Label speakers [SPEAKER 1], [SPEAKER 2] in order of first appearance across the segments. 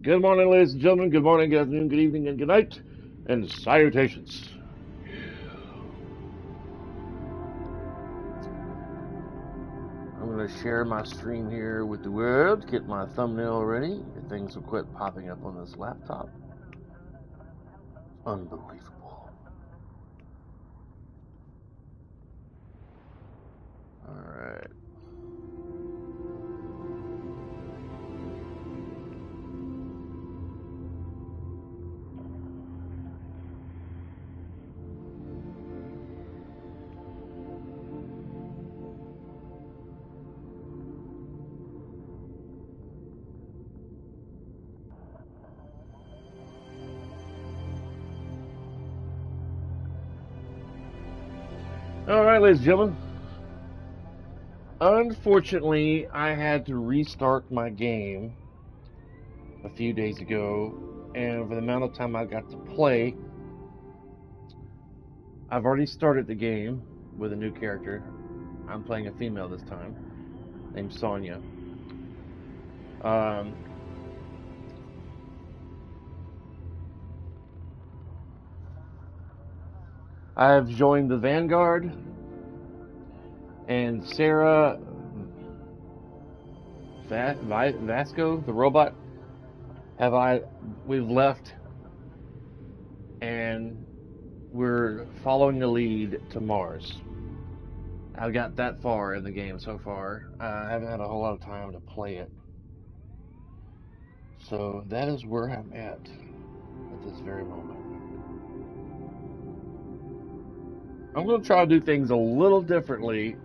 [SPEAKER 1] Good morning, ladies and gentlemen. Good morning, good afternoon, good evening, and good night. And salutations. I'm going to share my screen here with the world, get my thumbnail ready. Things will quit popping up on this laptop. Unbelievable. Alright. Alright, ladies and gentlemen. Unfortunately, I had to restart my game a few days ago, and for the amount of time I got to play, I've already started the game with a new character. I'm playing a female this time, named Sonya. Um, I've joined the Vanguard, and Sarah Vasco, the robot, we've left, and we're following the lead to Mars. I've got that far in the game so far. I haven't had a whole lot of time to play it. So that is where I'm at this very moment. I'm going to try to do things a little differently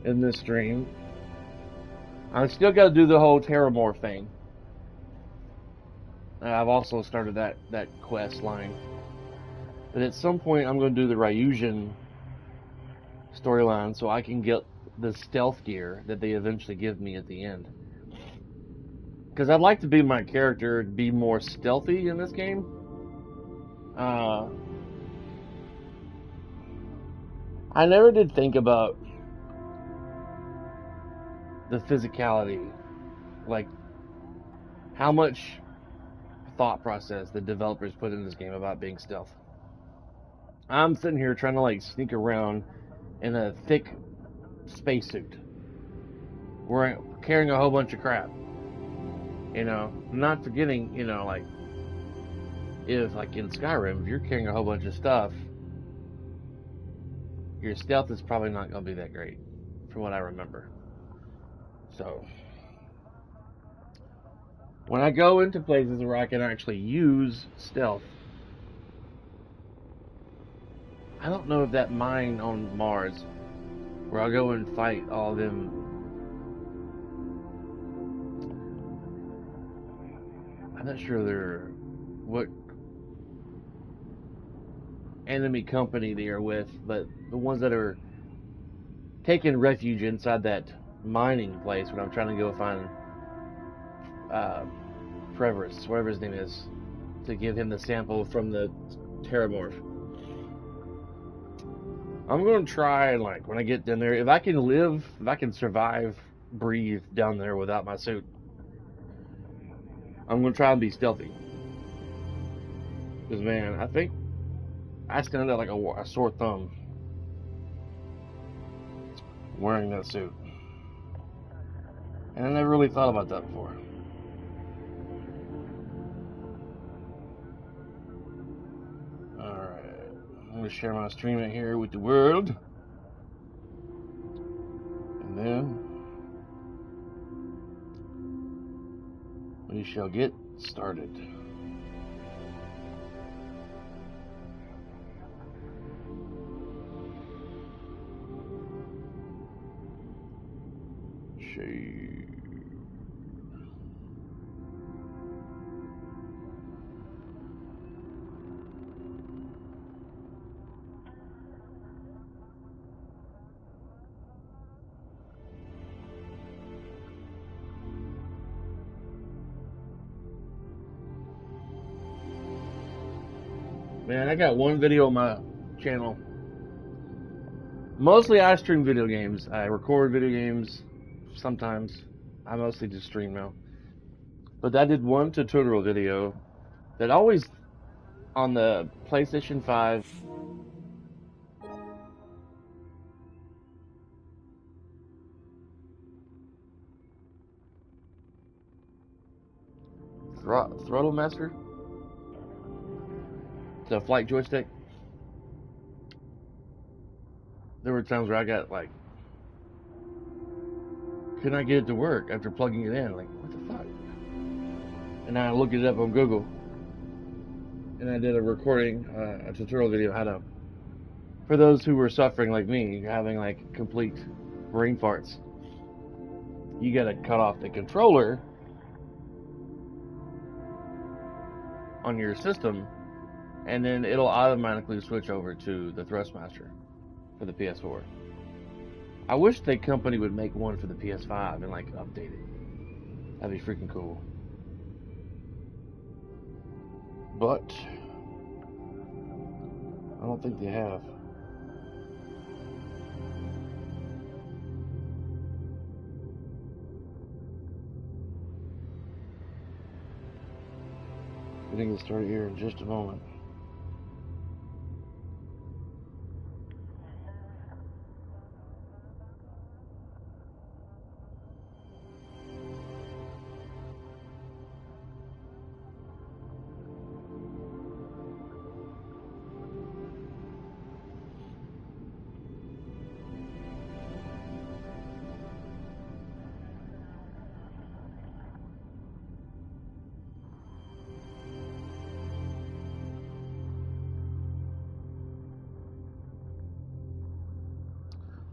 [SPEAKER 1] in this stream. I still got to do the whole Terramorph thing. I've also started that quest line. But at some point, I'm going to do the Ryujian storyline so I can get the stealth gear that they eventually give me at the end. Because I'd like to be my character, be more stealthy in this game. I never did think about the physicality, like how much thought process the developers put in this game about being stealth. I'm sitting here trying to like sneak around in a thick spacesuit, wearing carrying a whole bunch of crap. You know, not forgetting, you know, like if like in Skyrim, if you're carrying a whole bunch of stuff, your stealth is probably not going to be that great, from what I remember. So when I go into places where I can actually use stealth, I don't know if that mine on Mars, where I'll go and fight all them, I'm not sure they're what enemy company they are with, but the ones that are taking refuge inside that mining place when I'm trying to go find Preverus, whatever his name is, to give him the sample from the Terramorph. I'm going to try, like, when I get down there, if I can survive, breathe down there without my suit, I'm going to try and be stealthy. Because, man, I think I stand out like a sore thumb wearing that suit. And I never really thought about that before. Alright. I'm going to share my stream right here with the world. And then we shall get started. Man, I got one video on my channel. Mostly I stream video games. I record video games sometimes. I mostly just stream now. But I did one tutorial video that always on the PlayStation 5. Throttle Master, the flight joystick. There were times where I got like, couldn't I get it to work after plugging it in? Like, what the fuck? And I looked it up on Google, and I did a recording, a tutorial video how to, for those who were suffering like me, having like complete brain farts. You gotta cut off the controller on your system, and then it'll automatically switch over to the Thrustmaster for the PS4. I wish the company would make one for the PS5 and like update it. That'd be freaking cool. But I don't think they have. I think it'll start here in just a moment.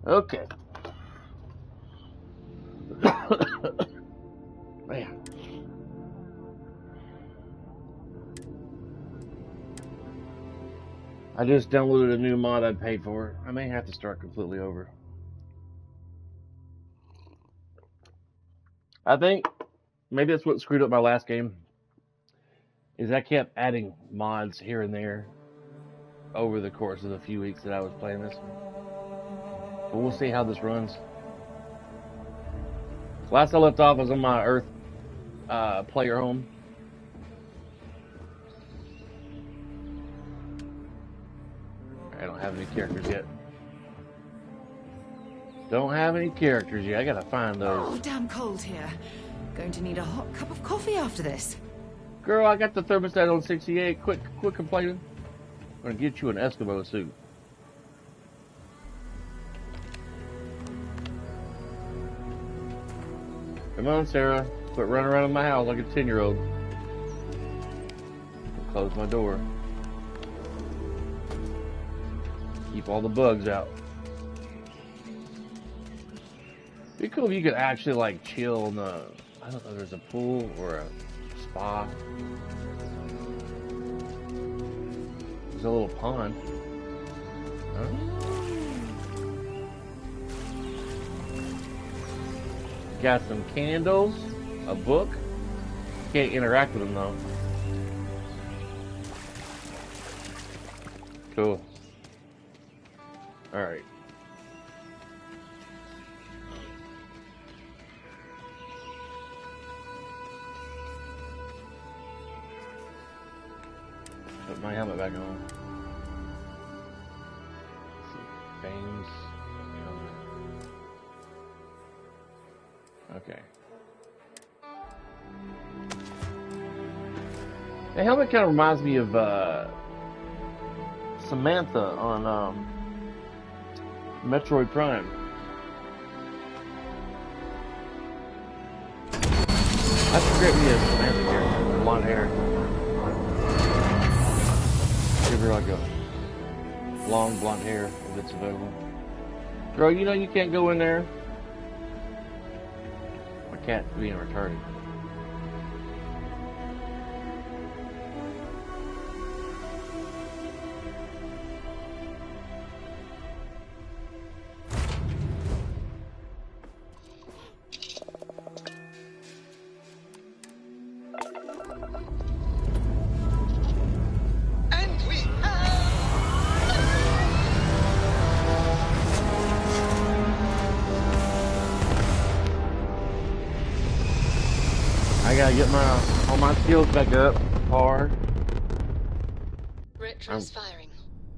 [SPEAKER 1] Okay. Man. I just downloaded a new mod I paid for. I may have to start completely over. I think maybe that's what screwed up my last game. Is I kept adding mods here and there over the course of the few weeks that I was playing this. But we'll see how this runs. Last I left off was on my Earth player home. I don't have any characters yet. Don't have any characters yet. I gotta find those.
[SPEAKER 2] Oh, damn cold here. Going to need a hot cup of coffee after this.
[SPEAKER 1] Girl, I got the thermostat on 68. Quit complaining. I'm gonna get you an Eskimo suit. Come on, Sarah. Quit running around in my house like a 10-year-old. Close my door. Keep all the bugs out. It'd be cool if you could actually like chill in the, I don't know, there's a pool or a spa. There's a little pond. Got some candles, a book. Can't interact with them though. Cool. Alright. Put my helmet back on. Let's see. Fames. Okay. The helmet kind of reminds me of Samantha on Metroid Prime. I forget me a Samantha character, blonde hair. Give her like a long blonde hair if it's available. Girl, you know you can't go in there. My cat's being retarded. I gotta get all my skills back up. Hard.
[SPEAKER 2] Retros firing.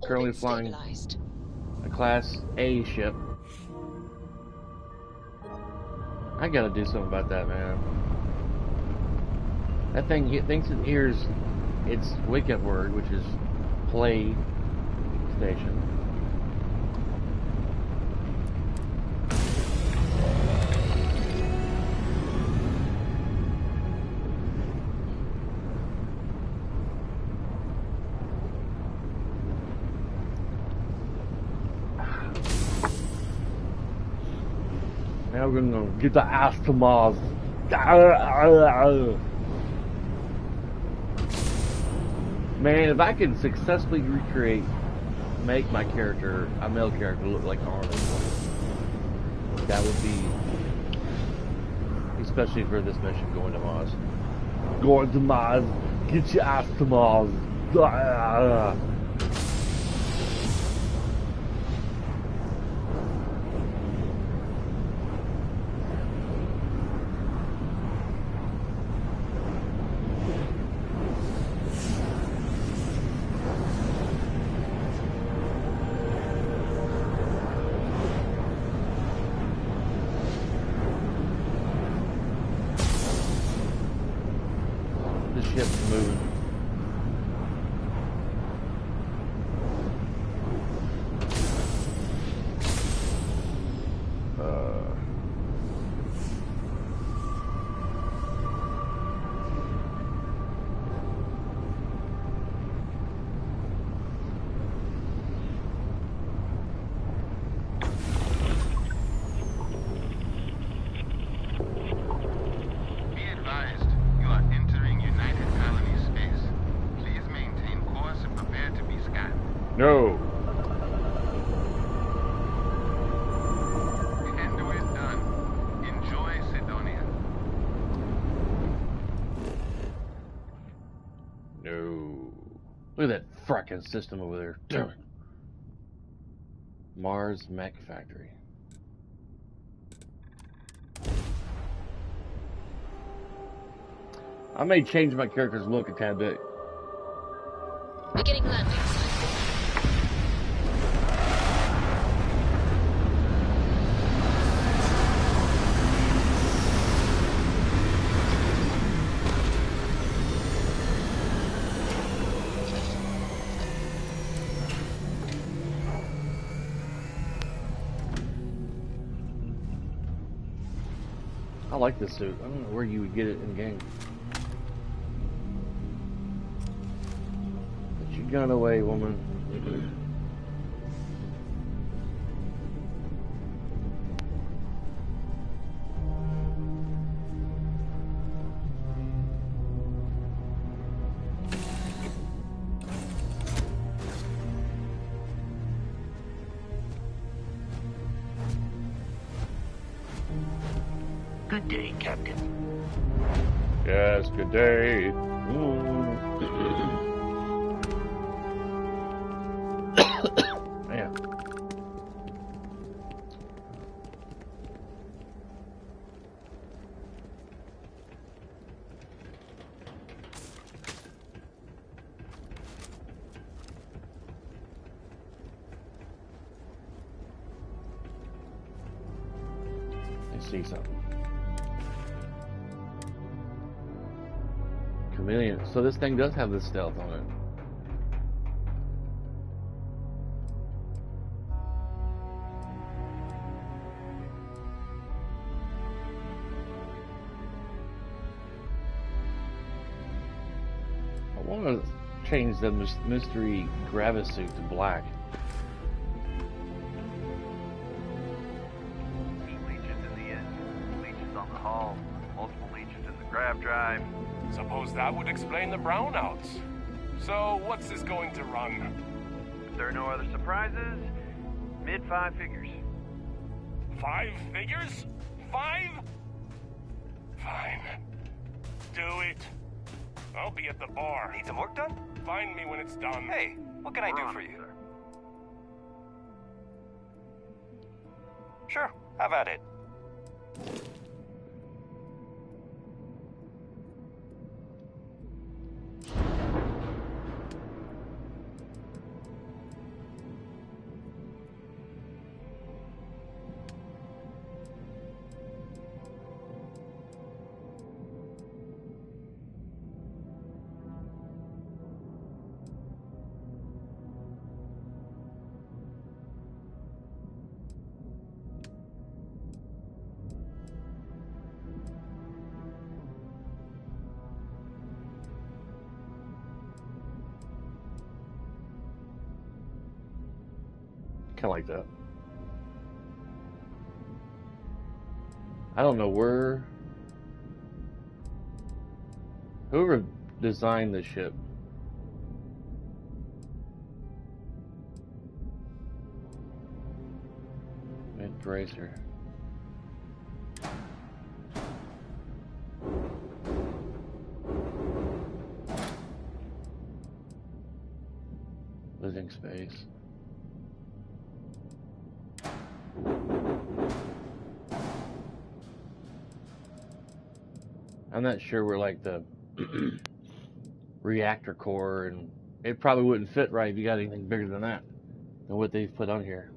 [SPEAKER 1] Currently
[SPEAKER 2] Orbit
[SPEAKER 1] flying
[SPEAKER 2] stabilized.
[SPEAKER 1] a Class A ship. I gotta do something about that, man. That thing thinks it hears its wake-up word, which is play station. Now we're gonna get the ass to Mars. Man, if I could successfully make my character, a male character, look like Arnold, that would be, especially for this mission, going to Mars. Going to Mars, get your ass to Mars. The ship's moving. No.
[SPEAKER 3] Endo is done. Enjoy Sidonia.
[SPEAKER 1] No. Look at that frickin' system over there. Damn it. Mars Mech Factory. I may change my character's look a tad bit.
[SPEAKER 2] Beginning landing.
[SPEAKER 1] I like this suit. I don't know where you would get it in game. Put your gun away, woman.
[SPEAKER 4] Good day, Captain.
[SPEAKER 1] Yes, good day. Man. I see something. Chameleon. So this thing does have the stealth on it. I want to change the mystery Gravis suit to black.
[SPEAKER 4] Heat leeches in the engine, leeches on the hull, multiple leeches in the grav drive.
[SPEAKER 5] Suppose that would explain the brownouts. So, what's this going to run?
[SPEAKER 4] If there are no other surprises, mid-5 figures.
[SPEAKER 5] 5 figures? 5? Fine. Do it. I'll be at the bar.
[SPEAKER 4] Need some work done?
[SPEAKER 5] Find me when it's done.
[SPEAKER 4] Hey, what can I do for you? Sir. Sure, have at it.
[SPEAKER 1] Kind of like that. I don't know where. Whoever designed the ship. Mid-bracer. Living space. I'm not sure where like the reactor core, and it probably wouldn't fit right if you got anything bigger than that, than what they've put on here.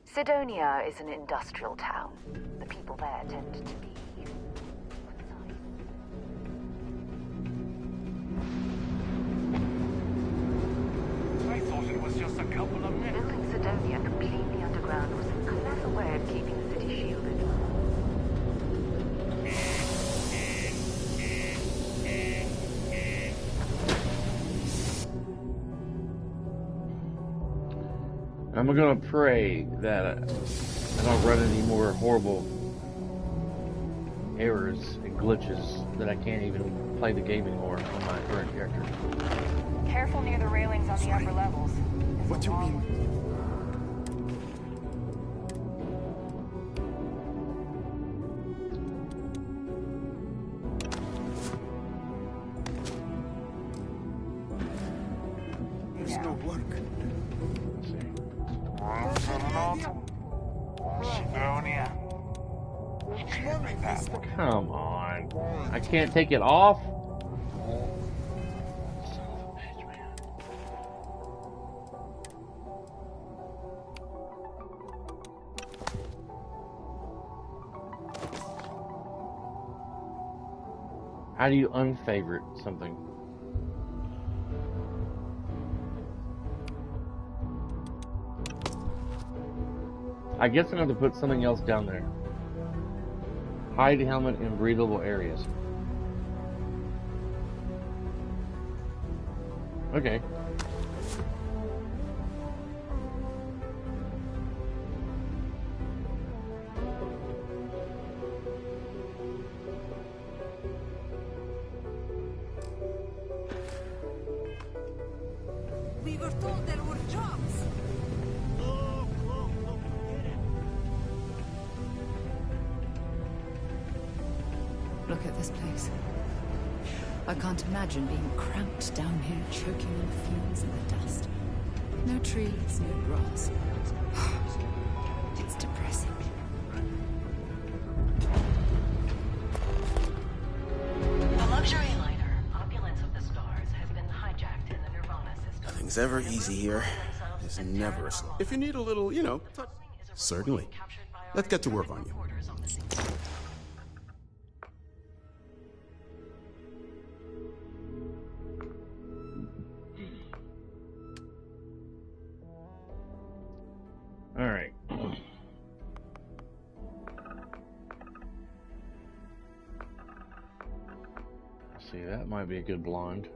[SPEAKER 6] Sidonia is an industrial town. The people there tend to be...
[SPEAKER 5] I thought it was just a couple of minutes.
[SPEAKER 6] Building Sidonia completely underground was a clever way of keeping the city shielded.
[SPEAKER 1] I'm gonna pray that I don't run any more horrible errors and glitches that I can't even play the game anymore on my current character.
[SPEAKER 7] Careful near the railings on the upper levels.
[SPEAKER 8] What do you mean? There's no work.
[SPEAKER 1] Let's see.
[SPEAKER 5] Sidonia.
[SPEAKER 1] Come on. I can't take it off? Son of a bitch, man. How do you unfavorite something? I guess I'm going to put something else down there. Hide helmet in breathable areas. Okay.
[SPEAKER 2] We were told there were jobs. Look at this place. I can't imagine being cramped down here, choking on fumes and the dust. No trees, no grass. It's depressing.
[SPEAKER 9] The luxury liner, Opulence of the Stars, has been hijacked in the Nirvana system.
[SPEAKER 8] Nothing's ever easy here. There's never a slow. If you need a little, certainly. Let's get to work on you.
[SPEAKER 1] All right. See, that might be a good blonde.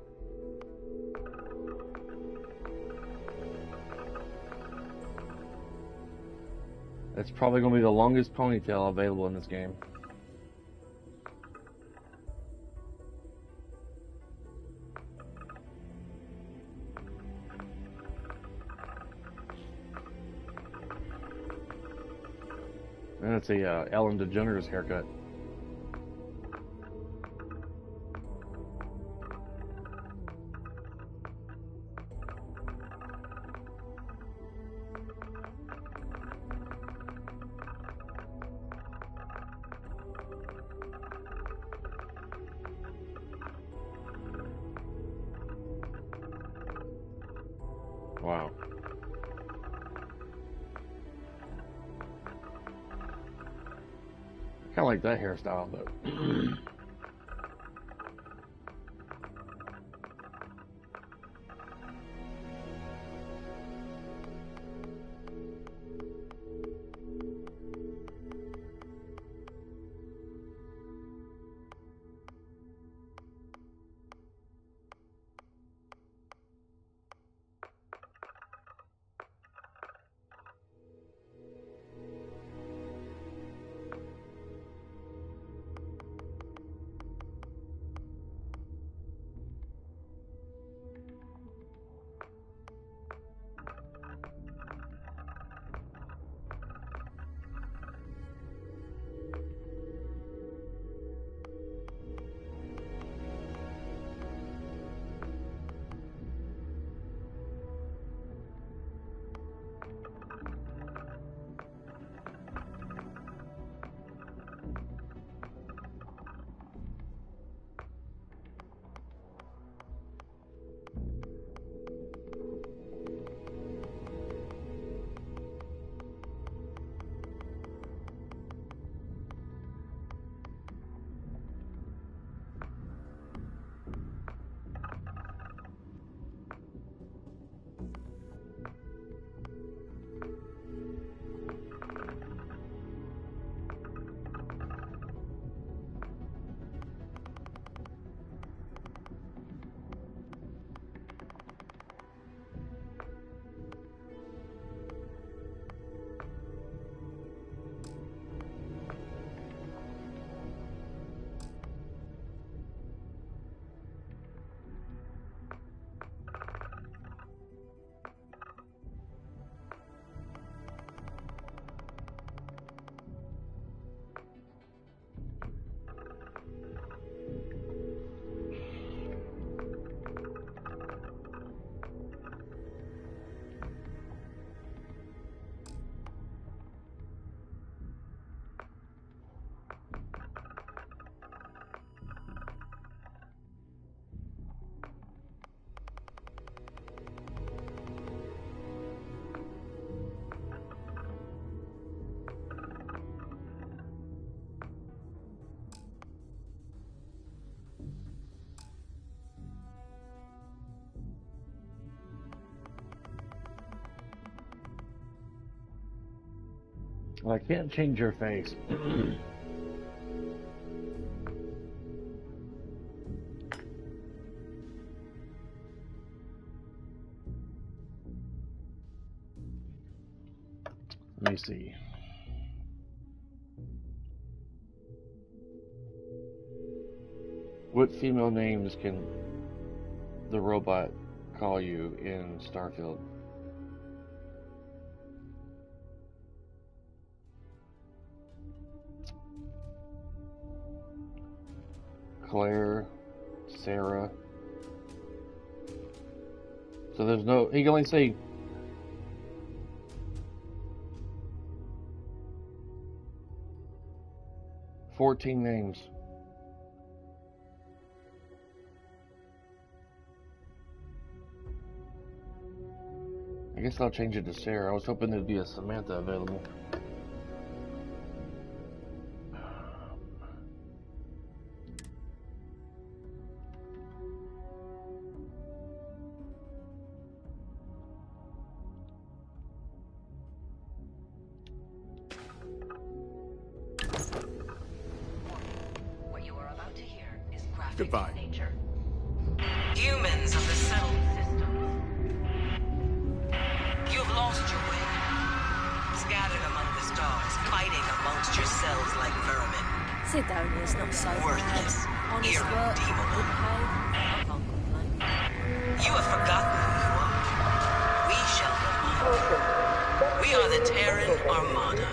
[SPEAKER 1] That's probably going to be the longest ponytail available in this game. And it's a Ellen DeGeneres haircut. Wow. Kind of like that hairstyle, but Well, I can't change your face. Let me see. What female names can the robot call you in Starfield? Claire, Sarah. So there's no, he can only say 14 names. I guess I'll change it to Sarah. I was hoping there'd be a Samantha available.
[SPEAKER 9] What you are about to hear is graphic
[SPEAKER 8] Goodbye.
[SPEAKER 9] in nature. Humans of the settled systems. You have lost your way. Scattered among the stars, fighting amongst yourselves like vermin.
[SPEAKER 10] Sidonia's not so
[SPEAKER 9] Worthless,
[SPEAKER 10] bad. Honest work,
[SPEAKER 9] irredeemable.
[SPEAKER 10] good pay. I can't complain.
[SPEAKER 9] You have forgotten who you are. We shall remind you. We are the Terran Armada.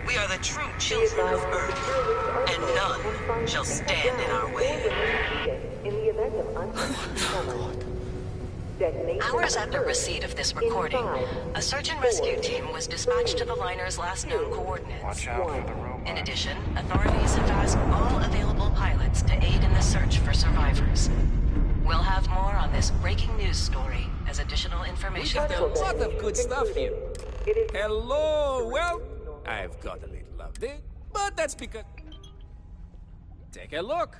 [SPEAKER 9] We are the true children of Earth, and none shall stand in our way.
[SPEAKER 6] In the event of unforeseen tremors. Detonation
[SPEAKER 9] Hours after receipt of this recording, a search and rescue team was dispatched to the liner's last known coordinates.
[SPEAKER 5] Watch out for the robot.
[SPEAKER 9] In addition, authorities have asked all available pilots to aid in the search for survivors. We'll have more on this breaking news story as additional information
[SPEAKER 11] We got a
[SPEAKER 9] comes.
[SPEAKER 11] lot of good stuff here.
[SPEAKER 6] It is
[SPEAKER 11] Hello, well, I've got a little update, but that's because... Take a look.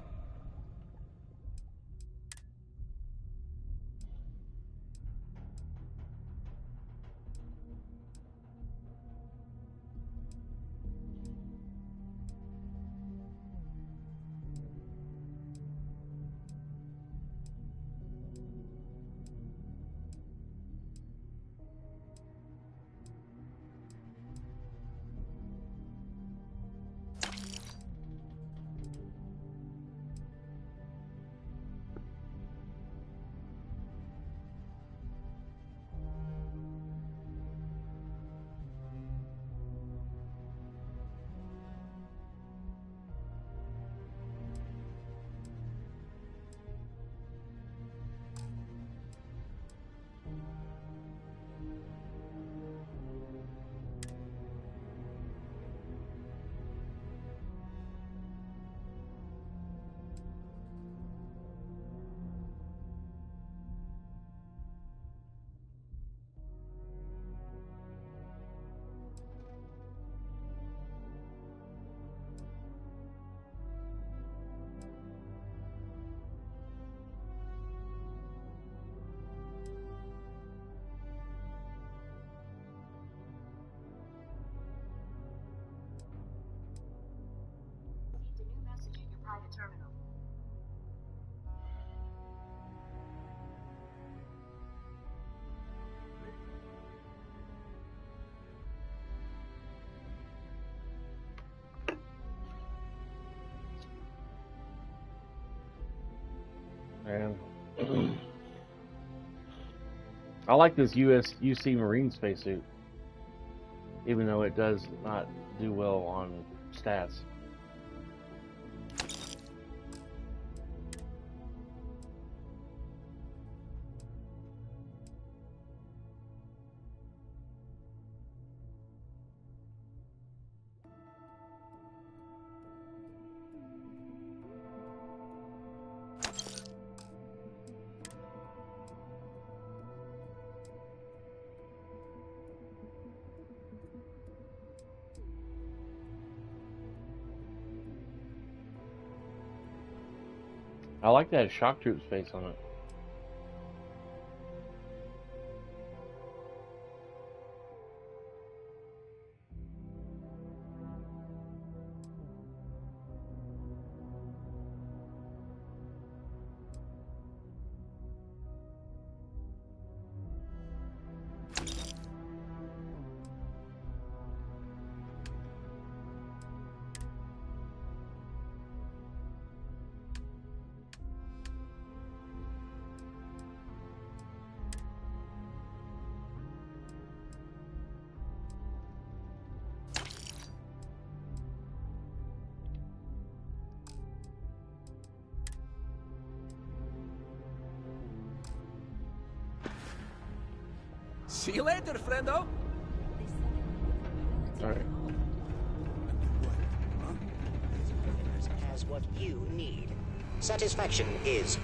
[SPEAKER 1] And I like this UC Marine spacesuit, even though it does not do well on stats. I like that shock troops face on it.
[SPEAKER 11] See you later, friendo.
[SPEAKER 1] All right.
[SPEAKER 12] Has what you need. Satisfaction is.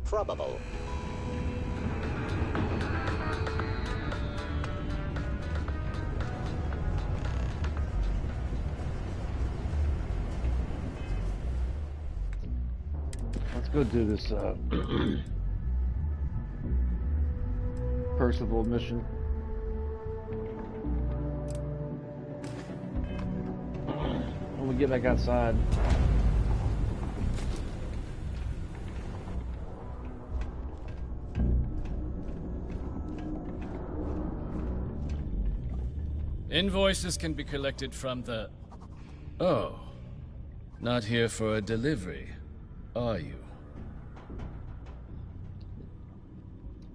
[SPEAKER 12] Probable.
[SPEAKER 1] Let's go do this Percival mission. When we get back outside.
[SPEAKER 13] Invoices can be collected from the... Oh. Not here for a delivery, are you?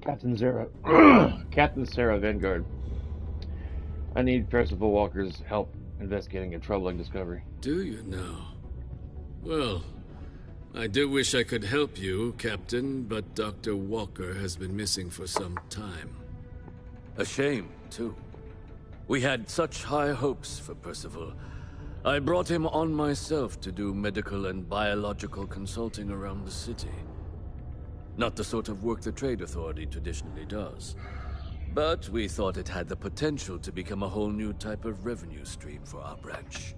[SPEAKER 1] Captain Sarah. Captain Sarah Vanguard. I need Percival Walker's help investigating a troubling discovery.
[SPEAKER 14] Do you now? Well, I do wish I could help you, Captain, but Dr. Walker has been missing for some time.
[SPEAKER 15] A shame, too. We had such high hopes for Percival. I brought him on myself to do medical and biological consulting around the city. Not the sort of work the Trade Authority traditionally does. But we thought it had the potential to become a whole new type of revenue stream for our branch.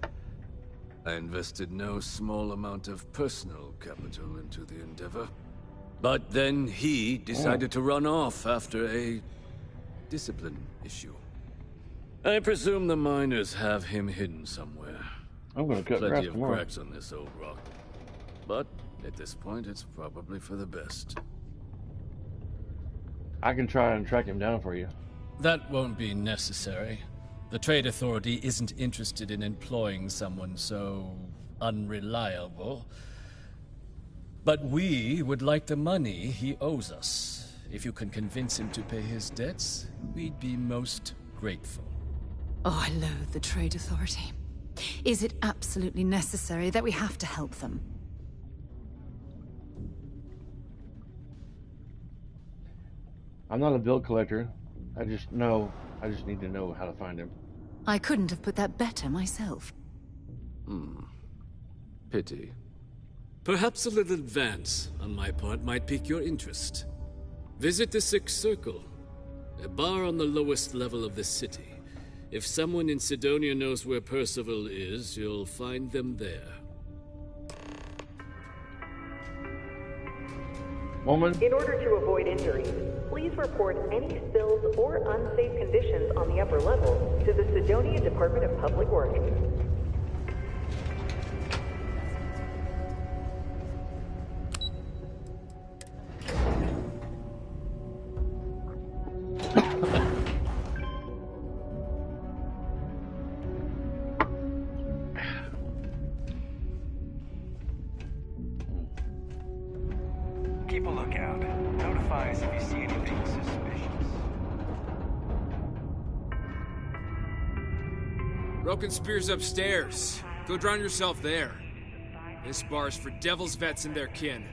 [SPEAKER 15] I invested no small amount of personal capital into the endeavor. But then he decided to run off after a discipline issue. I presume the miners have him hidden somewhere.
[SPEAKER 1] I'm gonna cut
[SPEAKER 15] Plenty of
[SPEAKER 1] tomorrow.
[SPEAKER 15] cracks on this old rock. But at this point, it's probably for the best.
[SPEAKER 1] I can try and track him down for you.
[SPEAKER 13] That won't be necessary. The Trade Authority isn't interested in employing someone so unreliable. But we would like the money he owes us. If you can convince him to pay his debts, we'd be most grateful.
[SPEAKER 2] Oh, I loathe the Trade Authority. Is it absolutely necessary that we have to help them?
[SPEAKER 1] I'm not a bill collector. I just need to know how to find him.
[SPEAKER 2] I couldn't have put that better myself.
[SPEAKER 14] Pity. Perhaps a little advance on my part might pique your interest. Visit the Sixth Circle, a bar on the lowest level of the city. If someone in Sidonia knows where Percival is, you'll find them there.
[SPEAKER 1] Woman?
[SPEAKER 6] In order to avoid injuries, please report any spills or unsafe conditions on the upper level to the Sidonia Department of Public Works.
[SPEAKER 16] Keep a lookout. Notify us if you see anything suspicious.
[SPEAKER 11] Broken Spear's upstairs. Go drown yourself there. This bar's for Devil's Vets and their kin.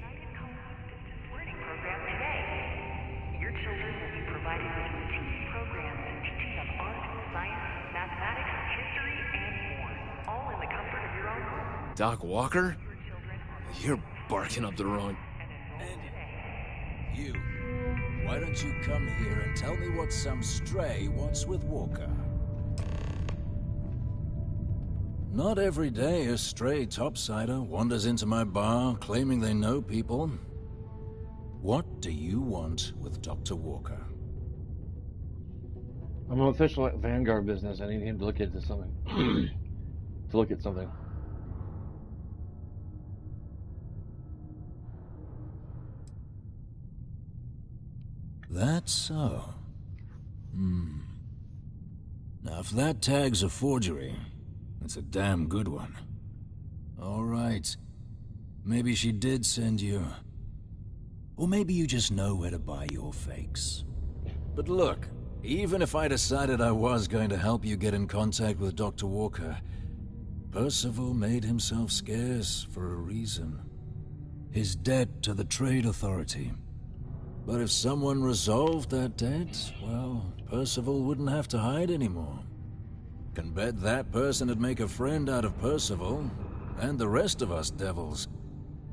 [SPEAKER 6] Your children will be provided with routine programs teaching them art, science, mathematics, history, and more. All in the comfort of your own home.
[SPEAKER 17] Doc Walker? You're barking up the wrong...
[SPEAKER 18] You. Why don't you come here and tell me what some stray wants with Walker? Not every day a stray topsider wanders into my bar claiming they know people. What do you want with Dr. Walker?
[SPEAKER 1] I'm an official at Vanguard business. I need him to look into something. to look at something.
[SPEAKER 18] That's so. Now, if that tag's a forgery, It's a damn good one. All right. Maybe she did send you. Or maybe you just know where to buy your fakes. But look, even if I decided I was going to help you get in contact with Dr. Walker, Percival made himself scarce for a reason. His debt to the Trade Authority. But if someone resolved that debt, well, Percival wouldn't have to hide anymore. Can bet that person would make a friend out of Percival, and the rest of us devils.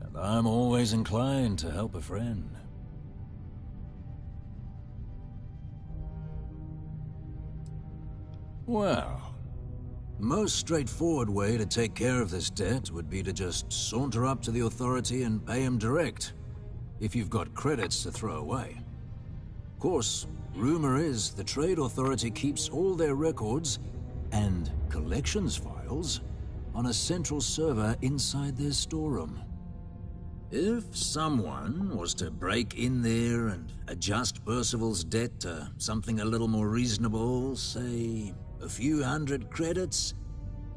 [SPEAKER 18] And I'm always inclined to help a friend. Well, most straightforward way to take care of this debt would be to just saunter up to the Authority and pay him direct, if you've got credits to throw away. Of course, rumor is the Trade Authority keeps all their records and collections files on a central server inside their storeroom. If someone was to break in there and adjust Percival's debt to something a little more reasonable, say a few hundred credits,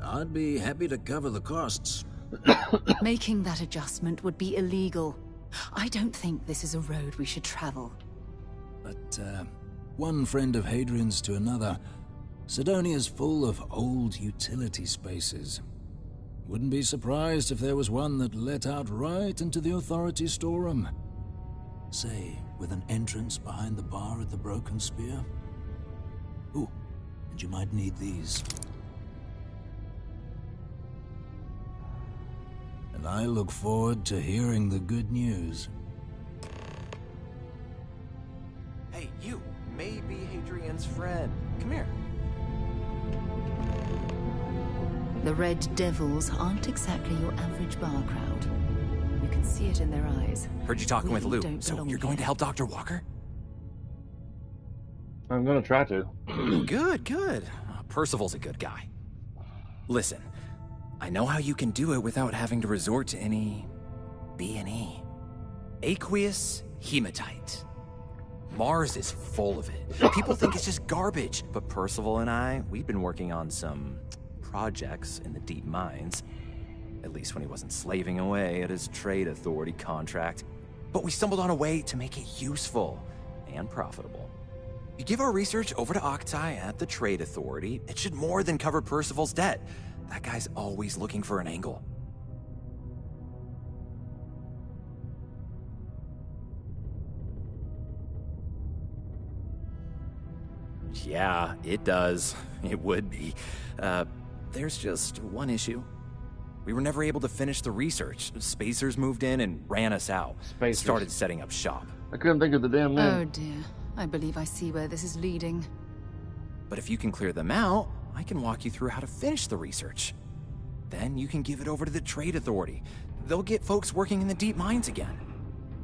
[SPEAKER 18] I'd be happy to cover the costs.
[SPEAKER 2] Making that adjustment would be illegal. I don't think this is a road we should travel.
[SPEAKER 18] But, one friend of Hadrian's to another, Sidonia's full of old utility spaces. Wouldn't be surprised if there was one that let out right into the Authority storeroom. Say, with an entrance behind the bar at the Broken Spear. Ooh, and you might need these. And I look forward to hearing the good news.
[SPEAKER 19] Hey, you may be Hadrian's friend. Come here.
[SPEAKER 2] The Red Devils aren't exactly your average bar crowd. You can see it in their eyes.
[SPEAKER 19] Heard you talking with Lou,
[SPEAKER 2] don't
[SPEAKER 19] so
[SPEAKER 2] belong
[SPEAKER 19] you're going
[SPEAKER 2] here.
[SPEAKER 19] to help Dr. Walker?
[SPEAKER 1] I'm gonna try to.
[SPEAKER 19] Good. Percival's a good guy. Listen, I know how you can do it without having to resort to any B&E. Aqueous hematite. Mars is full of it. People think it's just garbage, but Percival and I, we've been working on some projects in the deep mines. At least when he wasn't slaving away at his Trade Authority contract. But we stumbled on a way to make it useful and profitable. You give our research over to Octai at the Trade Authority, it should more than cover Percival's debt. That guy's always looking for an angle. Yeah, it does. It would be. There's just one issue. We were never able to finish the research. Spacers moved in and ran us out.
[SPEAKER 1] Spacers.
[SPEAKER 19] Started setting up shop.
[SPEAKER 1] I couldn't think of the damn name.
[SPEAKER 2] Oh dear. I believe I see where this is leading.
[SPEAKER 19] But if you can clear them out, I can walk you through how to finish the research. Then you can give it over to the Trade Authority. They'll get folks working in the deep mines again.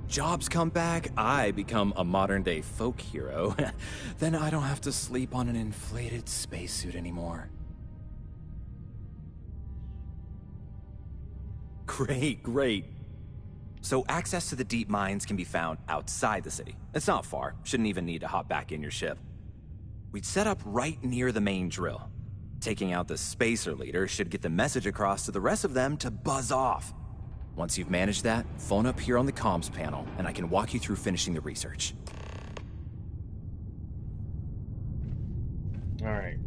[SPEAKER 19] Jobs come back, I become a modern-day folk hero. Then I don't have to sleep on an inflated spacesuit anymore. Great. So access to the deep mines can be found outside the city. It's not far. Shouldn't even need to hop back in your ship. We'd set up right near the main drill. Taking out the spacer leader should get the message across to the rest of them to buzz off. Once you've managed that, phone up here on the comms panel, and I can walk you through finishing the research.
[SPEAKER 1] All right.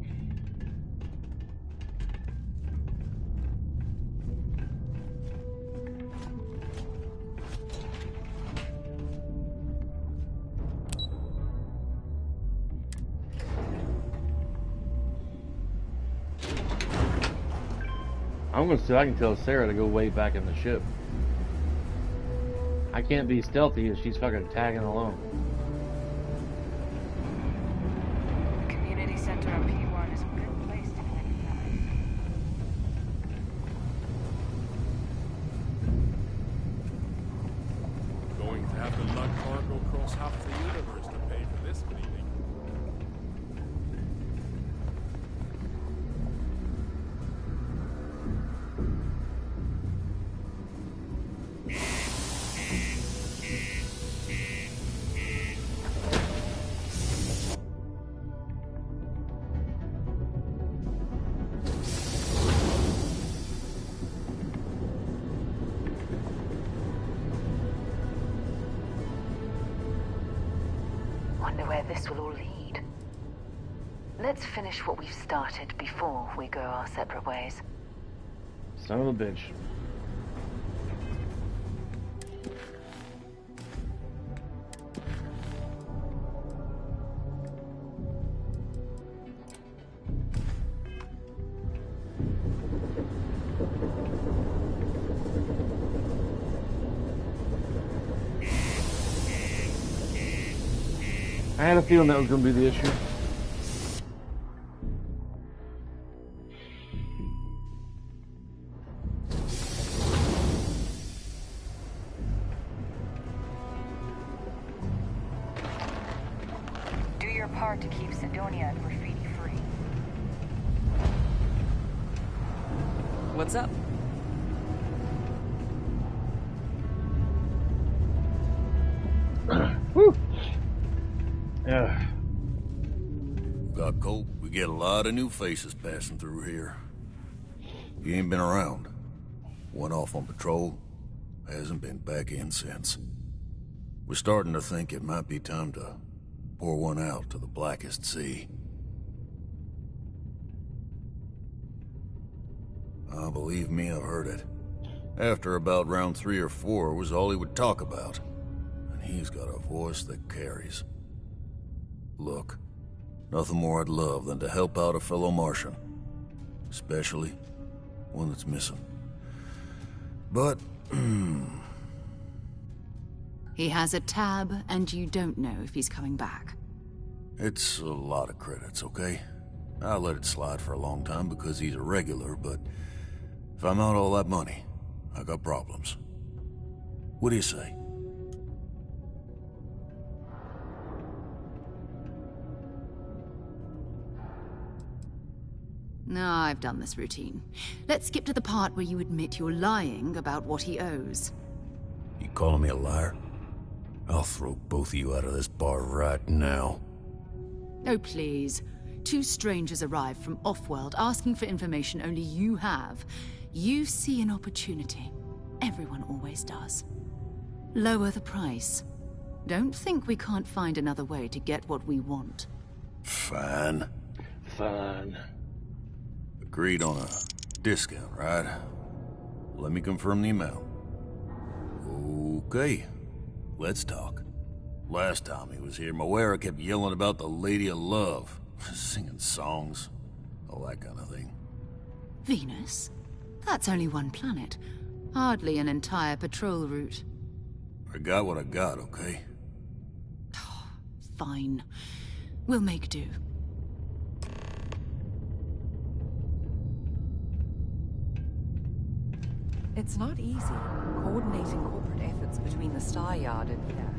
[SPEAKER 1] I'm gonna see if I can tell Sarah to go way back in the ship. I can't be stealthy if she's fucking tagging along.
[SPEAKER 7] Community center on P1 is a good place to connect dots.
[SPEAKER 5] Going to have the lug cargo cross half the universe to pay for this meeting.
[SPEAKER 2] wonder where this will all lead. Let's finish what we've started before we go our separate ways.
[SPEAKER 1] Son of a bitch. I had a feeling that was going to be the issue.
[SPEAKER 7] Do your part to keep Sidonia and graffiti free.
[SPEAKER 20] What's up?
[SPEAKER 1] Whew. Yeah.
[SPEAKER 21] Got Colt, we get a lot of new faces passing through here. You ain't been around. Went off on patrol, hasn't been back in since. We're starting to think it might be time to pour one out to the blackest sea. Believe me, I've heard it. After about round 3 or 4 was all he would talk about. And he's got a voice that carries. Look, nothing more I'd love than to help out a fellow Martian. Especially one that's missing. But,
[SPEAKER 2] He has a tab, and you don't know if he's coming back.
[SPEAKER 21] it's a lot of credits, okay? I let it slide for a long time because he's a regular, but if I'm out all that money, I got problems. What do you say?
[SPEAKER 2] No, I've done this routine. Let's skip to the part where you admit you're lying about what he owes.
[SPEAKER 21] You calling me a liar? I'll throw both of you out of this bar right now.
[SPEAKER 2] Oh, please. 2 strangers arrive from off-world asking for information only you have. You see an opportunity. Everyone always does. Lower the price. Don't think we can't find another way to get what we want.
[SPEAKER 21] Fine.
[SPEAKER 1] Fine.
[SPEAKER 21] Agreed on a discount, right? Let me confirm the amount. Okay, let's talk. Last time he was here, Moira kept yelling about the Lady of Love, singing songs, all that kind of thing.
[SPEAKER 2] Venus? That's only one planet. Hardly an entire patrol route.
[SPEAKER 21] I got what I got, okay?
[SPEAKER 2] Fine. We'll make do.
[SPEAKER 6] It's not easy, coordinating corporate efforts between the Star Yard and here.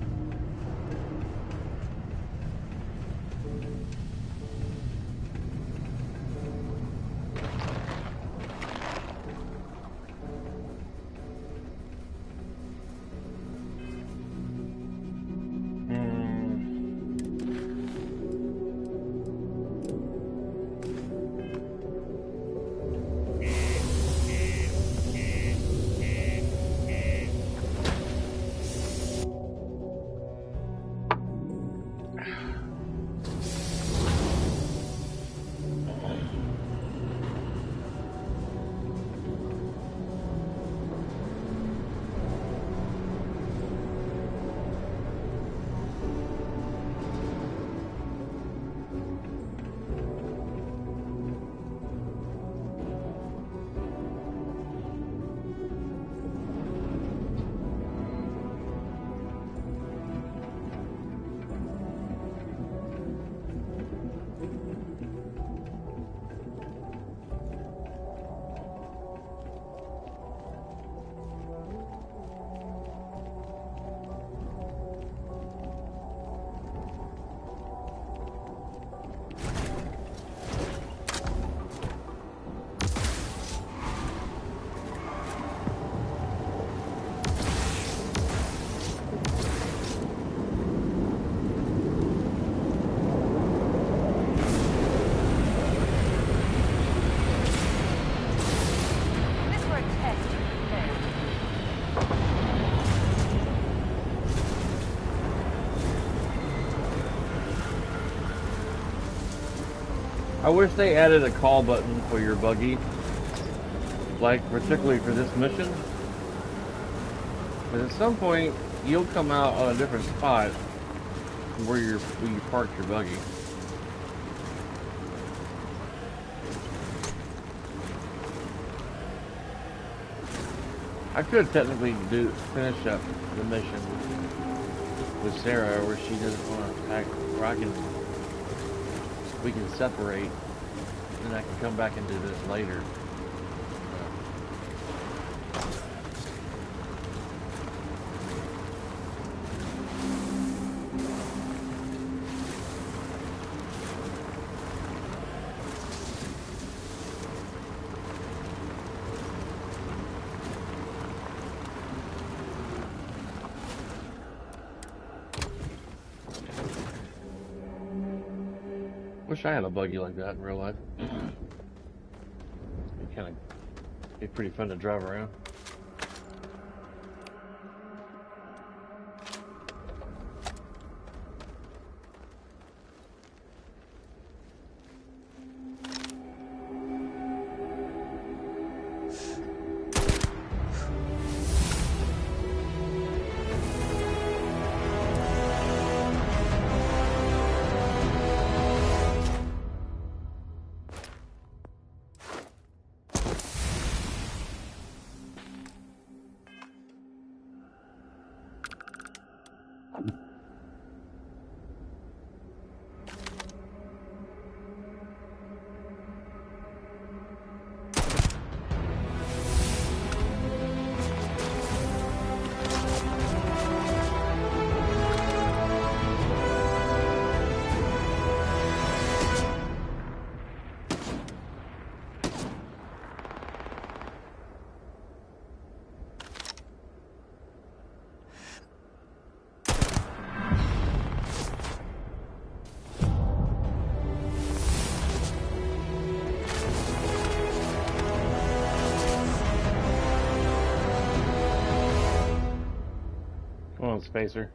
[SPEAKER 1] I wish they added a call button for your buggy, like particularly for this mission. But at some point, you'll come out on a different spot from where you parked your buggy. I could technically finish up the mission with Sarah, where she doesn't want to pack, where we can separate, and I can come back and do this later. Wish I had a buggy like that in real life. It'd be pretty fun to drive around. Come on, Spacer.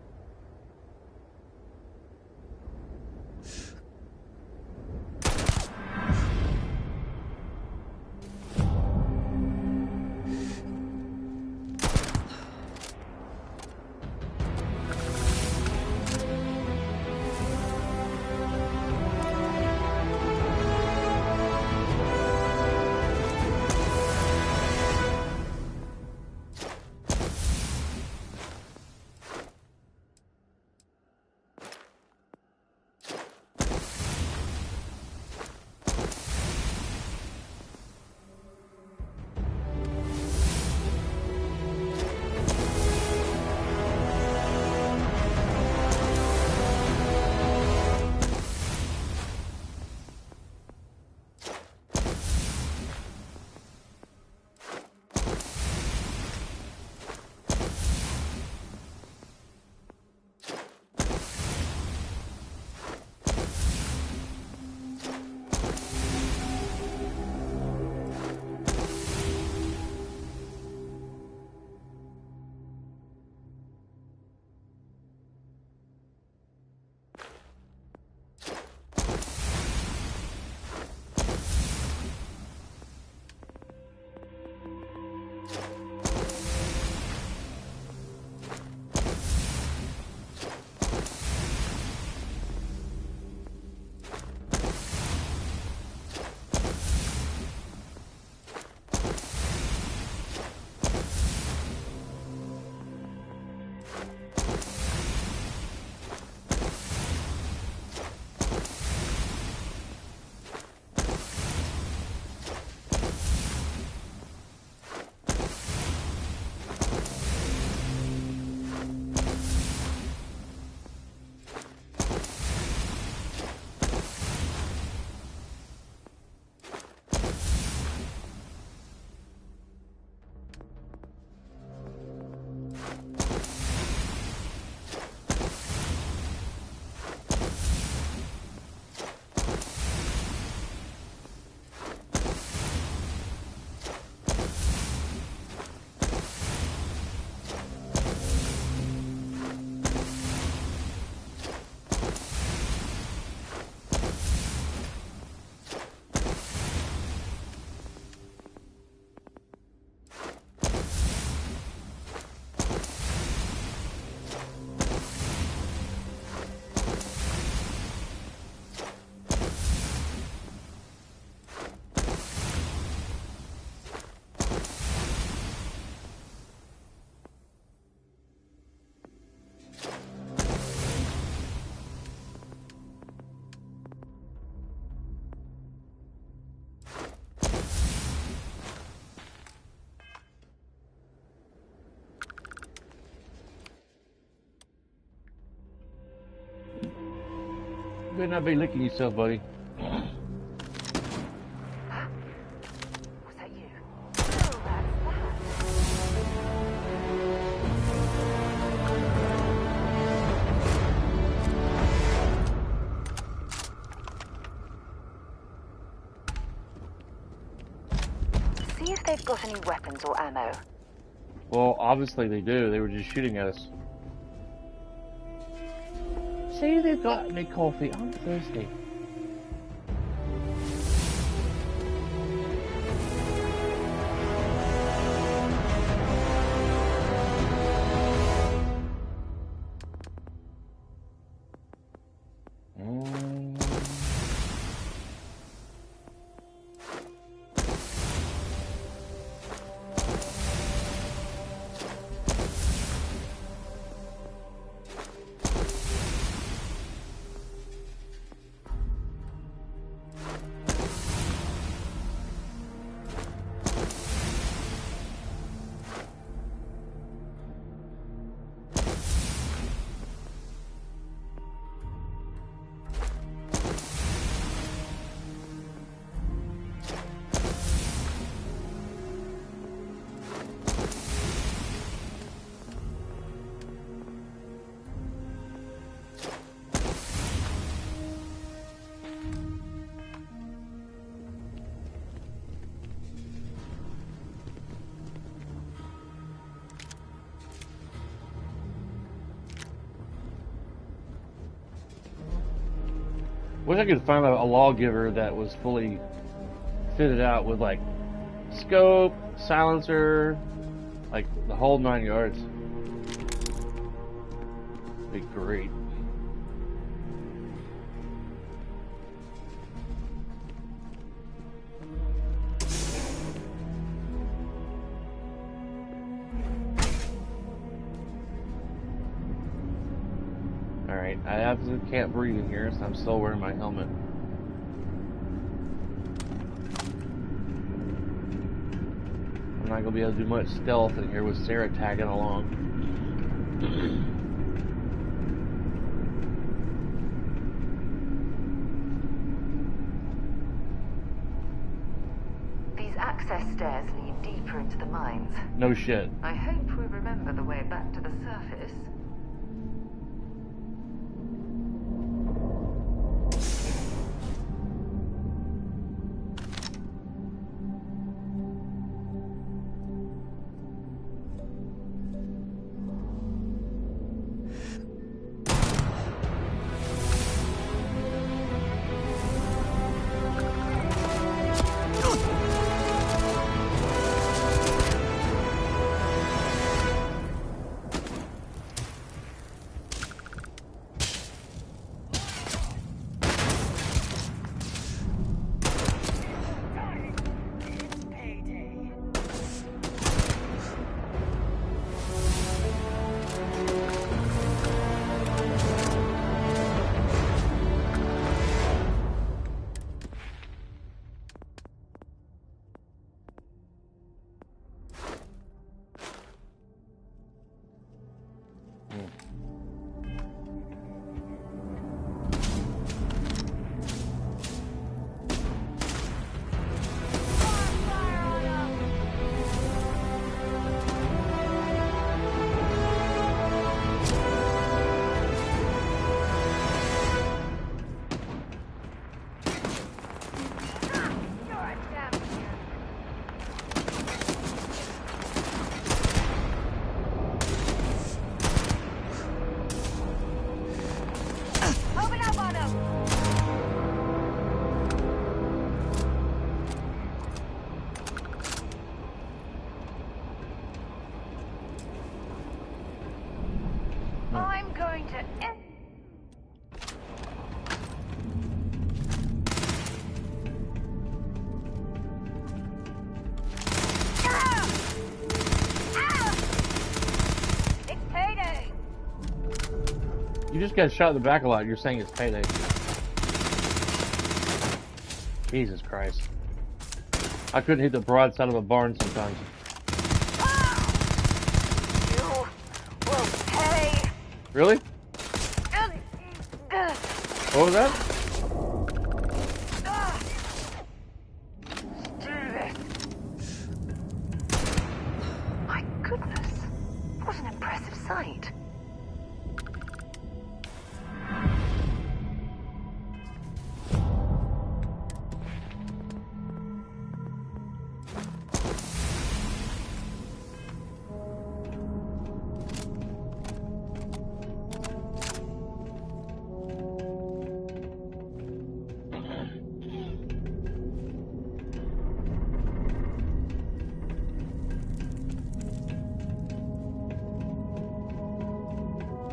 [SPEAKER 1] better not be licking yourself, buddy.
[SPEAKER 6] Was that you? Oh, that's that. See if they've got any weapons or ammo.
[SPEAKER 1] Well, obviously they do. They were just shooting at us. See if they've got any coffee. I'm thirsty. Wish I could find a lawgiver that was fully fitted out with like scope, silencer, like the whole 9 yards. Be great. Alright, I absolutely can't breathe in here, so I'm still wearing my helmet. I'm not gonna be able to do much stealth in here with Sarah tagging along.
[SPEAKER 6] These access stairs lead deeper into the mines.
[SPEAKER 1] No shit.
[SPEAKER 6] I hope we remember the way back to the surface. I'm going to end. It's payday.
[SPEAKER 1] You just got shot in the back a lot. You're saying it's payday. Jesus Christ. I couldn't hit the broadside of a barn sometimes.
[SPEAKER 6] You will pay.
[SPEAKER 1] Really? What was that?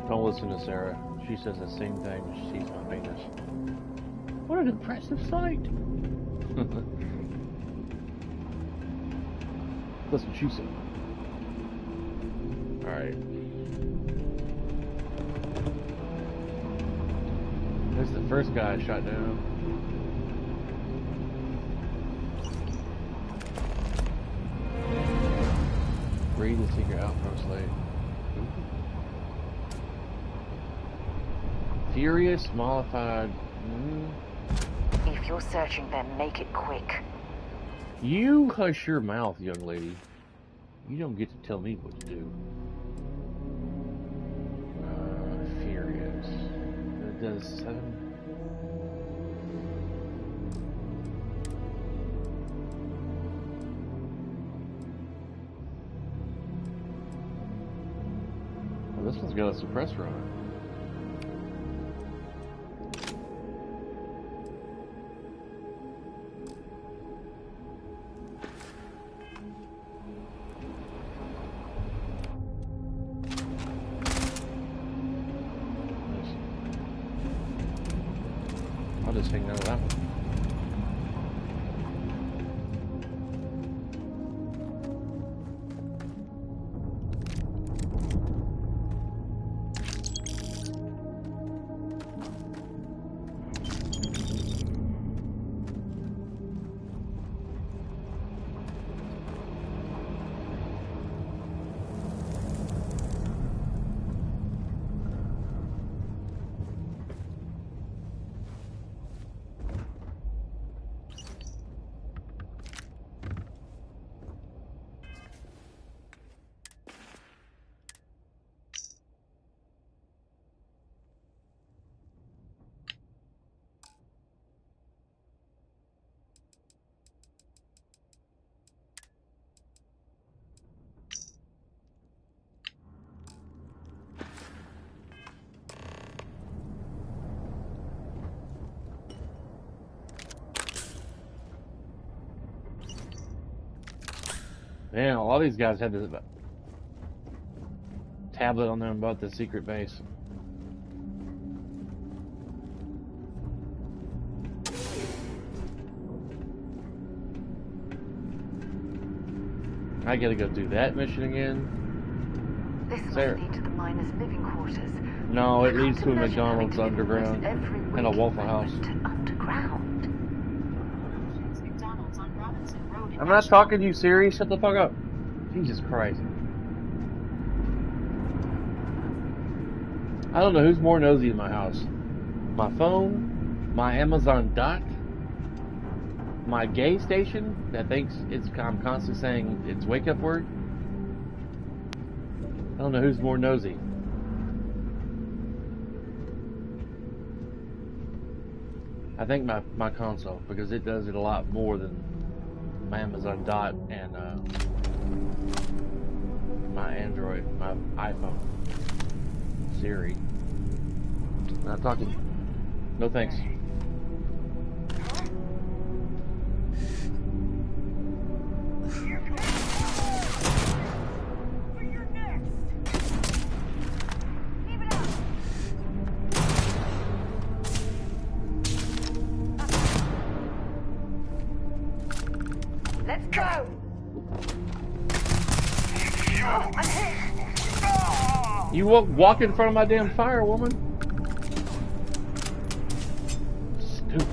[SPEAKER 1] Don't listen to Sarah. She says the same thing when she sees my penis. What an impressive sight! That's what she said. Alright. There's the first guy I shot down. Read the secret outpost late. Furious, mollified.
[SPEAKER 6] If you're searching, then make it quick.
[SPEAKER 1] You hush your mouth, young lady. You don't get to tell me what to do. Furious. That does 7. Well, this one's got a suppressor on it. I'll just hang out of that one. Man, a lot of these guys had this tablet on them about the secret base. I gotta go do that mission again.
[SPEAKER 6] This
[SPEAKER 1] Sarah.
[SPEAKER 6] must lead to the miners' living quarters.
[SPEAKER 1] No, it leads to a
[SPEAKER 6] Imagine having
[SPEAKER 1] McDonald's
[SPEAKER 6] to live
[SPEAKER 1] underground
[SPEAKER 6] almost every
[SPEAKER 1] and a
[SPEAKER 6] waking
[SPEAKER 1] Waffle House.
[SPEAKER 6] moment underground.
[SPEAKER 1] I'm not talking to you, Siri. Shut the fuck up. Jesus Christ. I don't know who's more nosy in my house. My phone, my Amazon Dot, my gay station that thinks I'm constantly saying its wake up word. I don't know who's more nosy. I think my console, because it does it a lot more than my Amazon Dot and my Android, my iPhone, Siri. Not talking. No thanks.
[SPEAKER 6] Let's go! Oh, I'm hit!
[SPEAKER 1] You walk in front of my damn fire, woman. Stupid.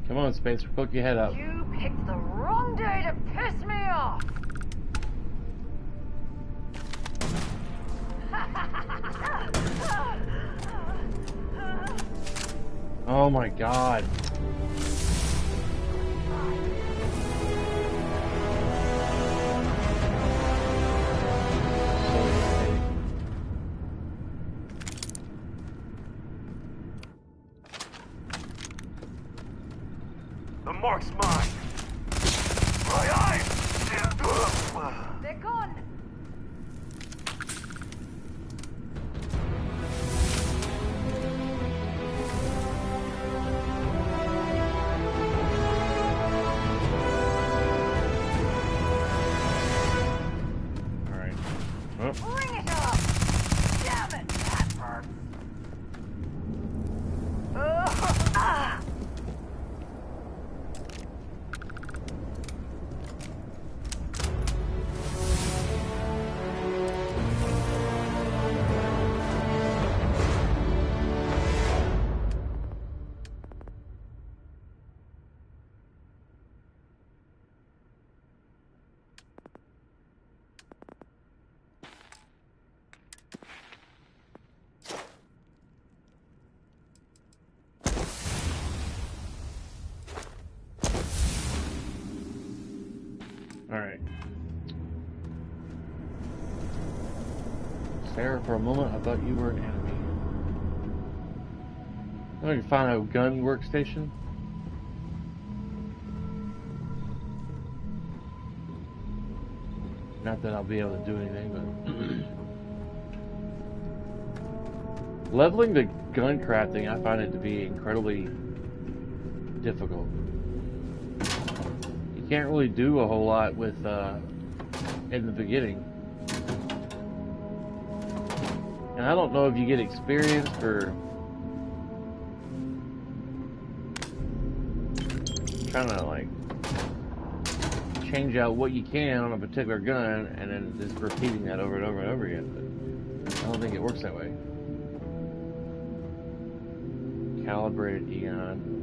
[SPEAKER 1] Come on, Space, poke your head up.
[SPEAKER 6] You picked the wrong day to piss me off!
[SPEAKER 1] Oh my god.
[SPEAKER 16] mark's mine. My eyes!
[SPEAKER 7] They're gone!
[SPEAKER 1] Alright. Oh.
[SPEAKER 7] Bring it up! Damn it, that hurts! Ah!
[SPEAKER 1] Alright. Sarah, for a moment I thought you were an enemy. I can find a gun workstation. Not that I'll be able to do anything, but leveling the gun crafting, I find it to be incredibly difficult. You can't really do a whole lot with in the beginning. And I don't know if you get experience for trying to like change out what you can on a particular gun and then just repeating that over and over and over again. But I don't think it works that way. Calibrated Eon.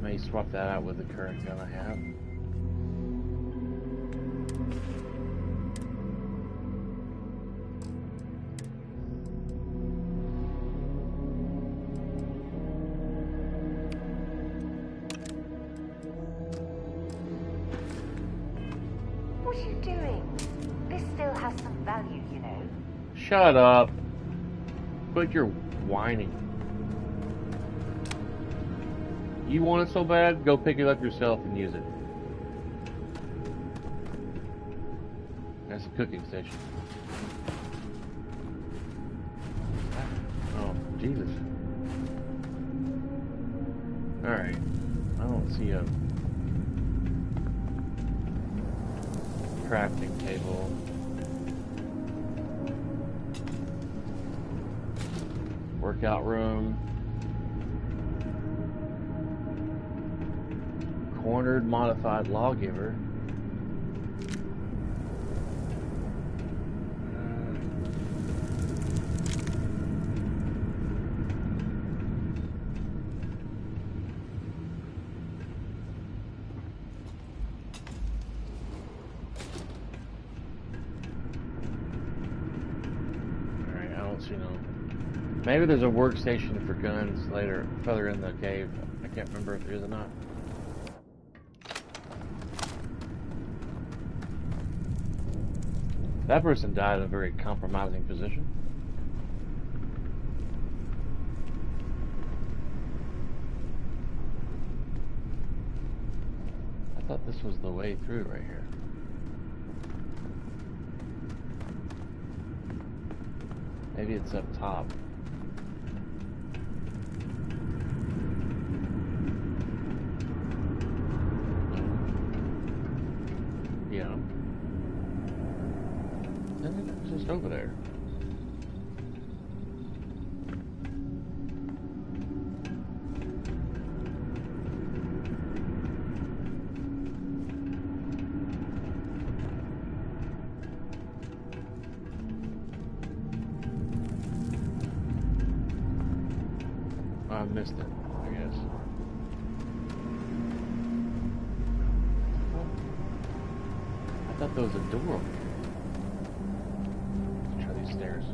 [SPEAKER 1] May swap that out with the current gun I have.
[SPEAKER 6] What are you doing? This still has some value, you know.
[SPEAKER 1] Shut up. Quit your whining. You want it so bad, go pick it up yourself and use it. That's a cooking station. Oh, Jesus. Alright. I don't see a crafting table. Workout room. Cornered modified lawgiver. Alright, I don't see no. Maybe there's a workstation for guns later, further in the cave. I can't remember if there is or not. That person died in a very compromising position. I thought this was the way through right here. Maybe it's up top. Yeah. It's just over there. I missed it, I guess. I thought there was a door. Let's try these stairs.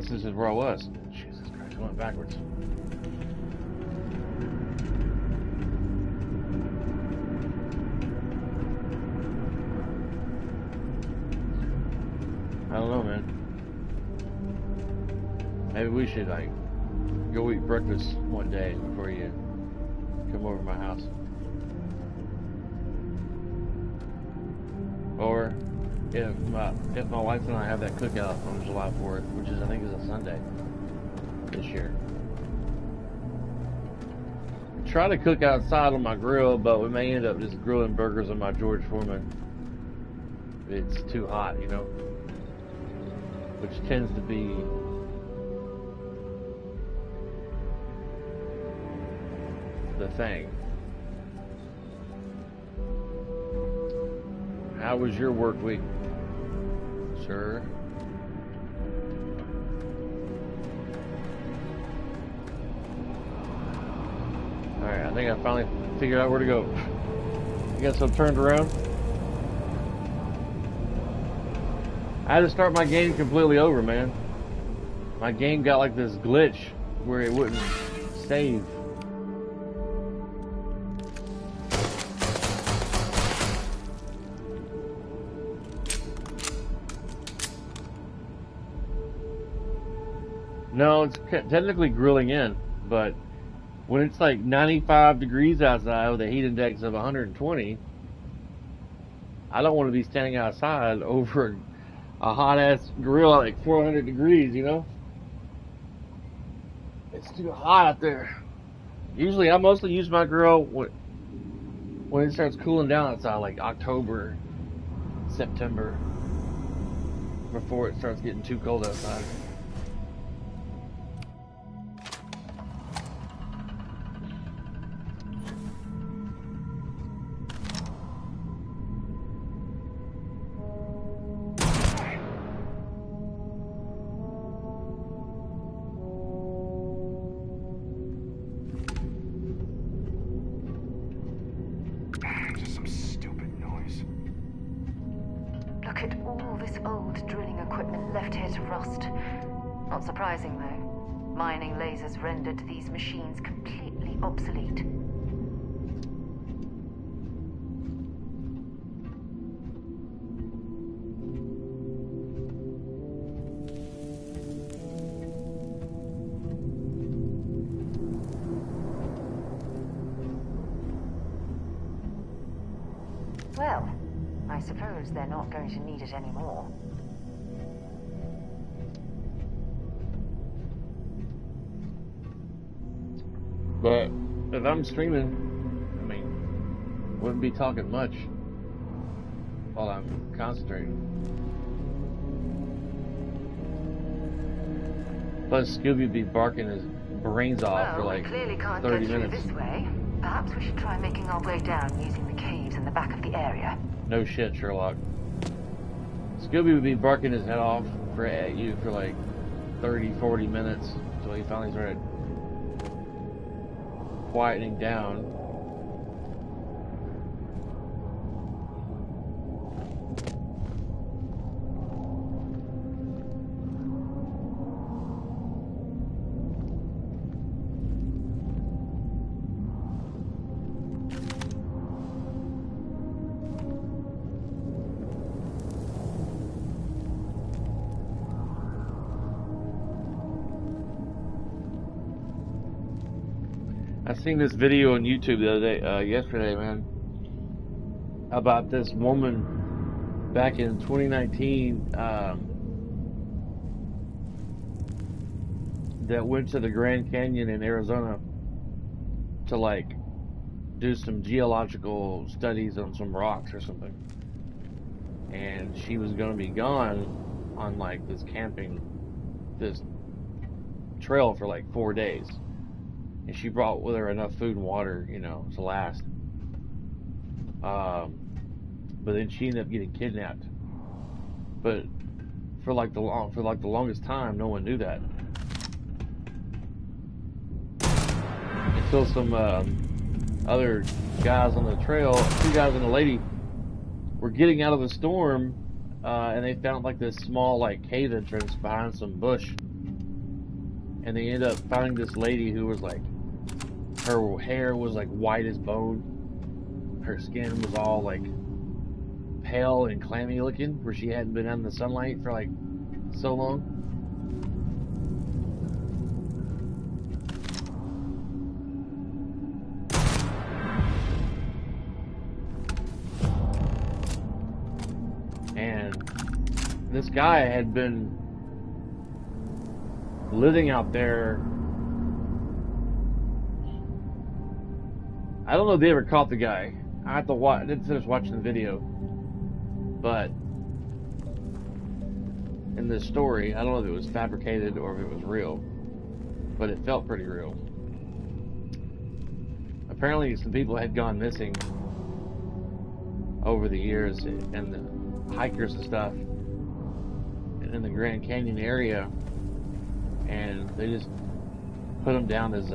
[SPEAKER 1] this is where I was. Jesus Christ, I went backwards. I don't know, man. Maybe we should, like, go eat breakfast one day before you come over to my house. Or if my wife and I have that cookout on July 4th, which is, I think, is a Sunday this year. Try to cook outside on my grill, but we may end up just grilling burgers on my George Foreman. It's too hot, you know, which tends to be the thing. How was your work week, sir? Alright, I think I finally figured out where to go. I guess I'm turned around. I had to start my game completely over, man. My game got like this glitch where it wouldn't save. No, it's technically grilling in, but when it's like 95 degrees outside with a heat index of 120, I don't want to be standing outside over a hot ass grill at like 400 degrees, you know? It's too hot out there. Usually I mostly use my grill when it starts cooling down outside, like October, September, before it starts getting too cold outside.
[SPEAKER 2] Look at all this old drilling equipment left here to rust. Not surprising, though. Mining lasers rendered these machines completely obsolete. Well, I suppose they're not going to need it anymore.
[SPEAKER 1] But if I'm streaming, I mean, wouldn't be talking much while I'm concentrating. Plus, Scooby would be barking his brains off for like 30 minutes.
[SPEAKER 2] Well, we clearly can't get through this way. Perhaps we should try making our way down using the caves in the back of the area.
[SPEAKER 1] No shit, Sherlock. Scooby would be barking his head off at you for like 30, 40 minutes until he finally started quietening down. I seen this video on YouTube the other day, yesterday, man, about this woman back in 2019 that went to the Grand Canyon in Arizona to like do some geological studies on some rocks or something, and she was going to be gone on like this trail for like 4 days. And she brought with her enough food and water, you know, to last. But then she ended up getting kidnapped. But for like the longest time, no one knew that. Until some other guys on the trail, 2 guys and a lady, were getting out of the storm, and they found like this small like cave entrance behind some bush. and they ended up finding this lady who was like, her hair was like white as bone, her skin was all like pale and clammy looking, where she hadn't been out in the sunlight for like so long. And this guy had been living out there. I don't know if they ever caught the guy. I have to watch. I didn't finish watching the video, but in this story, I don't know if it was fabricated or if it was real, but it felt pretty real. Apparently, some people had gone missing over the years, and the hikers and stuff in the Grand Canyon area, and they just put them down as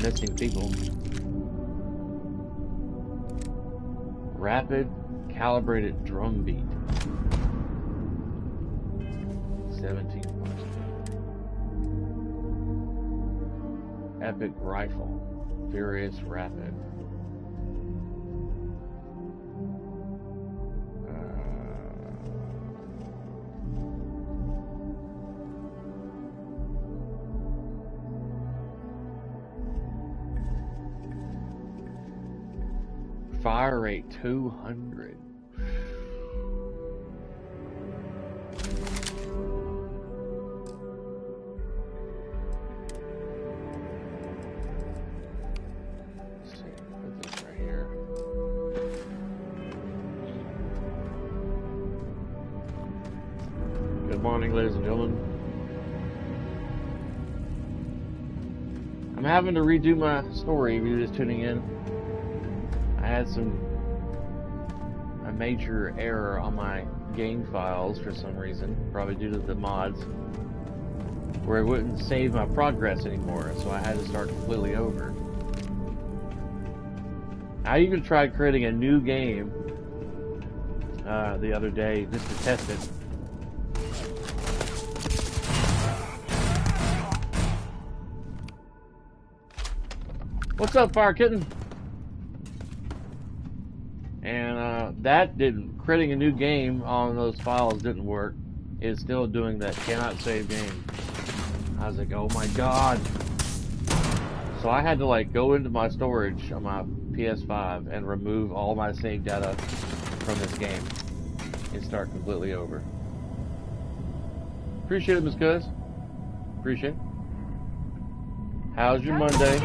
[SPEAKER 1] missing people. Rapid calibrated drum beat. 17 points. Epic rifle. Furious rapid. Fire rate 200. Let's see, put this right here. Good morning, ladies and gentlemen. I'm having to redo my story if you're just tuning in. I had a major error on my game files for some reason, probably due to the mods, where it wouldn't save my progress anymore, so I had to start completely over. I even tried creating a new game the other day just to test it. What's up, Fire Kitten? And that didn't, creating a new game on those files didn't work. It's still doing that cannot save game. I was like, oh my god. So I had to like go into my storage on my PS5 and remove all my save data from this game and start completely over. Appreciate it, Miss Cuz. Appreciate it. How's your Monday?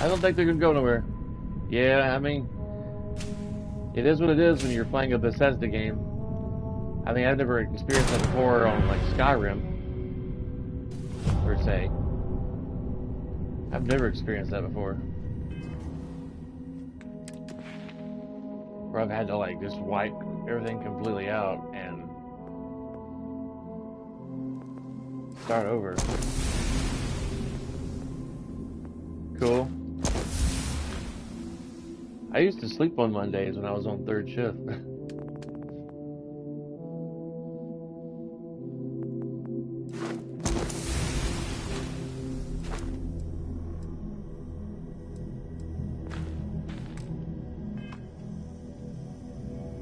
[SPEAKER 1] I don't think they're gonna go nowhere. Yeah, I mean, it is what it is when you're playing a Bethesda game. I mean, I've never experienced that before on like Skyrim, per se. I've never experienced that before. Where I've had to like just wipe everything completely out and start over. Cool. I used to sleep on Mondays when I was on third shift.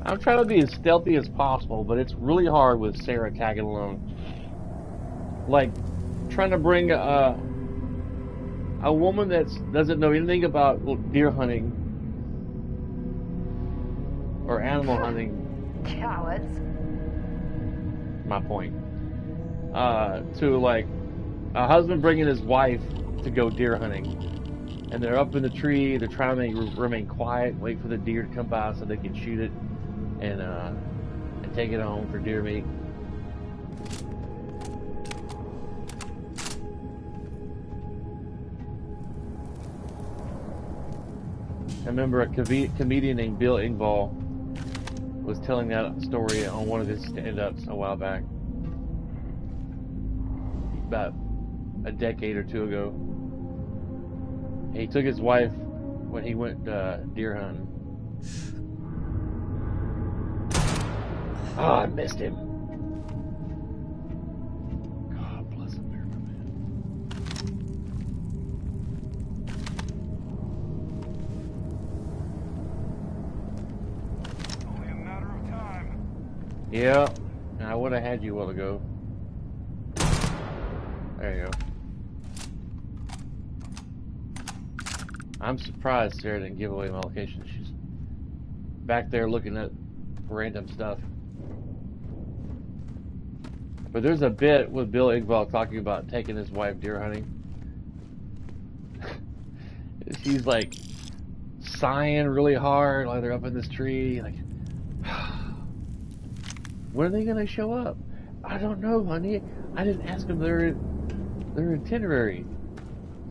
[SPEAKER 1] I'm trying to be as stealthy as possible, but it's really hard with Sarah tagging along. Like, trying to bring a woman that doesn't know anything about deer hunting or animal hunting.
[SPEAKER 6] Cowards.
[SPEAKER 1] My point. To like a husband bringing his wife to go deer hunting, and they're up in the tree. They're trying to remain quiet, wait for the deer to come by so they can shoot it and take it home for deer meat. I remember a comedian named Bill Engvall was telling that story on one of his stand-ups a while back, about a decade or two ago. He took his wife when he went deer hunting. Oh, I missed him. Yeah, I would have had you a while ago. There you go. I'm surprised Sarah didn't give away my location. She's back there looking at random stuff. But there's a bit with Bill Engvall talking about taking his wife deer hunting. She's like sighing really hard while they're up in this tree, like, when are they gonna show up? I don't know, honey. I didn't ask them their itinerary.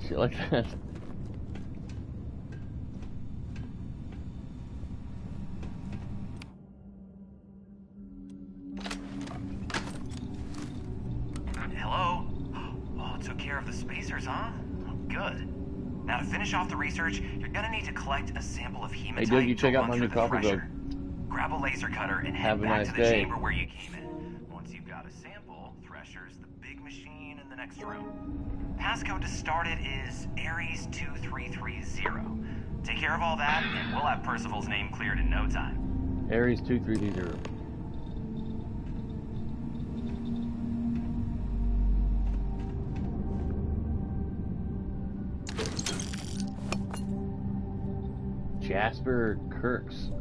[SPEAKER 1] Shit like that.
[SPEAKER 3] Hello? Oh, took care of the spacers, huh? Oh, good. Now to finish off the research, you're gonna need to collect a sample of hematite.
[SPEAKER 1] Hey, Doug, you
[SPEAKER 3] to
[SPEAKER 1] check out
[SPEAKER 3] run
[SPEAKER 1] my
[SPEAKER 3] through
[SPEAKER 1] new
[SPEAKER 3] the
[SPEAKER 1] coffee
[SPEAKER 3] thresher.
[SPEAKER 1] mug.
[SPEAKER 3] Grab a laser cutter and head
[SPEAKER 1] Have a
[SPEAKER 3] back
[SPEAKER 1] nice
[SPEAKER 3] to the
[SPEAKER 1] day.
[SPEAKER 3] chamber where you came in. Once you've got a sample, Thresher's the big machine in the next room. Passcode to start it is Ares 2330. Take care of all that, and we'll have Percival's name cleared in no time.
[SPEAKER 1] Ares 2330. Jasper Kirks.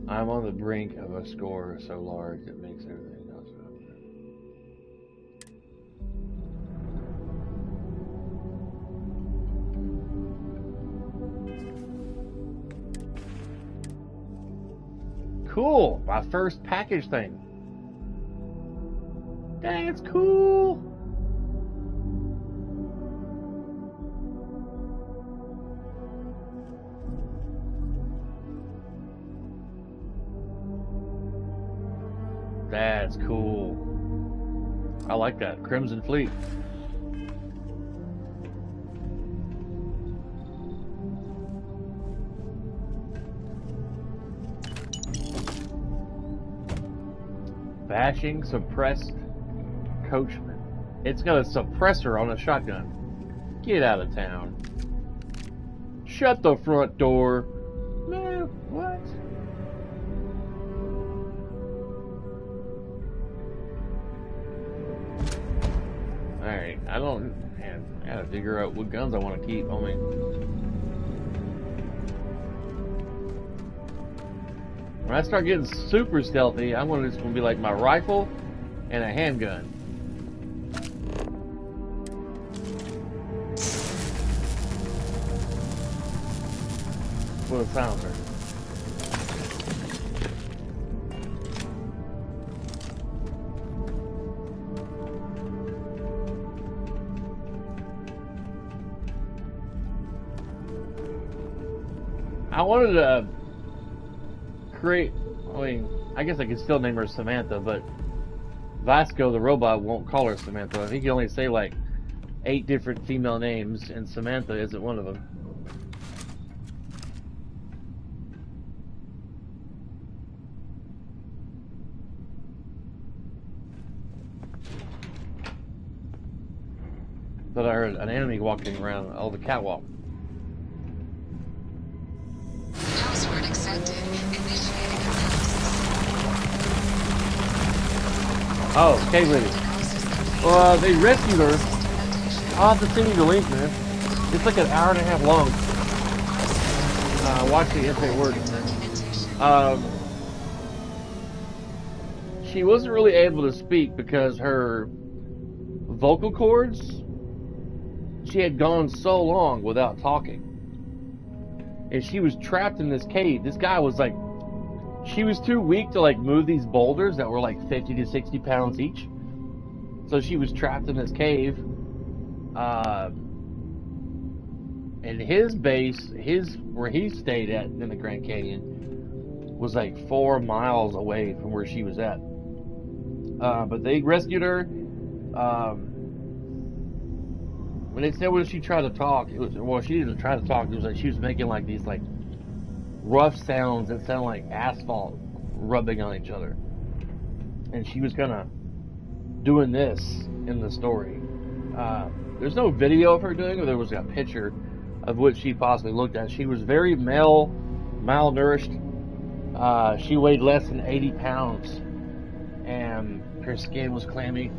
[SPEAKER 1] I'm on the brink of a score so large it makes everything else up. Cool! My first package thing. Dang, it's cool! That's cool. I like that. Crimson Fleet. Bashing suppressed coachman. It's got a suppressor on a shotgun. Get out of town. Shut the front door. Man, what? Alright, I gotta figure out what guns I want to keep on me. When I start getting super stealthy, it's gonna be like my rifle and a handgun. What it sounds like. I wanted to create, I guess I could still name her Samantha, but Vasco the robot won't call her Samantha. He can only say like 8 different female names, and Samantha isn't one of them. But I heard an enemy walking around the catwalk.
[SPEAKER 2] Password accepted. Initiating
[SPEAKER 1] Oh, cave lady. Well, they rescued her. I'll have to send you the link, man. It's like an hour and a half long. Watch the infinite word. She wasn't really able to speak because her vocal cords, she had gone so long without talking. And she was trapped in this cave. This guy was like, she was too weak to like move these boulders that were like 50 to 60 pounds each. So she was trapped in this cave. And his base, where he stayed at in the Grand Canyon, was like 4 miles away from where she was at. But they rescued her. When they said when she tried to talk, she didn't try to talk. It was like she was making like these like rough sounds that sound like asphalt rubbing on each other. And she was kind of doing this in the story. There's no video of her doing it. There was a picture of what she possibly looked at. She was very malnourished. She weighed less than 80 pounds, and her skin was clammy.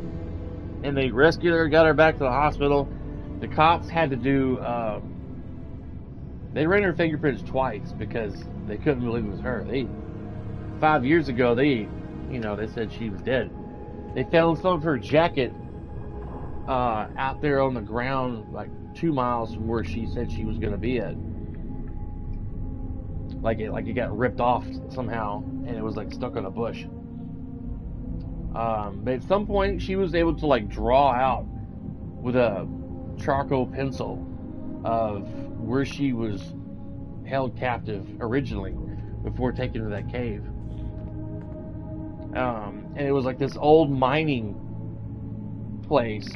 [SPEAKER 1] And they rescued her, got her back to the hospital. The cops had to do, they ran her fingerprints twice because they couldn't believe it was her. 5 years ago, they said she was dead. They found some of her jacket out there on the ground, like 2 miles from where she said she was going to be at. Like it got ripped off somehow, and it was like stuck on a bush. But at some point, she was able to like draw out with a charcoal pencil of where she was held captive originally before taken to that cave. And it was like this old mining place.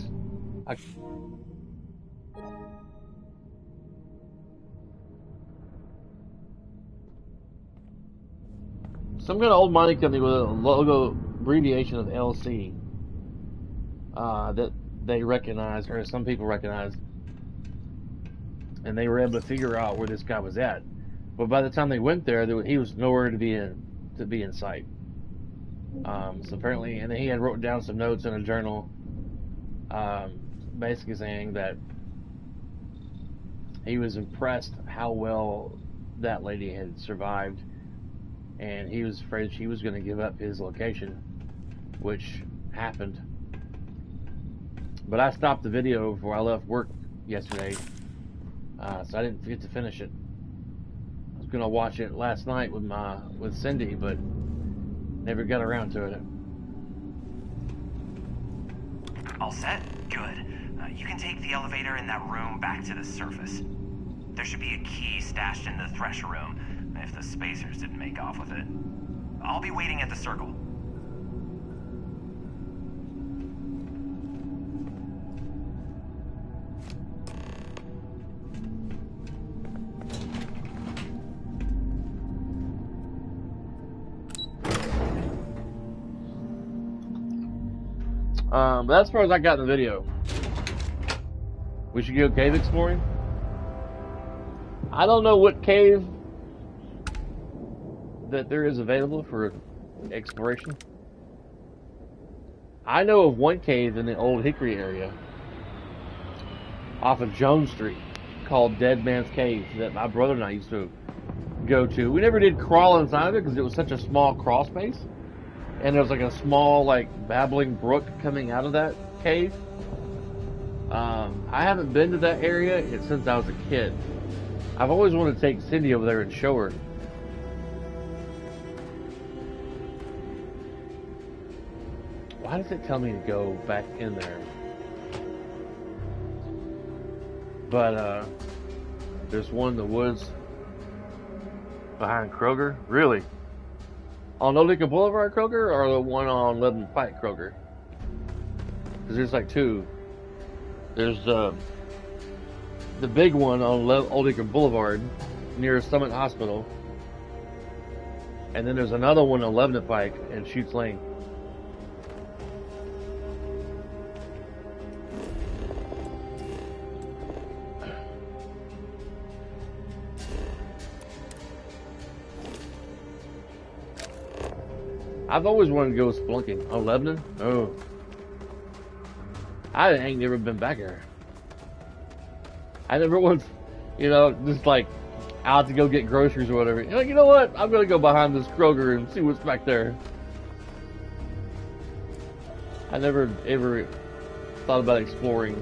[SPEAKER 1] Some kind of old mining company with a logo abbreviation of LC that they recognized, or some people recognized, and they were able to figure out where this guy was at. But by the time they went there, he was nowhere to be in sight. So apparently, and then he had wrote down some notes in a journal, basically saying that he was impressed how well that lady had survived, and he was afraid she was going to give up his location, which happened. But I stopped the video before I left work yesterday, so I didn't get to finish it. I was going to watch it last night with Cindy, but never got around to it.
[SPEAKER 3] All set? Good. You can take the elevator in that room back to the surface. There should be a key stashed in the thresher room, if the spacers didn't make off with it. I'll be waiting at the circle.
[SPEAKER 1] But that's as far as I got in the video. We should go cave exploring. I don't know what cave that there is available for exploration. I know of one cave in the Old Hickory area off of Jones Street called Dead Man's Cave that my brother and I used to go to. We never did crawl inside of it because it was such a small crawl space. And there was like a small, like, babbling brook coming out of that cave. I haven't been to that area since I was a kid. I've always wanted to take Cindy over there and show her. Why does it tell me to go back in there? But, there's one in the woods behind Kroger. Really? On Olinka Boulevard Kroger, or the one on Lebanon Pike Kroger? Because there's like two. There's the big one on Olinka Boulevard near Summit Hospital, and then there's another one on Lebanon Pike and Chutes Lane. I've always wanted to go spelunking. Oh, Lebanon? Oh. I ain't never been back there. I never once, just like out to go get groceries or whatever. You know what? I'm gonna go behind this Kroger and see what's back there. I never ever thought about exploring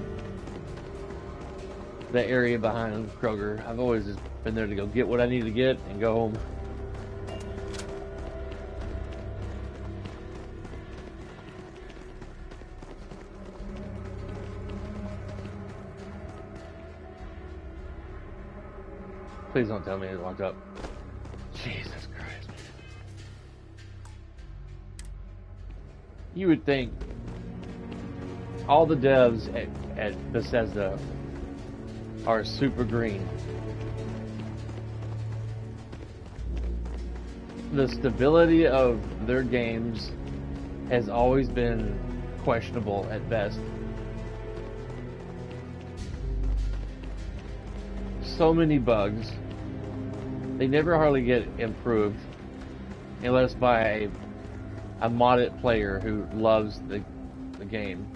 [SPEAKER 1] the area behind Kroger. I've always just been there to go get what I need to get and go home. Please don't tell me it's locked up. Jesus Christ. You would think all the devs at Bethesda are super green. The stability of their games has always been questionable at best. So many bugs. They never hardly get improved. unless by a modded player who loves the game.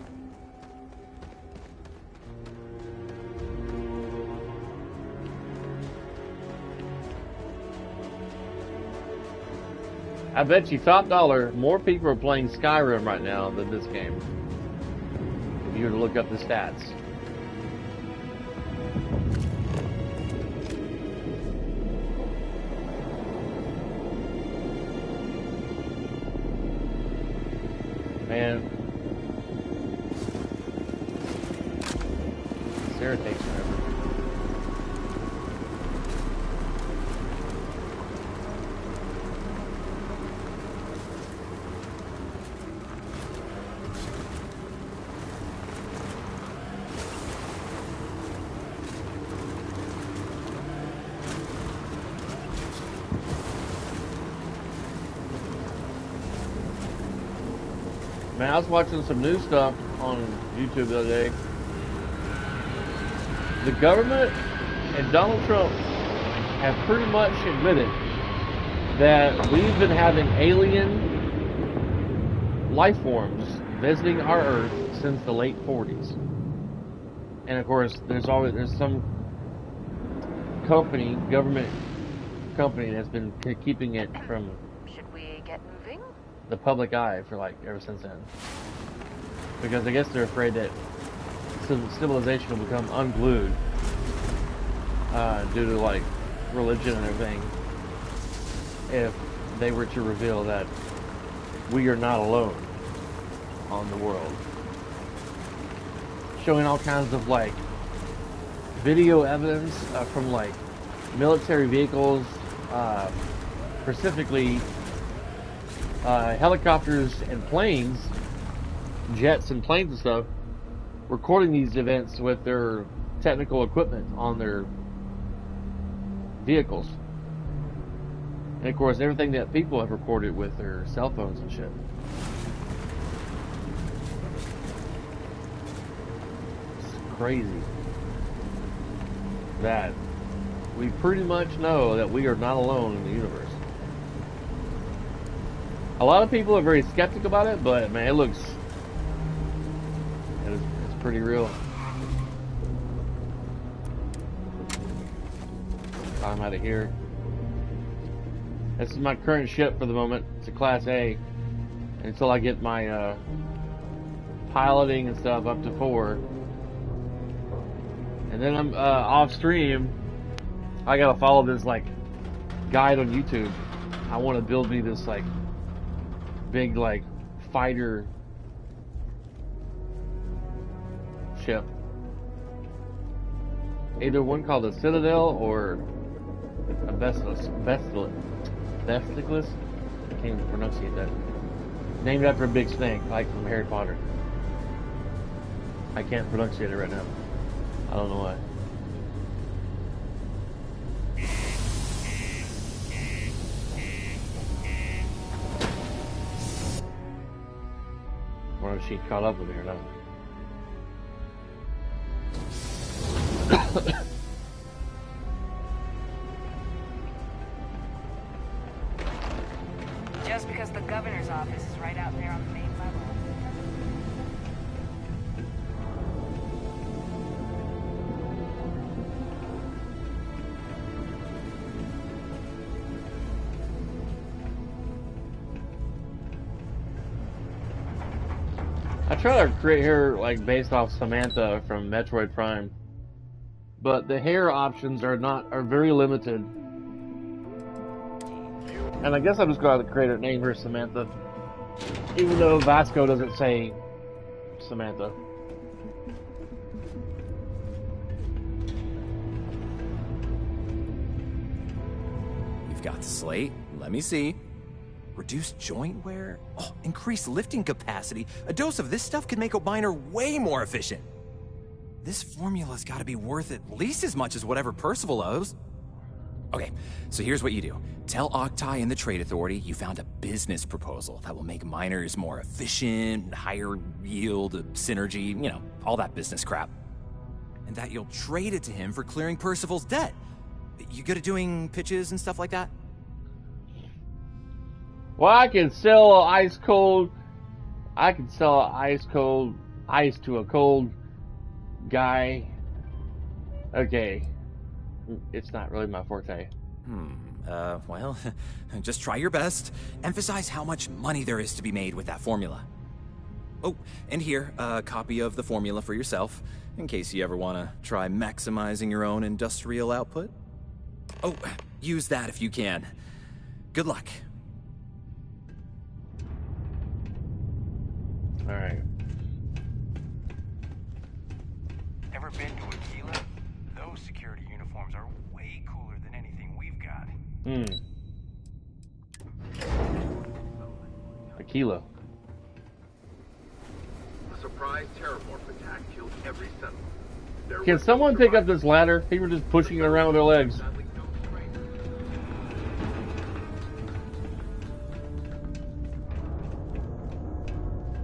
[SPEAKER 1] I bet you top dollar more people are playing Skyrim right now than this game. If you were to look up the stats. Man. Sarah takes forever. Man, I was watching some new stuff on YouTube the other day. The government and Donald Trump have pretty much admitted that we've been having alien life forms visiting our Earth since the late 40s. And of course, there's some government company that's been keeping it from
[SPEAKER 6] Should we get moving?
[SPEAKER 1] the public eye for like ever since then, because I guess they're afraid that civilization will become unglued due to like religion and everything if they were to reveal that we are not alone on the world, showing all kinds of like video evidence from like military vehicles, specifically helicopters and planes, jets and planes and stuff, recording these events with their technical equipment on their vehicles. And of course, everything that people have recorded with their cell phones and shit. It's crazy that we pretty much know that we are not alone in the universe. A lot of people are very skeptical about it, but man, it's pretty real. I'm out of here. This is my current ship for the moment. It's a Class A. Until I get my piloting and stuff up to 4. And then I'm off stream. I gotta follow this like guide on YouTube. I want to build me this like big like fighter ship. Either one called a Citadel or a Vesticulus. I can't even pronunciate that. Named after a big snake, like from Harry Potter. I can't pronunciate it right now. I don't know why. I wonder if she caught up with me or not.
[SPEAKER 7] Just because the governor's office is right out there on the main level.
[SPEAKER 1] I try to create hair like based off Samantha from Metroid Prime, but the hair options are very limited. And I guess I'm just going to create her, name her Samantha, even though Vasco doesn't say Samantha.
[SPEAKER 19] You've got the slate. Let me see. Reduced joint wear? Oh, increased lifting capacity. A dose of this stuff could make a miner way more efficient. This formula's got to be worth at least as much as whatever Percival owes. Okay, so here's what you do. Tell Octai and the Trade Authority you found a business proposal that will make miners more efficient, higher yield, synergy, you know, all that business crap. And that you'll trade it to him for clearing Percival's debt. You good at doing pitches and stuff like that?
[SPEAKER 1] Well, I can sell ice cold. I can sell ice to a cold guy. Okay, it's not really my forte.
[SPEAKER 19] Well, just try your best. Emphasize how much money there is to be made with that formula. Oh, and here, a copy of the formula for yourself, in case you ever want to try maximizing your own industrial output. Oh, use that if you can. Good luck.
[SPEAKER 1] Alright.
[SPEAKER 16] Ever been to Aquila? Those security uniforms are way cooler than anything we've got.
[SPEAKER 1] Aquila.
[SPEAKER 4] A surprise terramorph attack killed every settler.
[SPEAKER 1] Can someone pick up this ladder? People are just pushing it around with their legs.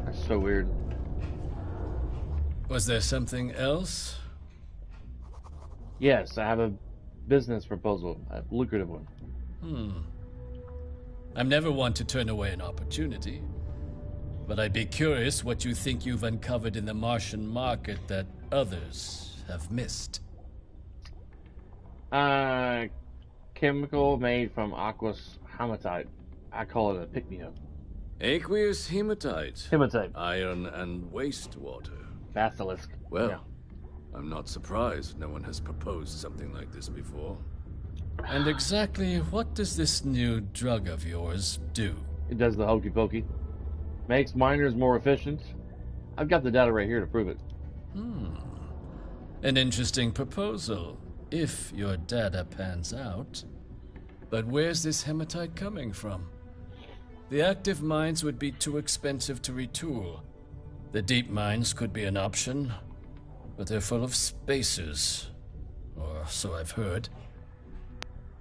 [SPEAKER 1] That's so weird.
[SPEAKER 13] Was there something else?
[SPEAKER 1] Yes, I have a business proposal, a lucrative one.
[SPEAKER 13] I'm never one to turn away an opportunity, but I'd be curious what you think you've uncovered in the Martian market that others have missed.
[SPEAKER 1] Chemical made from aqueous hematite. I call it a pick-me-up.
[SPEAKER 15] Aqueous hematite.
[SPEAKER 1] Hematite.
[SPEAKER 15] Iron and wastewater.
[SPEAKER 1] Basilisk.
[SPEAKER 15] Well,
[SPEAKER 1] Yeah.
[SPEAKER 15] I'm not surprised no one has proposed something like this before.
[SPEAKER 13] And exactly what does this new drug of yours do?
[SPEAKER 1] It does the hokey pokey. Makes miners more efficient. I've got the data right here to prove it.
[SPEAKER 13] An interesting proposal, if your data pans out. But where's this hematite coming from? The active mines would be too expensive to retool. The deep mines could be an option, but they're full of spacers. Or so I've heard.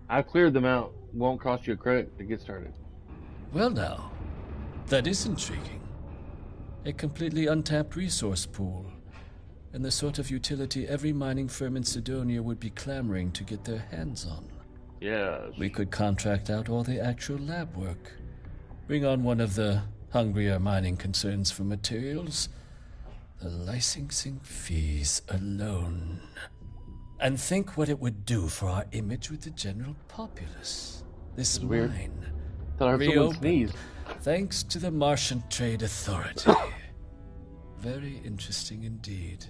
[SPEAKER 1] I've cleared them out. Won't cost you a credit to get started.
[SPEAKER 13] Well now, that is intriguing. A completely untapped resource pool, and the sort of utility every mining firm in Sidonia would be clamoring to get their hands on.
[SPEAKER 1] Yes.
[SPEAKER 13] We could contract out all the actual lab work. Bring on one of the hungrier mining concerns for materials. The licensing fees alone. And think what it would do for our image with the general populace. This
[SPEAKER 1] weird.
[SPEAKER 13] mine,
[SPEAKER 1] Thought I heard someone
[SPEAKER 13] reopened
[SPEAKER 1] sneeze.
[SPEAKER 13] thanks to the Martian Trade Authority. Very interesting indeed.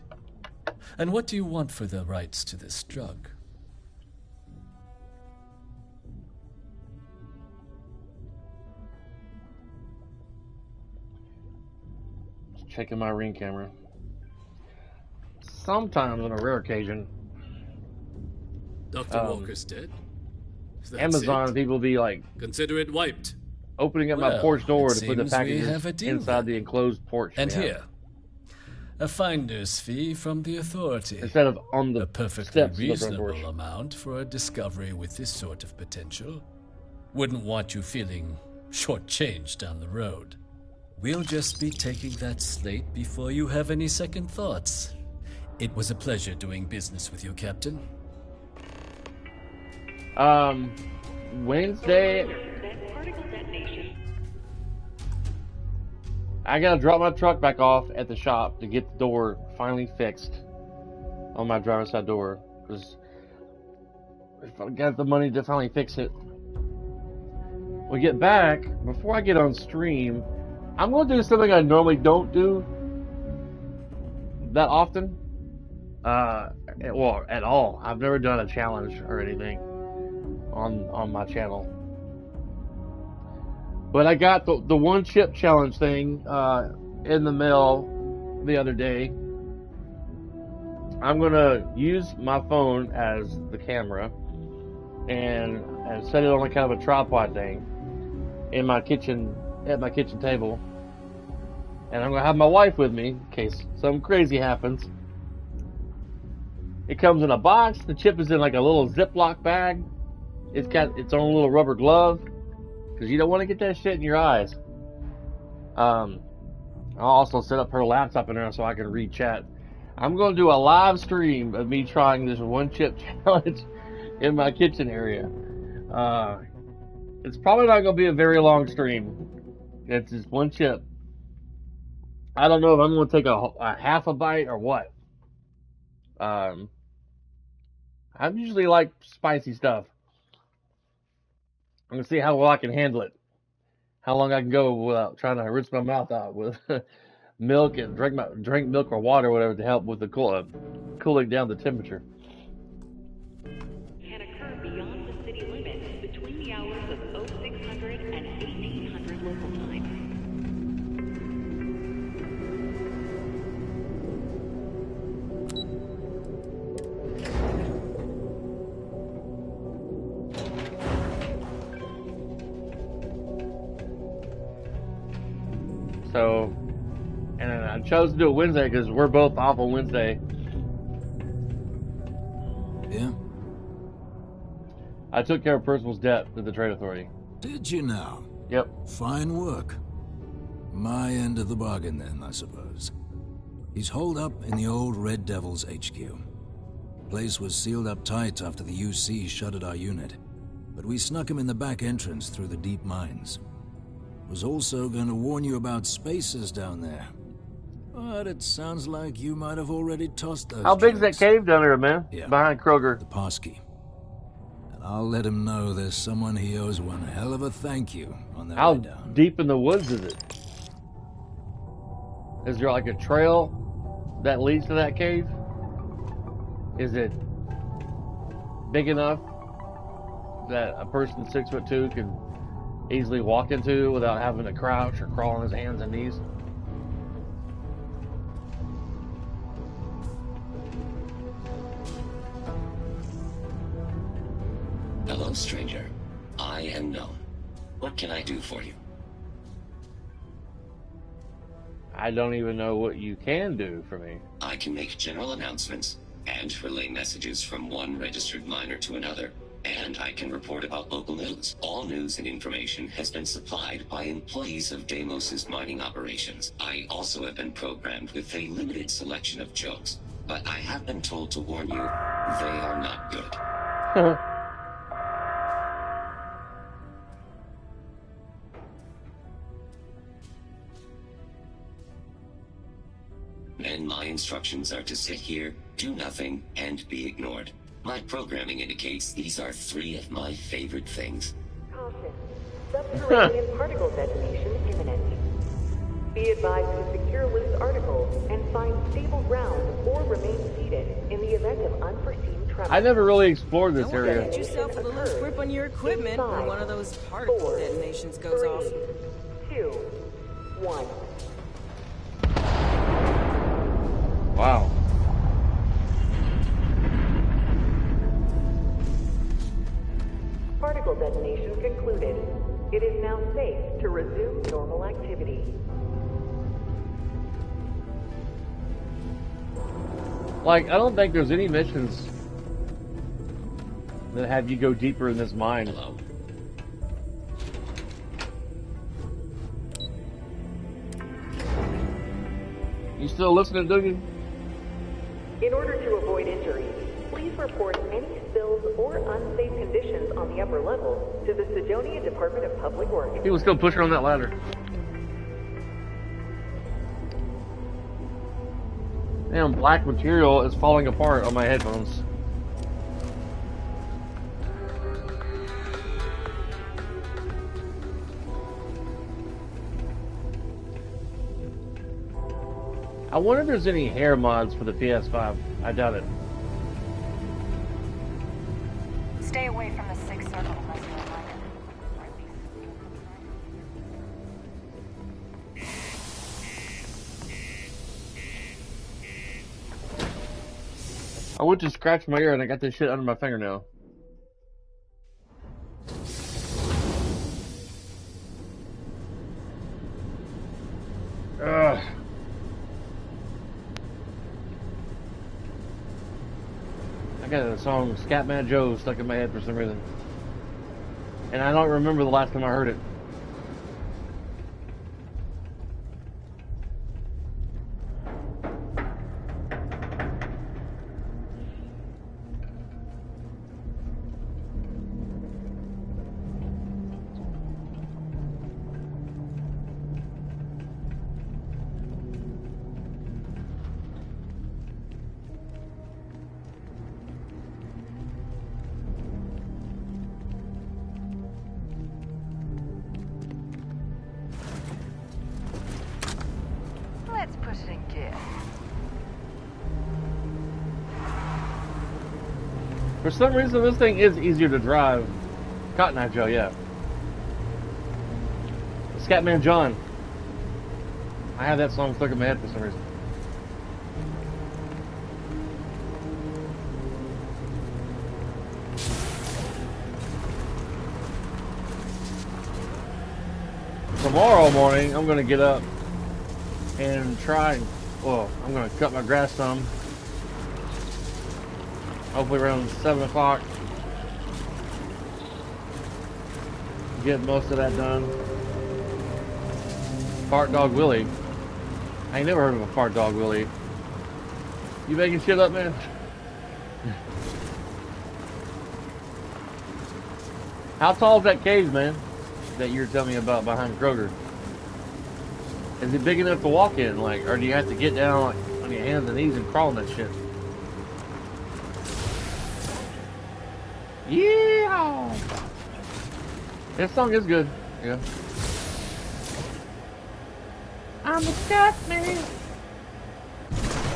[SPEAKER 13] And what do you want for the rights to this drug?
[SPEAKER 1] Just checking my ring camera. Sometimes, on a rare occasion,
[SPEAKER 14] Dr. Walker's dead? That's
[SPEAKER 1] Amazon
[SPEAKER 14] it?
[SPEAKER 1] people be like
[SPEAKER 14] Consider it wiped.
[SPEAKER 1] opening up my
[SPEAKER 13] Well,
[SPEAKER 1] porch door
[SPEAKER 13] it
[SPEAKER 1] to put the
[SPEAKER 13] seems we
[SPEAKER 1] packages
[SPEAKER 13] have a deal
[SPEAKER 1] inside the enclosed porch.
[SPEAKER 13] And
[SPEAKER 1] we have.
[SPEAKER 13] here, a finder's fee from the authority.
[SPEAKER 1] Instead of on the
[SPEAKER 13] a perfectly
[SPEAKER 1] steps of the front
[SPEAKER 13] reasonable
[SPEAKER 1] porch.
[SPEAKER 13] amount for a discovery with this sort of potential. Wouldn't want you feeling shortchanged down the road. We'll just be taking that slate before you have any second thoughts. It was a pleasure doing business with you, Captain.
[SPEAKER 1] Wednesday, I gotta drop my truck back off at the shop to get the door finally fixed on my driver's side door, because if I got the money to finally fix it, we get back, before I get on stream, I'm going to do something I normally don't do that often. Well, at all. I've never done a challenge or anything on my channel. But I got the one chip challenge thing in the mail the other day. I'm gonna use my phone as the camera and set it on like kind of a tripod thing in my kitchen at my kitchen table. And I'm gonna have my wife with me in case something crazy happens. It comes in a box. The chip is in like a little Ziploc bag. It's got its own little rubber glove because you don't want to get that shit in your eyes. I'll also set up her laptop in there so I can read chat. I'm going to do a live stream of me trying this one chip challenge in my kitchen area. It's probably not going to be a very long stream. It's just one chip. I don't know if I'm going to take a half a bite or what. I usually like spicy stuff. I'm going to see how well I can handle it. How long I can go without trying to rinse my mouth out with milk and drink milk or water or whatever to help with the cooling down the temperature.
[SPEAKER 6] Can occur beyond the city limits between the hours of 0600 and 1800 local time.
[SPEAKER 1] So, and I chose to do it Wednesday because we're both off on Wednesday.
[SPEAKER 18] Yeah?
[SPEAKER 1] I took care of Percival's debt to the Trade Authority.
[SPEAKER 18] Did you now?
[SPEAKER 1] Yep.
[SPEAKER 18] Fine work. My end of the bargain then, I suppose. He's holed up in the old Red Devil's HQ. Place was sealed up tight after the UC shuttered our unit, but we snuck him in the back entrance through the deep mines. Was also going to warn you about spacers down there. But it sounds like you might have already tossed those.
[SPEAKER 1] How big's that cave down there, man?
[SPEAKER 18] Yeah.
[SPEAKER 1] Behind Kroger.
[SPEAKER 18] The passkey. And I'll let him know there's someone he owes one hell of a thank you on that
[SPEAKER 1] How
[SPEAKER 18] way down.
[SPEAKER 1] deep in the woods is it? Is there like a trail that leads to that cave? Is it big enough that a person 6'2" can easily walk into without having to crouch or crawl on his hands and knees?
[SPEAKER 8] Hello, stranger. I am known. What can I do for you?
[SPEAKER 1] I don't even know what you can do for me.
[SPEAKER 8] I can make general announcements and relay messages from one registered miner to another. And I can report about local news. All news and information has been supplied by employees of Deimos's mining operations. I also have been programmed with a limited selection of jokes, but I have been told to warn you, they are not good. And my instructions are to sit here, do nothing, and be ignored. My programming indicates these are 3 of my favorite things.
[SPEAKER 6] Caution. Subterranean particle detonation imminent. Be advised to secure loose articles and find stable ground or remain seated in the event of unforeseen tremors.
[SPEAKER 1] I never really explored this area.
[SPEAKER 10] Get yourself a little grip on your equipment when one of those particle detonations goes off.
[SPEAKER 6] 2, 1.
[SPEAKER 1] Wow.
[SPEAKER 6] Particle detonation concluded. It is now safe to resume normal activity.
[SPEAKER 1] Like, I don't think there's any missions that have you go deeper in this mine.
[SPEAKER 8] Hello.
[SPEAKER 1] You still listening, Dougie?
[SPEAKER 6] In order to avoid injury, please report any spills or unsafe conditions on the upper level to the Sidonia Department of Public Works.
[SPEAKER 1] He was still pushing on that ladder. Damn, black material is falling apart on my headphones. I wonder if there's any hair mods for the PS5. I doubt it.
[SPEAKER 7] Stay away from the 6th circle unless you're a miner.
[SPEAKER 1] I went to scratch my ear and I got this shit under my fingernail. Ugh. I got a song Scatman Joe stuck in my head for some reason. And I don't remember the last time I heard it. For some reason, this thing is easier to drive. Cotton Eye Joe, yeah. Scatman John. I have that song stuck in my head for some reason. Tomorrow morning, I'm going to get up and try, well, I'm going to cut my grass some. Hopefully around 7 o'clock. Get most of that done. Fart Dog Willie. I ain't never heard of a Fart Dog Willie. You making shit up, man? How tall is that cave, man, that you're telling me about behind Kroger? Is it big enough to walk in, like, or do you have to get down like, on your hands and knees and crawl in that shit? Yeah. This song is good. Yeah. I'm a Scotsman.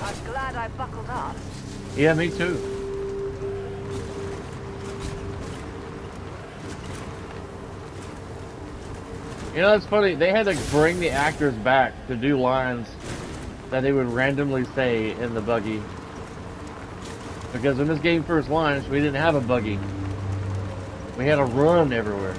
[SPEAKER 7] I'm glad I buckled up.
[SPEAKER 1] Yeah, me too. You know, it's funny. They had to bring the actors back to do lines that they would randomly say in the buggy. Because when this game first launched, we didn't have a buggy. We had to run everywhere.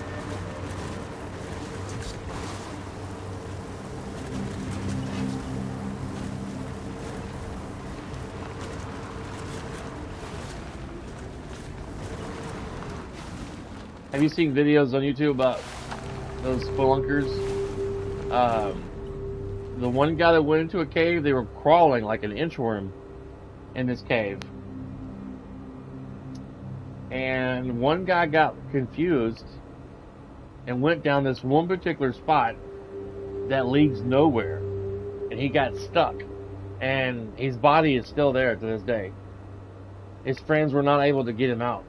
[SPEAKER 1] Have you seen videos on YouTube about those spelunkers? The one guy that went into a cave, they were crawling like an inchworm in this cave. And one guy got confused and went down this one particular spot that leads nowhere. And he got stuck. And his body is still there to this day. His friends were not able to get him out.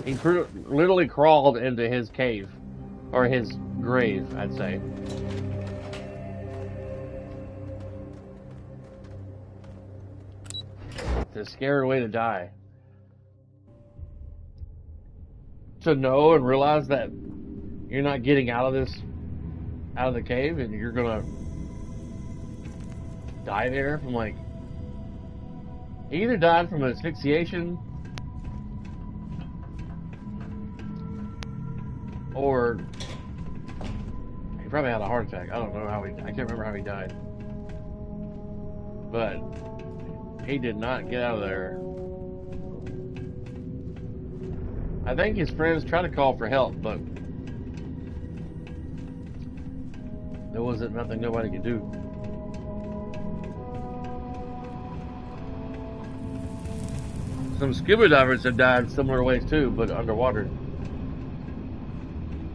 [SPEAKER 1] He literally crawled into his cave. Or his grave, I'd say. It's a scary way to die. To know and realize that you're not getting out of the cave, and you're gonna die there from, like, he either died from asphyxiation or he probably had a heart attack. I don't know how I can't remember how he died. But he did not get out of there. I think his friends tried to call for help, but there wasn't nothing nobody could do. Some scuba divers have died similar ways too, but underwater.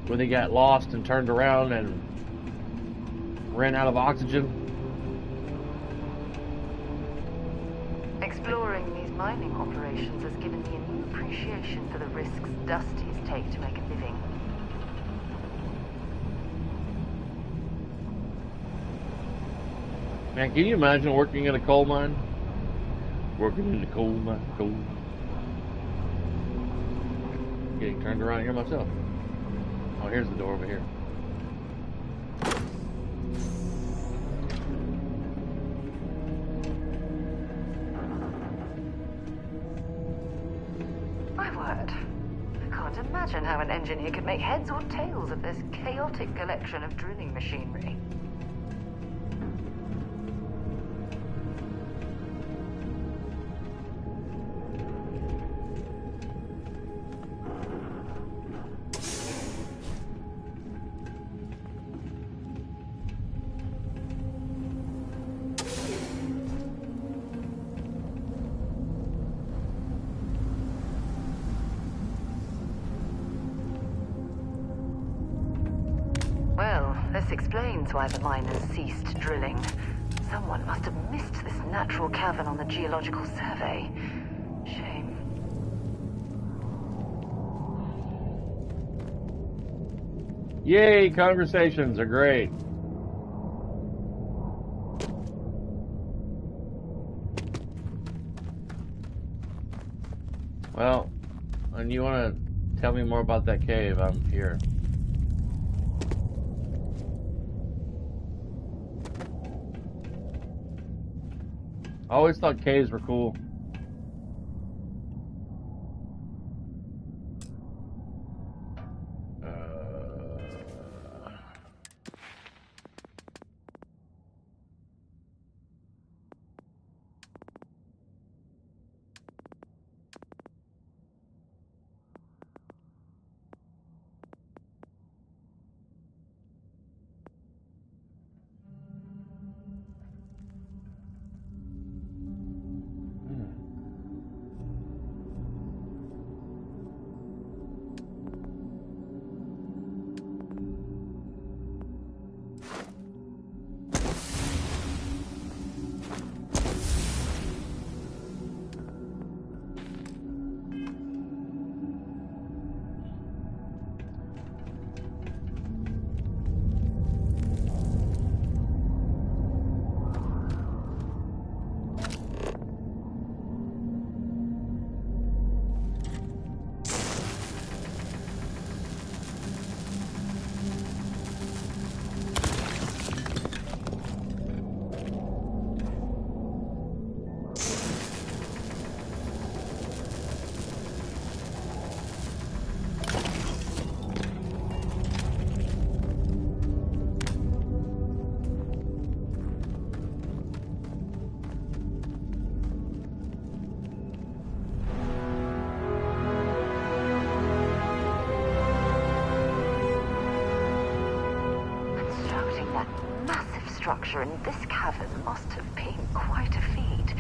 [SPEAKER 1] Where they got lost and turned around and ran out of oxygen.
[SPEAKER 6] Exploring these mining operations has given me a new appreciation for the risks Dusties take to make a living.
[SPEAKER 1] Man, can you imagine working in a coal mine? Working in the coal mine, coal. Getting turned around here myself. Oh, here's the door over here.
[SPEAKER 6] My word. I can't imagine how an engineer could make heads or tails of this chaotic collection of drilling machinery. This explains why the miners ceased drilling. Someone must have missed this natural cavern on the geological survey. Shame.
[SPEAKER 1] Yay, conversations are great. Well, and you want to tell me more about that cave? I'm here. I always thought caves were cool.
[SPEAKER 6] Structure in this cavern must have been quite a feat.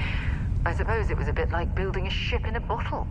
[SPEAKER 6] I suppose it was a bit like building a ship in a bottle.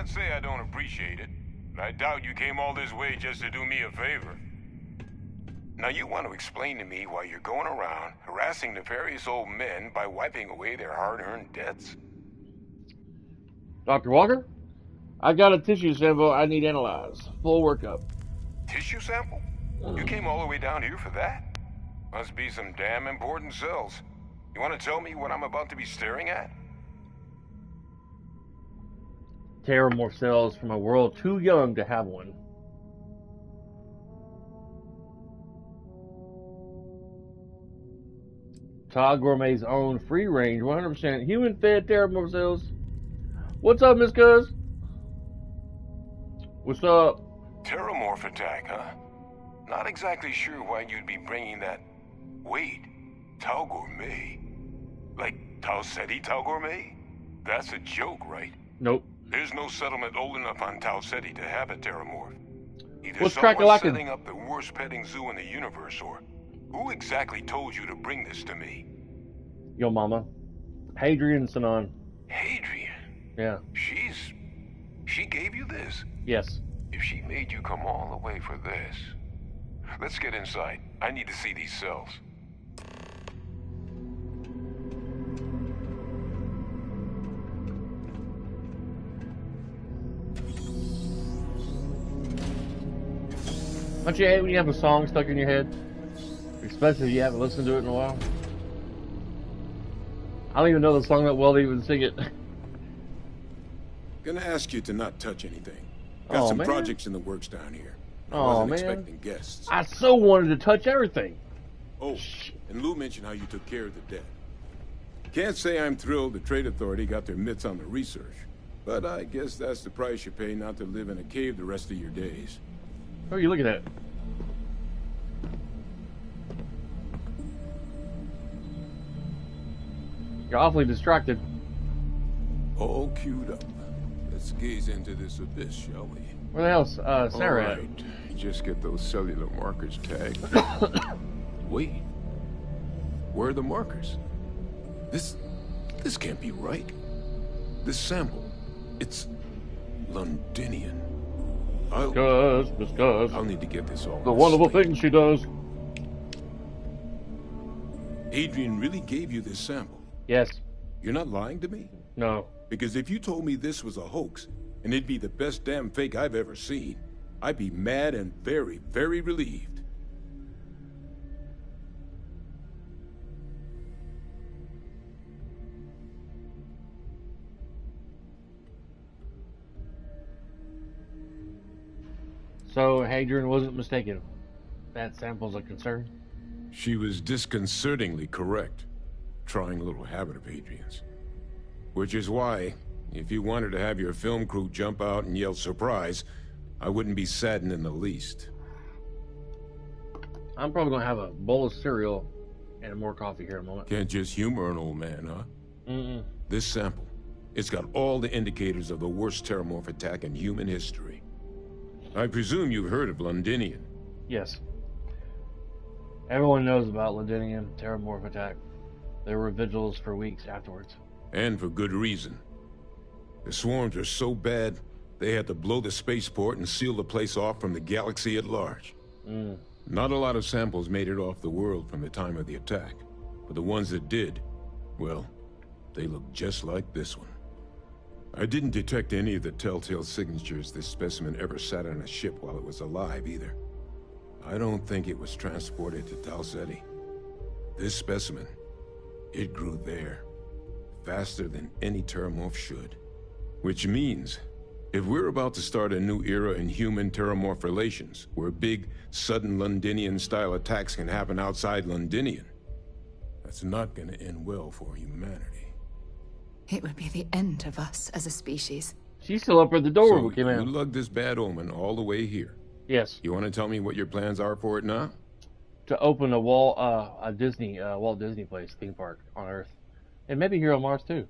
[SPEAKER 5] Can't say I don't appreciate it, but I doubt you came all this way just to do me a favor. Now you want to explain to me why you're going around harassing nefarious old men by wiping away their hard-earned debts?
[SPEAKER 1] Dr. Walker, I got a tissue sample I need analyzed. Full workup.
[SPEAKER 5] Tissue sample? You came all the way down here for that? Must be some damn important cells. You want to tell me what I'm about to be staring at?
[SPEAKER 1] Terramorph cells from a world too young to have one. Todd Gourmet's own free-range, 100% human-fed Terramorph cells. What's up, Miss Cuz? What's up?
[SPEAKER 5] Terramorph attack, huh? Not exactly sure why you'd be bringing that... Wait, Tau Gourmet? Like Tau Ceti Tau Gourmet? That's a joke, right?
[SPEAKER 1] Nope.
[SPEAKER 5] There's no settlement old enough on Tau Ceti to have a Terramorph. Either
[SPEAKER 1] What's
[SPEAKER 5] someone's setting up the worst petting zoo in the universe, or who exactly told you to bring this to me?
[SPEAKER 1] Yo mama. Hadrian Sanon.
[SPEAKER 5] Hadrian?
[SPEAKER 1] Yeah.
[SPEAKER 5] She gave you this?
[SPEAKER 1] Yes.
[SPEAKER 5] If she made you come all the way for this... Let's get inside. I need to see these cells.
[SPEAKER 1] Don't you hate when you have a song stuck in your head? Especially if you haven't listened to it in a while. I don't even know the song that well to even sing it.
[SPEAKER 5] Gonna ask you to not touch anything. Got some projects in the works down here. I wasn't expecting guests.
[SPEAKER 1] I so wanted to touch everything.
[SPEAKER 5] Oh, and Lou mentioned how you took care of the dead. Can't say I'm thrilled the Trade Authority got their mitts on the research, but I guess that's the price you pay not to live in a cave the rest of your days.
[SPEAKER 1] Oh, you look at that. You're awfully distracted.
[SPEAKER 5] All queued up. Let's gaze into this abyss, shall we?
[SPEAKER 1] Where the hell's Sarah at?
[SPEAKER 5] All right. Just get those cellular markers tagged. Wait. Where are the markers? This can't be right. This sample, it's Londinian. I'll need to get this all.
[SPEAKER 1] The wonderful things she does.
[SPEAKER 5] Adrian really gave you this sample?
[SPEAKER 1] Yes.
[SPEAKER 5] You're not lying to me?
[SPEAKER 1] No.
[SPEAKER 5] Because if you told me this was a hoax, and it'd be the best damn fake I've ever seen, I'd be mad and very, very relieved.
[SPEAKER 1] So Hadrian wasn't mistaken. That sample's a concern.
[SPEAKER 5] She was disconcertingly correct. Trying little habit of Adrian's. Which is why, if you wanted to have your film crew jump out and yell surprise, I wouldn't be saddened in the least.
[SPEAKER 1] I'm probably gonna have a bowl of cereal and more coffee here in a moment.
[SPEAKER 5] Can't just humor an old man, huh? This sample, it's got all the indicators of the worst terramorph attack in human history. I presume you've heard of Londinian.
[SPEAKER 1] Yes. Everyone knows about Londinian terramorph attack. There were vigils for weeks afterwards.
[SPEAKER 5] And for good reason. The swarms are so bad, they had to blow the spaceport and seal the place off from the galaxy at large. Not a lot of samples made it off the world from the time of the attack. But the ones that did, well, they look just like this one. I didn't detect any of the telltale signatures this specimen ever sat on a ship while it was alive, either. I don't think it was transported to Tau Ceti. This specimen, it grew there, faster than any terramorph should. Which means, if we're about to start a new era in human-terramorph relations, where big, sudden Londinian-style attacks can happen outside Londinian, that's not gonna end well for humanity.
[SPEAKER 2] It would be the end of us as a species.
[SPEAKER 1] She's still up at the door
[SPEAKER 5] So
[SPEAKER 1] when we came
[SPEAKER 5] you
[SPEAKER 1] out.
[SPEAKER 5] lugged this bad omen all the way here?
[SPEAKER 1] Yes.
[SPEAKER 5] You want to tell me what your plans are for it now?
[SPEAKER 1] To open a Walt Disney place, theme park on Earth. And maybe here on Mars too.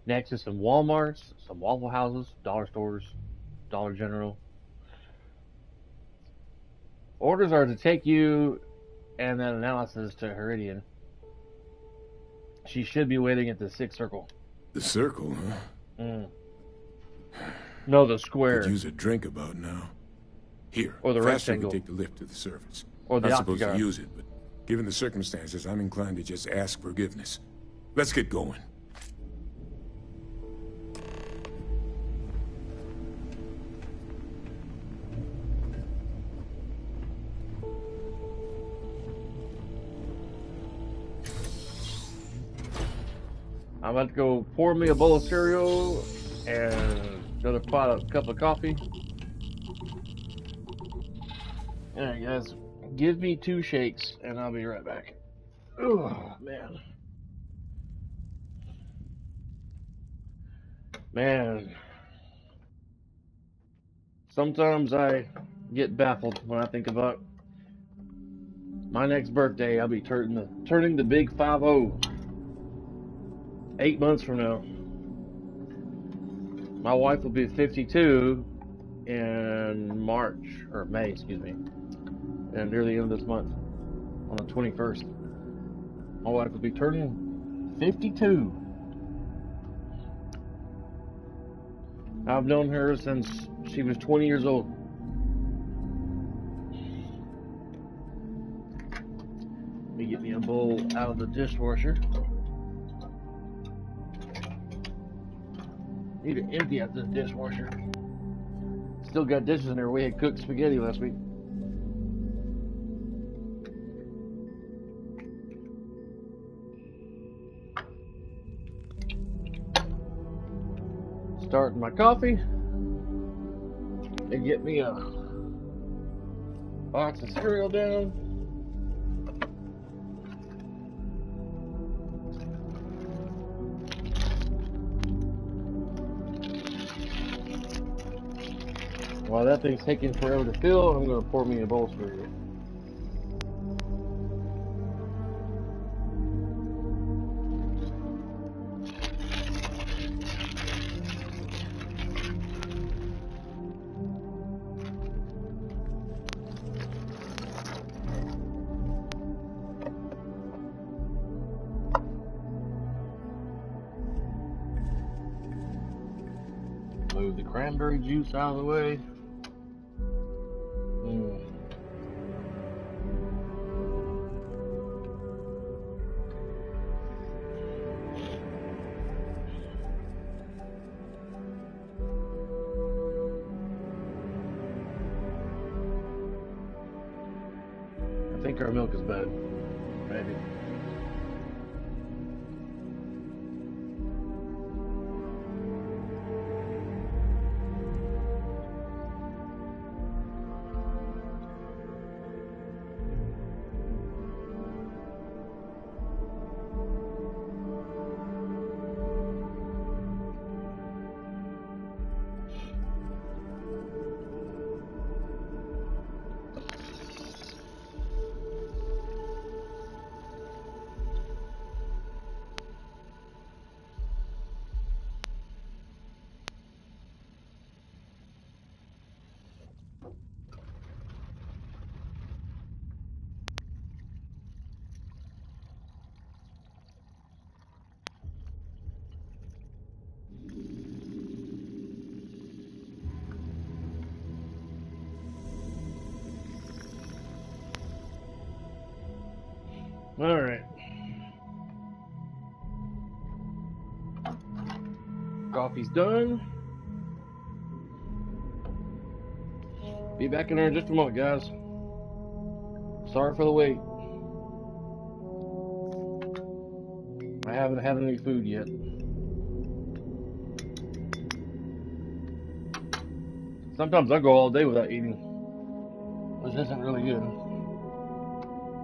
[SPEAKER 1] Next to some Walmarts, some Waffle Houses, dollar stores, Dollar General. Orders are to take you and then analysis to Heridian. She should be waiting at the 6th circle.
[SPEAKER 5] The circle, huh?
[SPEAKER 1] No, the square.
[SPEAKER 5] Could use a drink about now. Here,
[SPEAKER 1] Or the
[SPEAKER 5] faster
[SPEAKER 1] rectangle.
[SPEAKER 5] we take the lift to the surface.
[SPEAKER 1] Or the
[SPEAKER 5] Not supposed to
[SPEAKER 1] octagon.
[SPEAKER 5] use it, but given the circumstances, I'm inclined to just ask forgiveness. Let's get going.
[SPEAKER 1] I'm about to go pour me a bowl of cereal and another pot of cup of coffee. Alright guys, give me 2 shakes and I'll be right back. Oh man. Man. Sometimes I get baffled when I think about my next birthday. I'll be turning the big 50. 8 months from now. My wife will be 52 in March, or May, excuse me. And near the end of this month, on the 21st. My wife will be turning 52. I've known her since she was 20 years old. Let me get me a bowl out of the dishwasher. Need to empty out this dishwasher. Still got dishes in there. We had cooked spaghetti last week. starting my coffee and get me a box of cereal down. While that thing's taking forever to fill, I'm going to pour me a bowl of cereal. Move the cranberry juice out of the way. I think our milk is bad. Maybe. All right. Coffee's done. Be back in there in just a moment, guys. Sorry for the wait. I haven't had any food yet. Sometimes I go all day without eating, which isn't really good.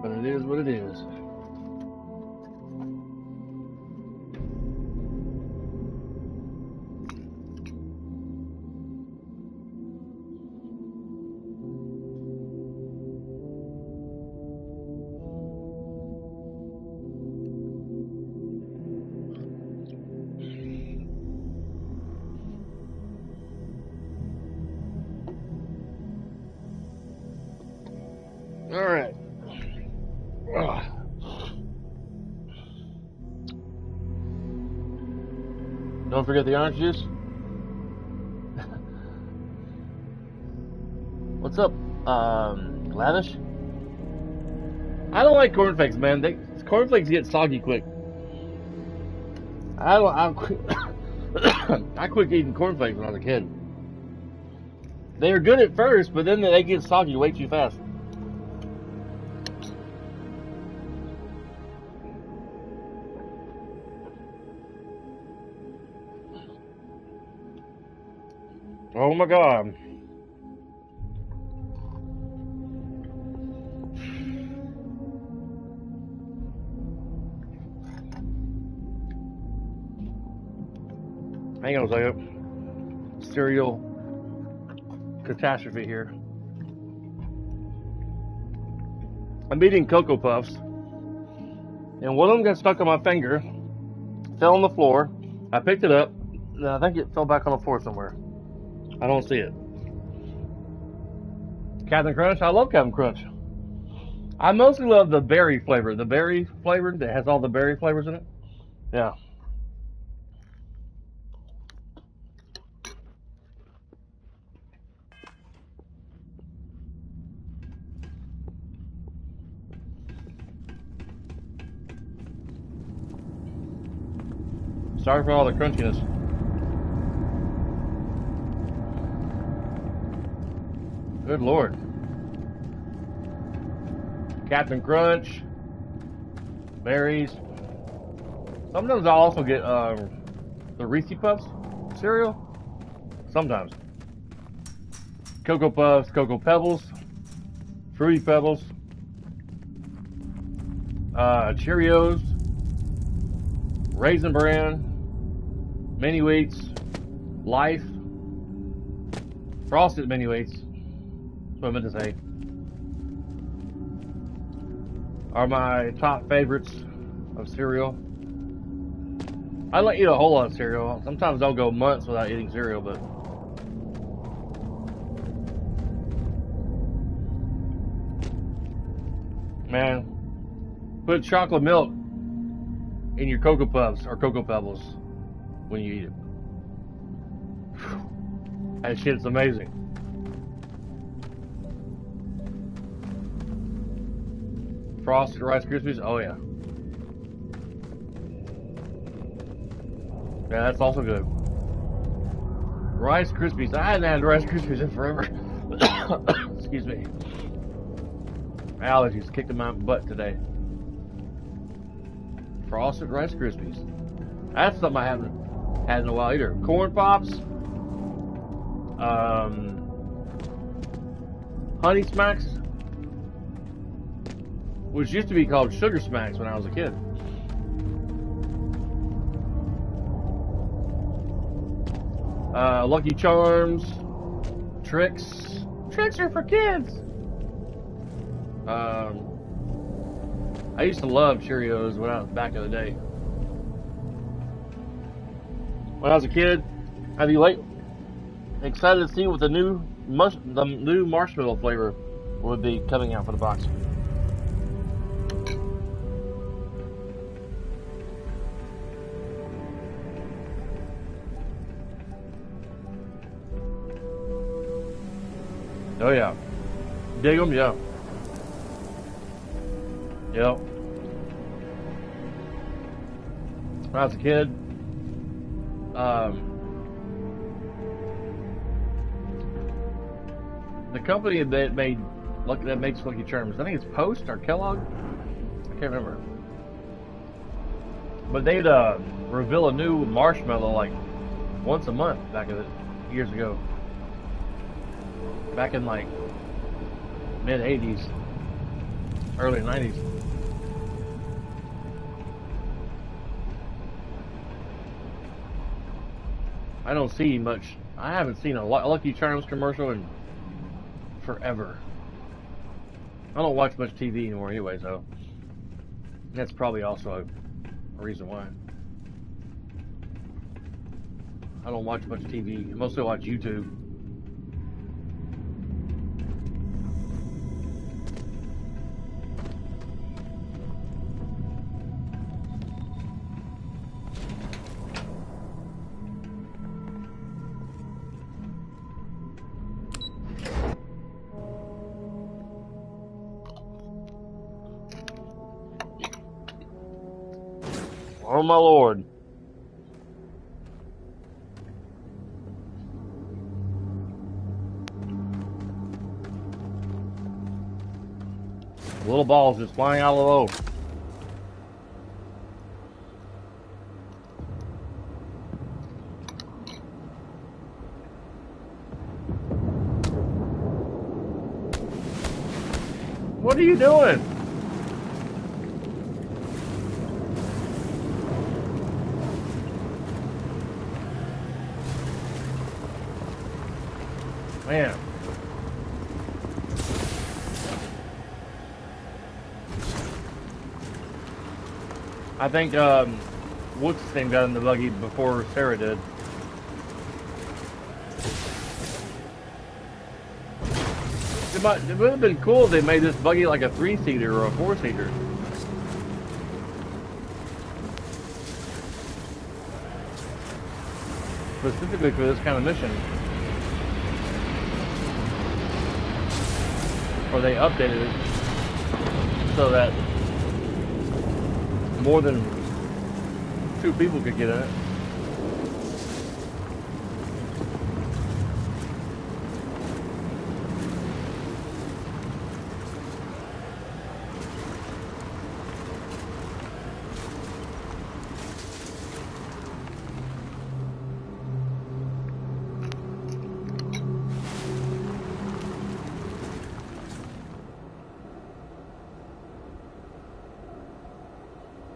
[SPEAKER 1] But it is what it is. All right. Don't forget the orange juice. What's up, Lavish? I don't like cornflakes, man. Cornflakes get soggy quick. I quit eating cornflakes when I was a kid. They were good at first, but then they get soggy way too fast. Oh my God. Hang on a second. Cereal catastrophe here. I'm eating Cocoa Puffs, and one of them got stuck on my finger, fell on the floor. I picked it up, and I think it fell back on the floor somewhere. I don't see it. Captain Crunch, I love Captain Crunch. I mostly love the berry flavor. The berry flavor that has all the berry flavors in it. Yeah. Sorry for all the crunchiness. Good Lord. Captain Crunch. Berries. Sometimes I also get the Reese Puffs cereal. Sometimes. Cocoa Puffs, Cocoa Pebbles, Fruity Pebbles, Cheerios, Raisin Bran, Mini Wheats, Life, Frosted Mini Wheats, that's what I meant to say, are my top favorites of cereal. I don't eat a whole lot of cereal. Sometimes I'll go months without eating cereal, but man, put chocolate milk in your Cocoa Puffs or Cocoa Pebbles when you eat it. That shit's amazing. Frosted Rice Krispies, oh yeah. Yeah, that's also good. Rice Krispies, I hadn't had Rice Krispies in forever. Excuse me. Allergies kicked in my butt today. Frosted Rice Krispies. That's something I haven't had in a while either. Corn Pops. Honey Smacks. Which used to be called Sugar Smacks when I was a kid. Lucky Charms. Tricks. Tricks are for kids. I used to love Cheerios when I was back in the day. When I was a kid, I'd be late, excited to see what the new marshmallow flavor would be coming out for the box. Oh yeah, dig them, yeah. Yep. When I was a kid, the company that makes Lucky Charms, I think it's Post or Kellogg. I can't remember. But they'd reveal a new marshmallow like once a month back in years ago. Back in like mid 80s, early 90s. I don't see much. I haven't seen a Lucky Charms commercial in forever. I don't watch much TV anymore anyway, so that's probably also a reason why. I don't watch much TV. I mostly watch YouTube. Oh my lord. Little balls just flying out of the low. What are you doing? Man. I think, what's his name got in the buggy before Sarah did. It would have been cool if they made this buggy like a 3-seater or a 4-seater. Specifically for this kind of mission. Or they updated it so that more than 2 people could get in it.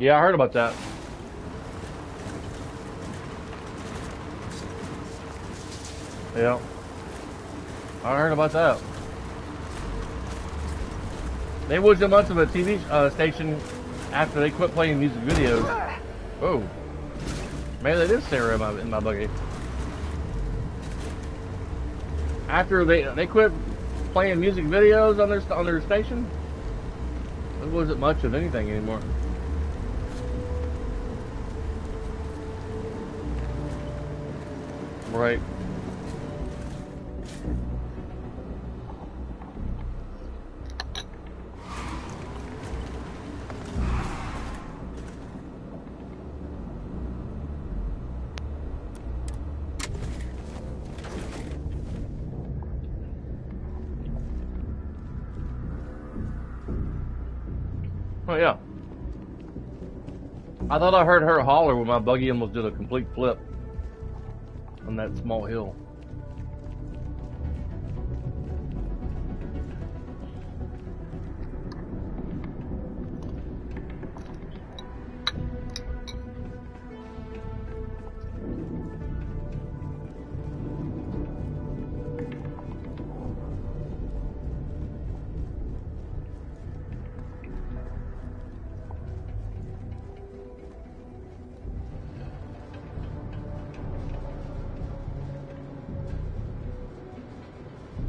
[SPEAKER 1] Yeah, I heard about that. Yeah. I heard about that. They wasn't much of a TV station after they quit playing music videos. Oh. Maybe they did Sarah in my buggy. After they quit playing music videos on their station, it wasn't much of anything anymore. Right. Oh yeah. I thought I heard her holler when my buggy almost did a complete flip on that small hill.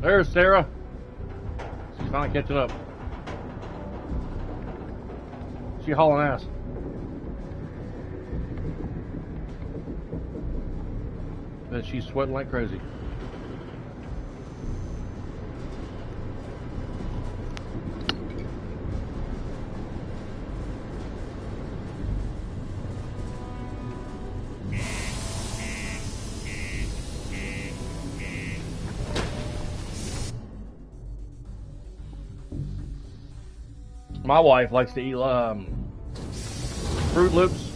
[SPEAKER 1] There's Sarah. She's finally catching up. She hauling ass. But she's sweating like crazy. My wife likes to eat Fruit Loops.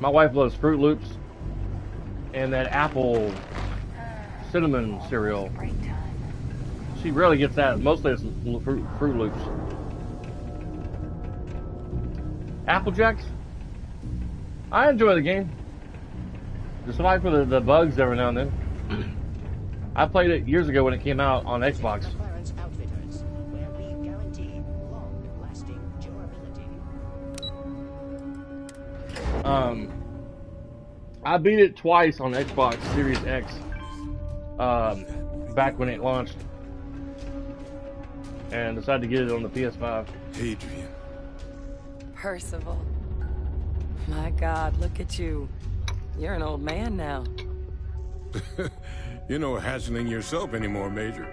[SPEAKER 1] My wife loves Fruit Loops and that apple cinnamon cereal. She rarely gets that. Mostly it's Fruit Loops. Apple Jacks? I enjoy the game. Just like for the bugs every now and then. I played it years ago when it came out on Xbox. I beat it twice on Xbox Series X, back when it launched, and decided to get it on the PS5.
[SPEAKER 17] Adrian.
[SPEAKER 10] Percival. My God, look at you. You're an old man now.
[SPEAKER 5] You're no hassling yourself anymore, Major.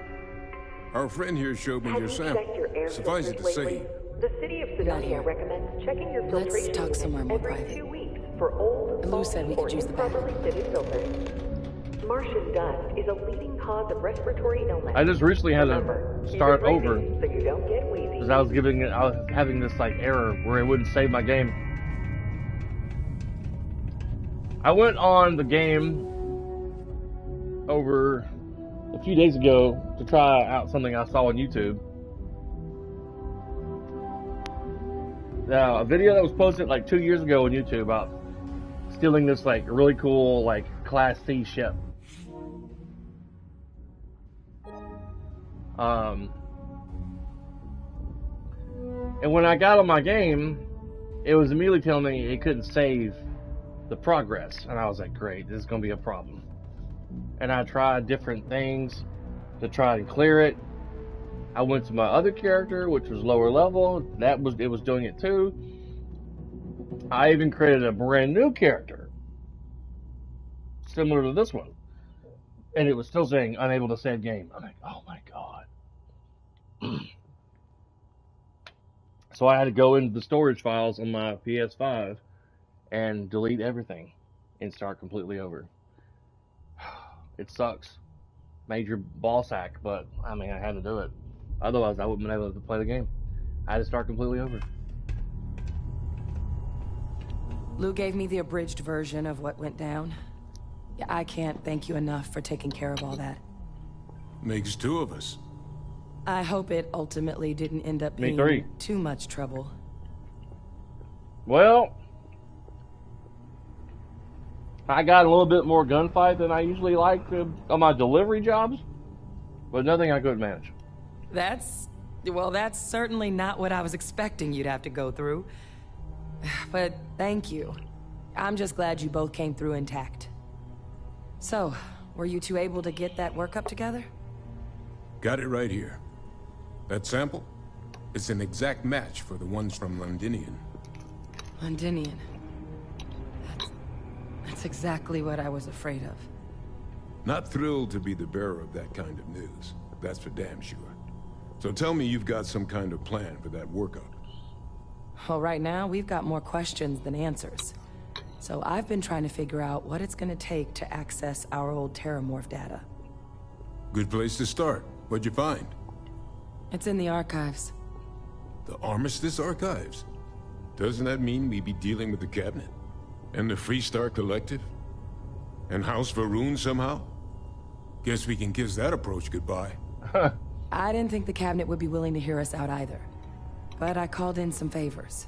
[SPEAKER 5] Our friend here showed me your sample. Suffice it to say,
[SPEAKER 6] the city of Sedonia recommends checking your filtration
[SPEAKER 2] Let's talk somewhere more private.
[SPEAKER 6] 2 weeks for old,
[SPEAKER 2] Lou said we could use the bathroom.
[SPEAKER 6] improperly fitted filters. Martian dust is a leading cause of respiratory illness.
[SPEAKER 1] I just recently had
[SPEAKER 6] Remember,
[SPEAKER 1] to start
[SPEAKER 6] keep it
[SPEAKER 1] over
[SPEAKER 6] breathing so you don't get wheezy.
[SPEAKER 1] because I was having this like error where it wouldn't save my game. I went on the game over a few days ago to try out something I saw on YouTube. Now, a video that was posted like 2 years ago on YouTube about stealing this like really cool like Class C ship. And when I got on my game, it was immediately telling me it couldn't save the progress, and I was like, great, this is going to be a problem. And I tried different things to try and clear it. I went to my other character, which was lower level. It was doing it too. I even created a brand new character, similar to this one, and it was still saying unable to save game. I'm like, oh my god. So I had to go into the storage files on my PS5 and delete everything and start completely over. It sucks. Major ball sack, but I mean, I had to do it. Otherwise, I wouldn't have been able to play the game. I had to start completely over.
[SPEAKER 10] Lou gave me the abridged version of what went down. I can't thank you enough for taking care of all that.
[SPEAKER 5] makes two of us.
[SPEAKER 10] I hope it ultimately didn't end up being too much trouble.
[SPEAKER 1] Well, I got a little bit more gunfight than I usually like on my delivery jobs, but nothing I couldn't manage.
[SPEAKER 10] That's certainly not what I was expecting you'd have to go through. But thank you. I'm just glad you both came through intact. So, were you two able to get that workup together?
[SPEAKER 5] Got it right here. That sample? It's an exact match for the ones from Londinian.
[SPEAKER 10] Londinian. That's exactly what I was afraid of.
[SPEAKER 5] Not thrilled to be the bearer of that kind of news. That's for damn sure. So tell me you've got some kind of plan for that workup.
[SPEAKER 10] Well, right now, we've got more questions than answers. So I've been trying to figure out what it's gonna take to access our old Terramorph data.
[SPEAKER 5] Good place to start. What'd you find?
[SPEAKER 10] It's in the archives.
[SPEAKER 5] The Armistice Archives? Doesn't that mean we'd be dealing with the Cabinet? And the Freestar Collective? And House Varun somehow? Guess we can kiss that approach goodbye.
[SPEAKER 10] I didn't think the Cabinet would be willing to hear us out either. But I called in some favors.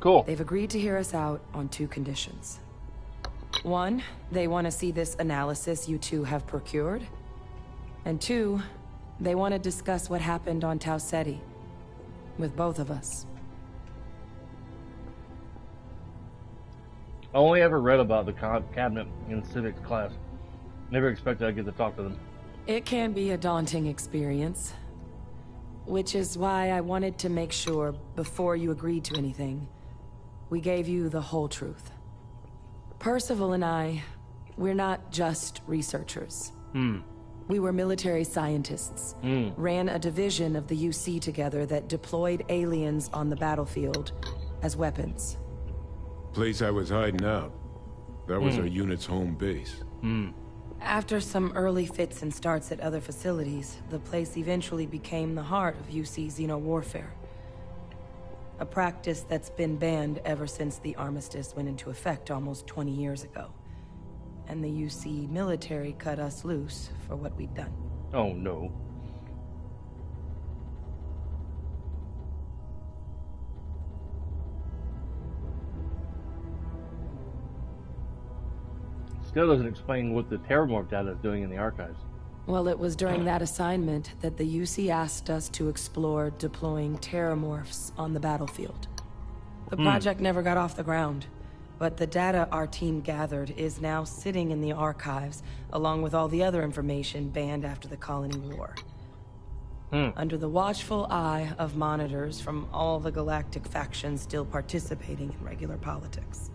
[SPEAKER 1] Cool.
[SPEAKER 10] They've agreed to hear us out on 2 conditions. 1, they want to see this analysis you two have procured. And 2, they want to discuss what happened on Tau Ceti. With both of us.
[SPEAKER 1] I only ever read about the Cabinet in civics class. Never expected I'd get to talk to them.
[SPEAKER 10] It can be a daunting experience. Which is why I wanted to make sure, before you agreed to anything, we gave you the whole truth. Percival and I, we're not just researchers. We were military scientists, ran a division of the UC together that deployed aliens on the battlefield as weapons.
[SPEAKER 5] Place I was hiding out. That was our unit's home base.
[SPEAKER 10] After some early fits and starts at other facilities, the place eventually became the heart of UC xeno-warfare. A practice that's been banned ever since the armistice went into effect almost 20 years ago. And the UC military cut us loose for what we'd done.
[SPEAKER 1] Oh no. Still doesn't explain what the Terramorph data is doing in the archives.
[SPEAKER 10] Well, it was during that assignment that the UC asked us to explore deploying Terramorphs on the battlefield. The project never got off the ground, but the data our team gathered is now sitting in the archives, along with all the other information banned after the Colony War. Under the watchful eye of monitors from all the galactic factions still participating in regular politics.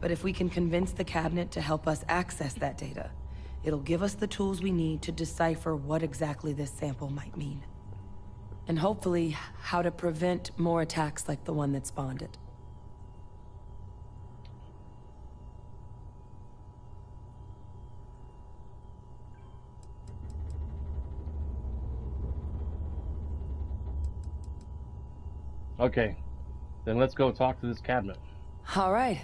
[SPEAKER 10] But if we can convince the Cabinet to help us access that data, it'll give us the tools we need to decipher what exactly this sample might mean. And hopefully, how to prevent more attacks like the one that spawned it.
[SPEAKER 1] Okay, then let's go talk to this Cabinet.
[SPEAKER 10] All right.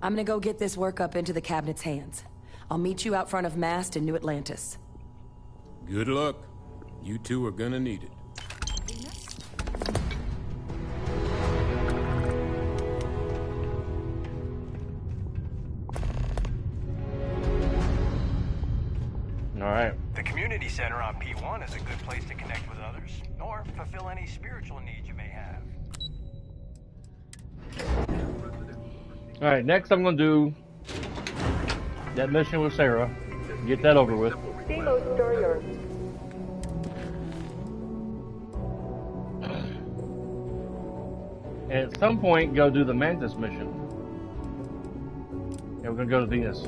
[SPEAKER 10] I'm gonna go get this work up into the Cabinet's hands. I'll meet you out front of Mast in New Atlantis.
[SPEAKER 5] Good luck. You two are gonna need it.
[SPEAKER 1] Alright.
[SPEAKER 16] The community center on P1 is a good place to connect with others, or fulfill any spiritual needs you may have.
[SPEAKER 1] Alright, next I'm going to do that mission with Sarah. Get that over with.
[SPEAKER 6] Deimos Star
[SPEAKER 1] And at some point, go do the Mantis mission. Yeah, we're going to go to Venus.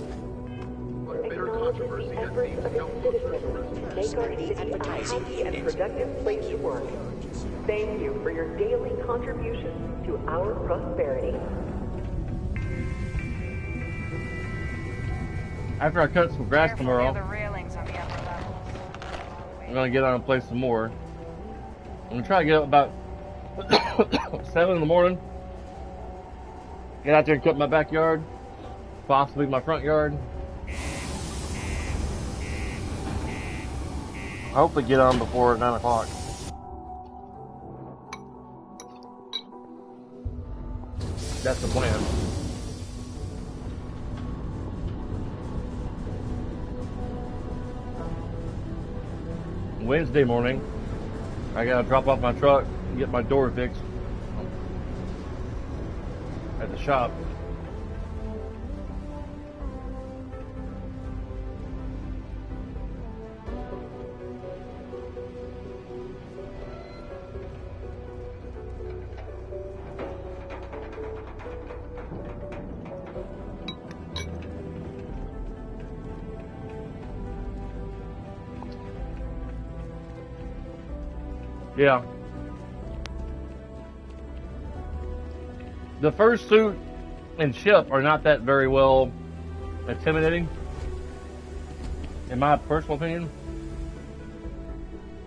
[SPEAKER 6] Acknowledges the efforts of its citizens to make our city a happy and productive place to work. Thank you for your daily contributions to our prosperity.
[SPEAKER 1] After I cut some grass tomorrow,
[SPEAKER 7] The railings on the upper levels.
[SPEAKER 1] I'm going to get on and play some more. I'm going to try to get up about 7 in the morning. Get out there and cut my backyard. Possibly my front yard. Hopefully get on before 9 o'clock. That's the plan. Wednesday morning, I gotta drop off my truck and get my door fixed at the shop. Yeah. The first suit and ship are not that very well intimidating, in my personal opinion.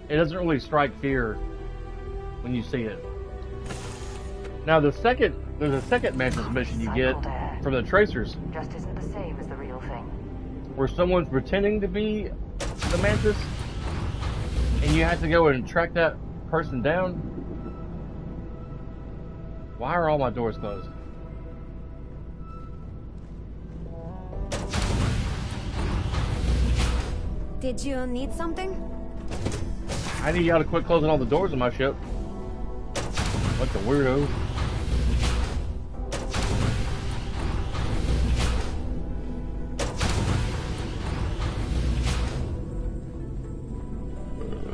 [SPEAKER 1] It doesn't really strike fear when you see it. Now there's a second Mantis mission you get from the Tracers.
[SPEAKER 6] Just isn't the same as the real thing.
[SPEAKER 1] Where someone's pretending to be the Mantis, and you have to go and track that person down. Why are all my doors closed?
[SPEAKER 9] Did you need something?
[SPEAKER 1] I need y'all to quit closing all the doors on my ship. What the weirdo?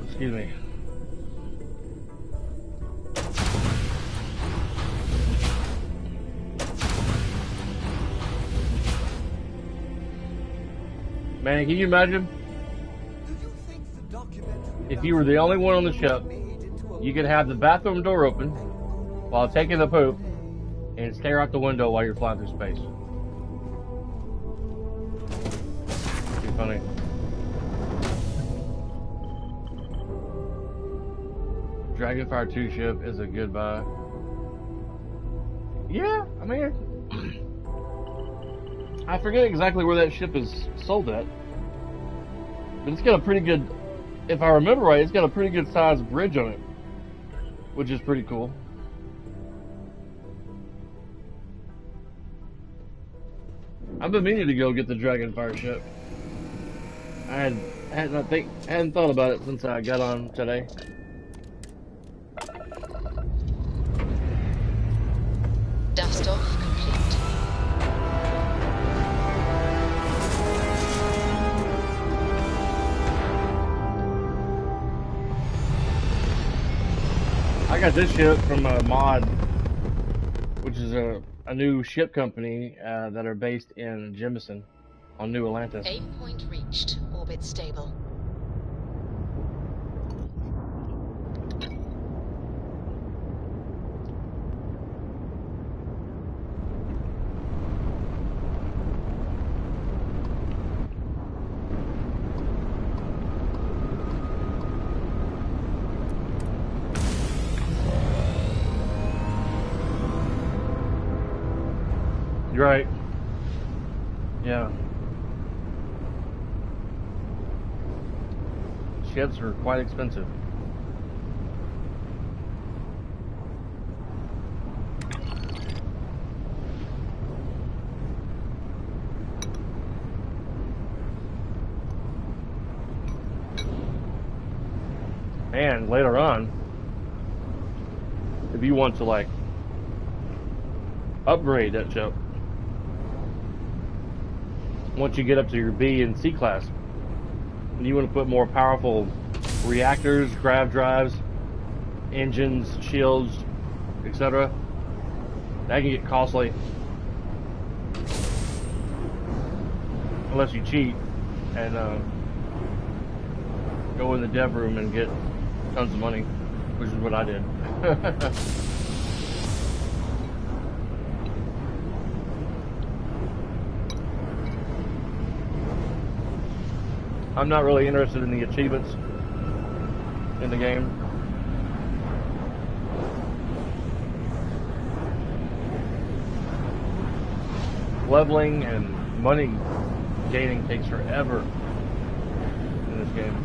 [SPEAKER 1] Excuse me. Man, can you imagine? If you were the only one on the ship, you could have the bathroom door open while taking the poop and stare out the window while you're flying through space. Too funny. Dragonfire 2 ship is a good buy. Yeah, I mean, I forget exactly where that ship is sold at, but it's got a pretty good, if I remember right, it's got a pretty good sized bridge on it, which is pretty cool. I've been meaning to go get the Dragonfire ship. I hadn't thought about it since I got on today.
[SPEAKER 2] Dust off complete.
[SPEAKER 1] I got this ship from a mod, which is a new ship company that are based in Jemison on New Atlantis.
[SPEAKER 2] Aim point reached. Orbit stable.
[SPEAKER 1] You're right. Yeah. Ships are quite expensive. And later on, if you want to like upgrade that ship, once you get up to your B and C class, and you want to put more powerful reactors, grav drives, engines, shields, etc., that can get costly. Unless you cheat and go in the dev room and get tons of money, which is what I did. I'm not really interested in the achievements in the game. Leveling and money gaining takes forever in this game.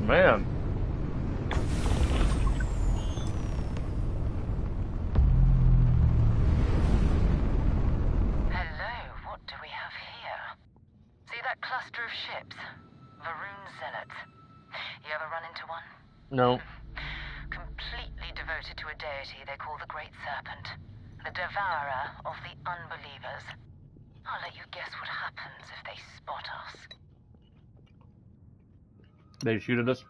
[SPEAKER 1] Man.
[SPEAKER 7] Hello, what do we have here? See that cluster of ships? Varun Zealots. You ever run into one?
[SPEAKER 1] No.
[SPEAKER 7] Completely devoted to a deity they call the Great Serpent. The devourer of the unbelievers. I'll let you guess what happens if they spot us.
[SPEAKER 1] They shoot at us?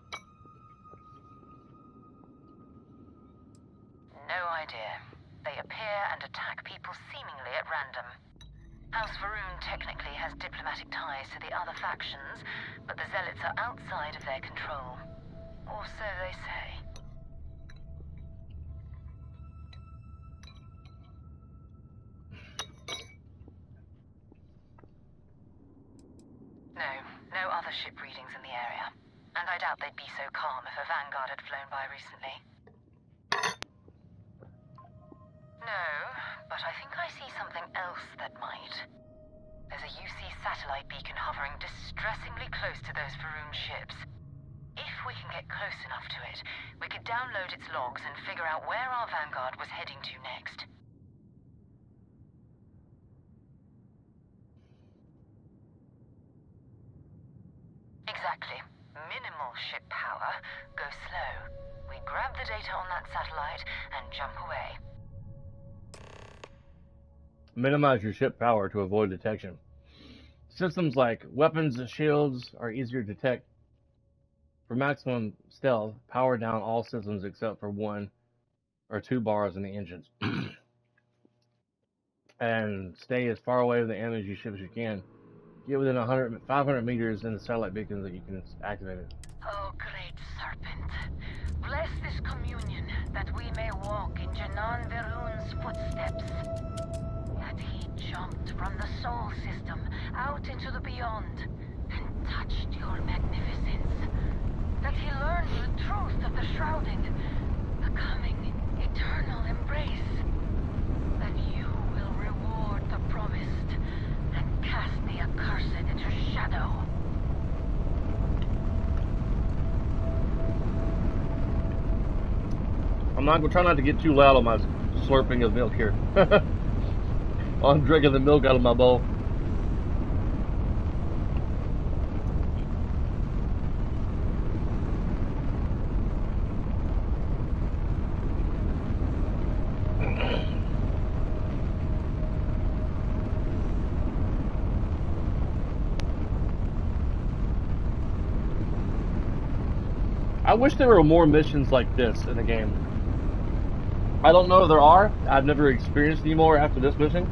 [SPEAKER 7] No idea. They appear and attack people seemingly at random. House Varun technically has diplomatic ties to the other factions, but the Zealots are outside of their control. Or so they say. No other ship readings in the area. And I doubt they'd be so calm if a Vanguard had flown by recently. No, but I think I see something else that might. There's a UC satellite beacon hovering distressingly close to those Varun ships. If we can get close enough to it, we could download its logs and figure out where our Vanguard was heading to next. Exactly. Minimal ship power. Go slow. We grab the data on that satellite and jump away.
[SPEAKER 1] Minimize your ship power to avoid detection. Systems like weapons and shields are easier to detect. For maximum stealth, power down all systems except for 1 or 2 bars in the engines. And stay as far away from the enemy ship as you can. Get within 500 meters in the satellite beacons that you can activate it.
[SPEAKER 7] Oh, great serpent. Bless this communion that we may walk in Janan Varun's footsteps. That he jumped from the soul system out into the beyond and touched your magnificence. That he learned the truth of the shrouding, the coming eternal embrace. That you will reward the promised and cast the accursed into shadow.
[SPEAKER 1] I'm not gonna try not to get too loud on my slurping of milk here. I'm drinking the milk out of my bowl. I wish there were more missions like this in the game. I don't know if there are. I've never experienced any more after this mission.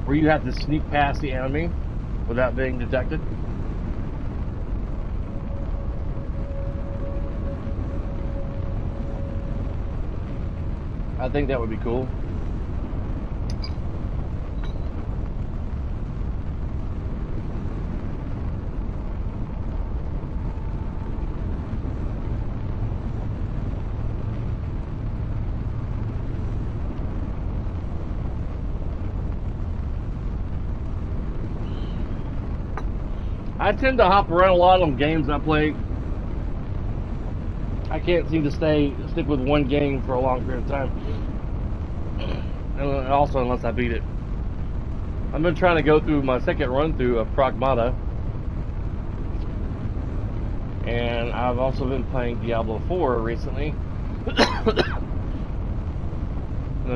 [SPEAKER 1] Where you have to sneak past the enemy without being detected. I think that would be cool. I tend to hop around a lot on games I play. I can't seem to stick with one game for a long period of time. And also, unless I beat it. I've been trying to go through my second run through of Pragmata. And I've also been playing Diablo 4 recently. The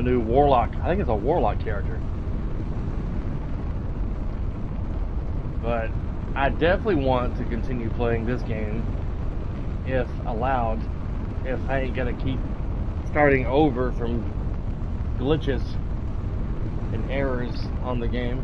[SPEAKER 1] new Warlock. I think it's a Warlock character. But I definitely want to continue playing this game, if allowed, if I ain't gonna keep starting over from glitches and errors on the game.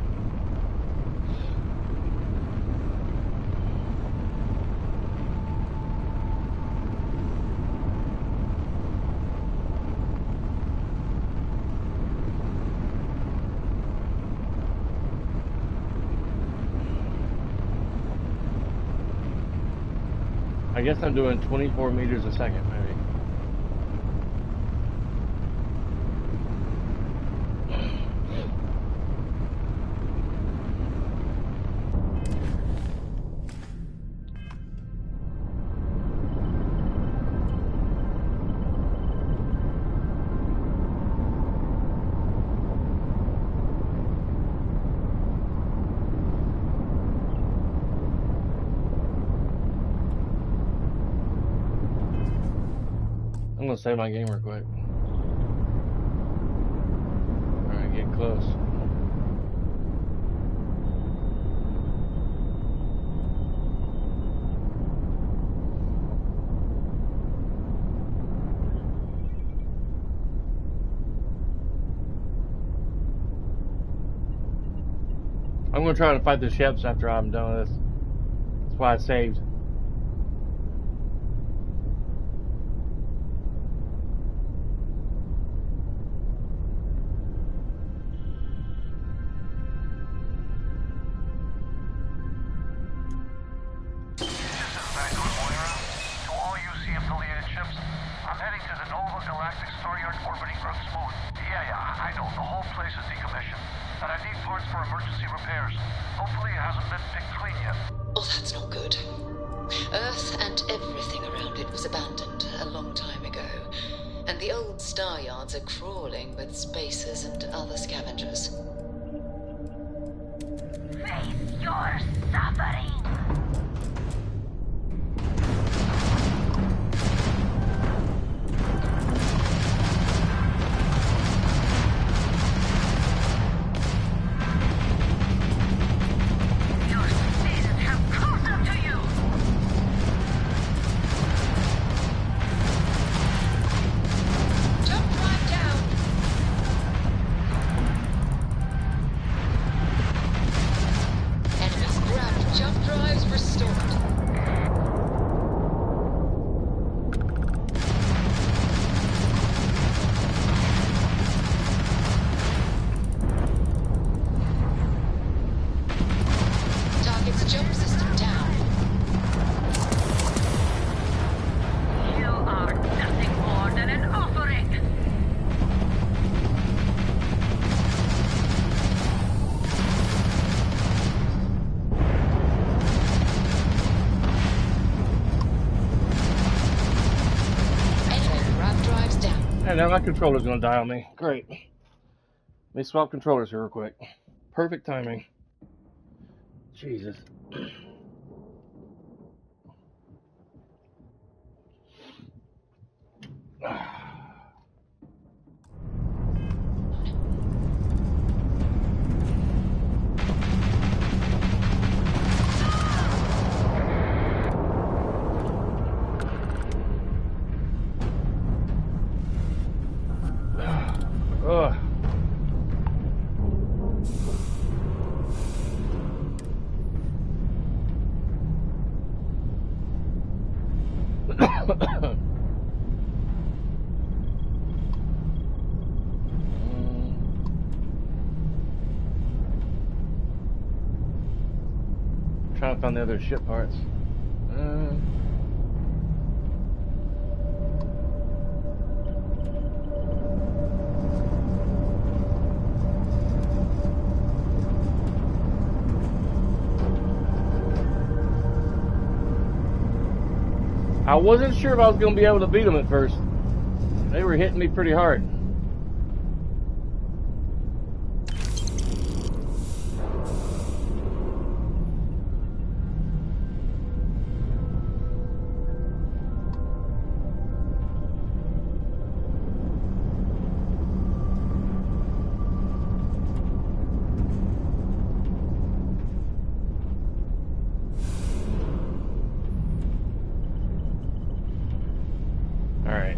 [SPEAKER 1] I guess I'm doing 24 meters a second, maybe. gonna save my game real quick. Alright, getting close. I'm gonna try to fight the ships after I'm done with this. That's why I saved.
[SPEAKER 2] Oh, that's not good. Earth and everything around it was abandoned a long time ago, and the old star yards are crawling with spacers and other scavengers.
[SPEAKER 7] Face your suffering!
[SPEAKER 1] And now my controller's gonna die on me. Great. Let me swap controllers here real quick. Perfect timing. Jesus. Ugh. Trying to find the other ship parts. I wasn't sure if I was going to be able to beat them at first. They were hitting me pretty hard. Alright.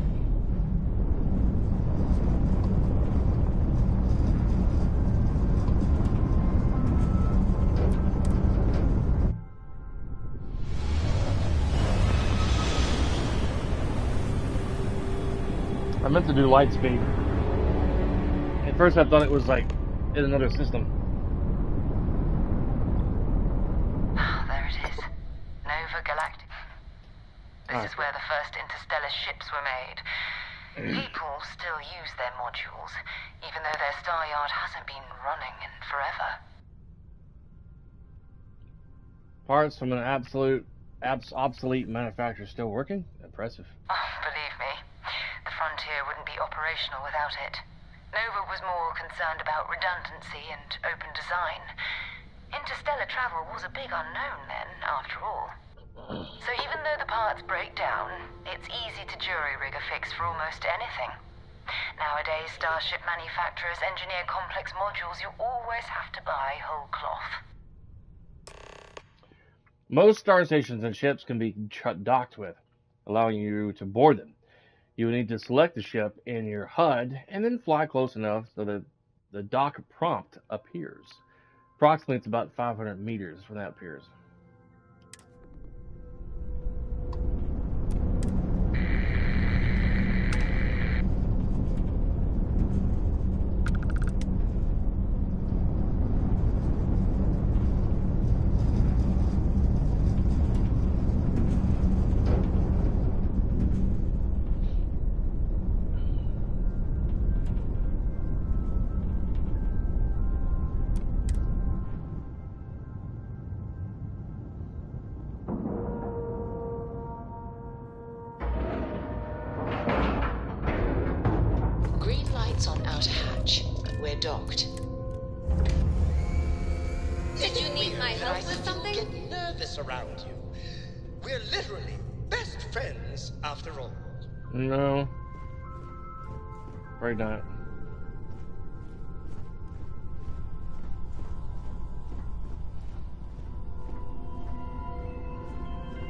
[SPEAKER 1] I meant to do light speed. At first I thought it was like in another system.
[SPEAKER 7] There it is. Nova Galactic. This is where the first interstellar ships were made. People still use their modules, even though their star yard hasn't been running in forever.
[SPEAKER 1] Parts from an obsolete manufacturer still working? Impressive.
[SPEAKER 7] Oh, believe me, the Frontier wouldn't be operational without it. Nova was more concerned about redundancy and open design. Interstellar travel was a big unknown then, after all. So even though the parts break down, it's easy to jury-rig a fix for almost anything. Nowadays, starship manufacturers engineer complex modules you always have to buy whole cloth.
[SPEAKER 1] Most star stations and ships can be docked with, allowing you to board them. You will need to select the ship in your HUD and then fly close enough so that the dock prompt appears. Approximately, it's about 500 meters from that appears.
[SPEAKER 12] Green lights on outer hatch. We're docked.
[SPEAKER 9] Did you need my help with something?
[SPEAKER 22] Get nervous around you. We're literally best friends after all.
[SPEAKER 1] No. Right not.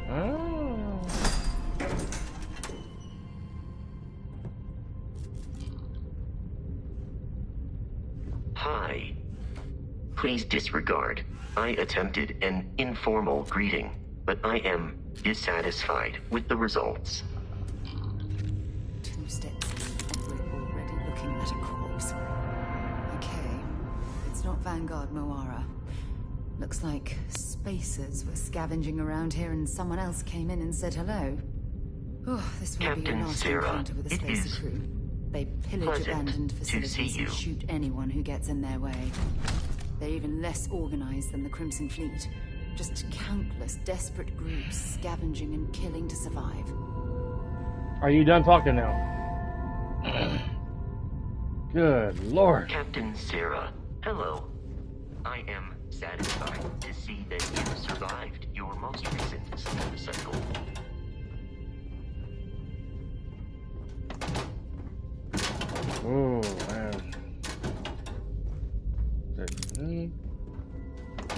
[SPEAKER 1] Oh.
[SPEAKER 8] Hi. Please disregard. I attempted an informal greeting, but I am dissatisfied with the results.
[SPEAKER 2] 2 steps in, and we're already looking at a corpse. Okay, it's not Vanguard Moara. Looks like spacers were scavenging around here and someone else came in and said hello. Oh, this will be your
[SPEAKER 8] Captain
[SPEAKER 2] last
[SPEAKER 8] Sarah,
[SPEAKER 2] encounter with a
[SPEAKER 8] it
[SPEAKER 2] spacer
[SPEAKER 8] is
[SPEAKER 2] crew. They pillage
[SPEAKER 8] pleasant
[SPEAKER 2] abandoned
[SPEAKER 8] to
[SPEAKER 2] facilities
[SPEAKER 8] see you.
[SPEAKER 2] and shoot anyone who gets in their way. They're even less organized than the Crimson Fleet. Just countless desperate groups scavenging and killing to survive.
[SPEAKER 1] Are you done talking now? Good Lord.
[SPEAKER 8] Captain Sarah, hello. I am satisfied to see that you survived your most recent sleep cycle.
[SPEAKER 1] Oh, man.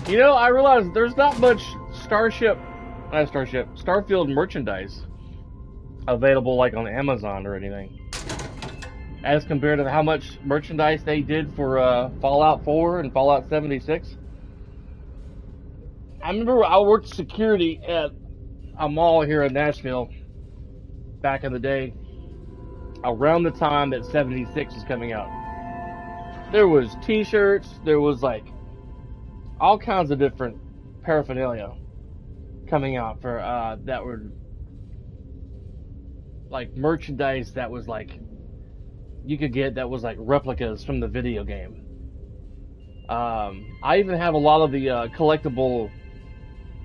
[SPEAKER 1] You know, I realize there's not much Starfield merchandise available like on Amazon or anything. As compared to how much merchandise they did for Fallout 4 and Fallout 76. I remember I worked security at a mall here in Nashville back in the day, around the time that 76 was coming out. There was t-shirts, there was like all kinds of different paraphernalia coming out for that were like merchandise that was like you could get that was like replicas from the video game. I even have a lot of the collectible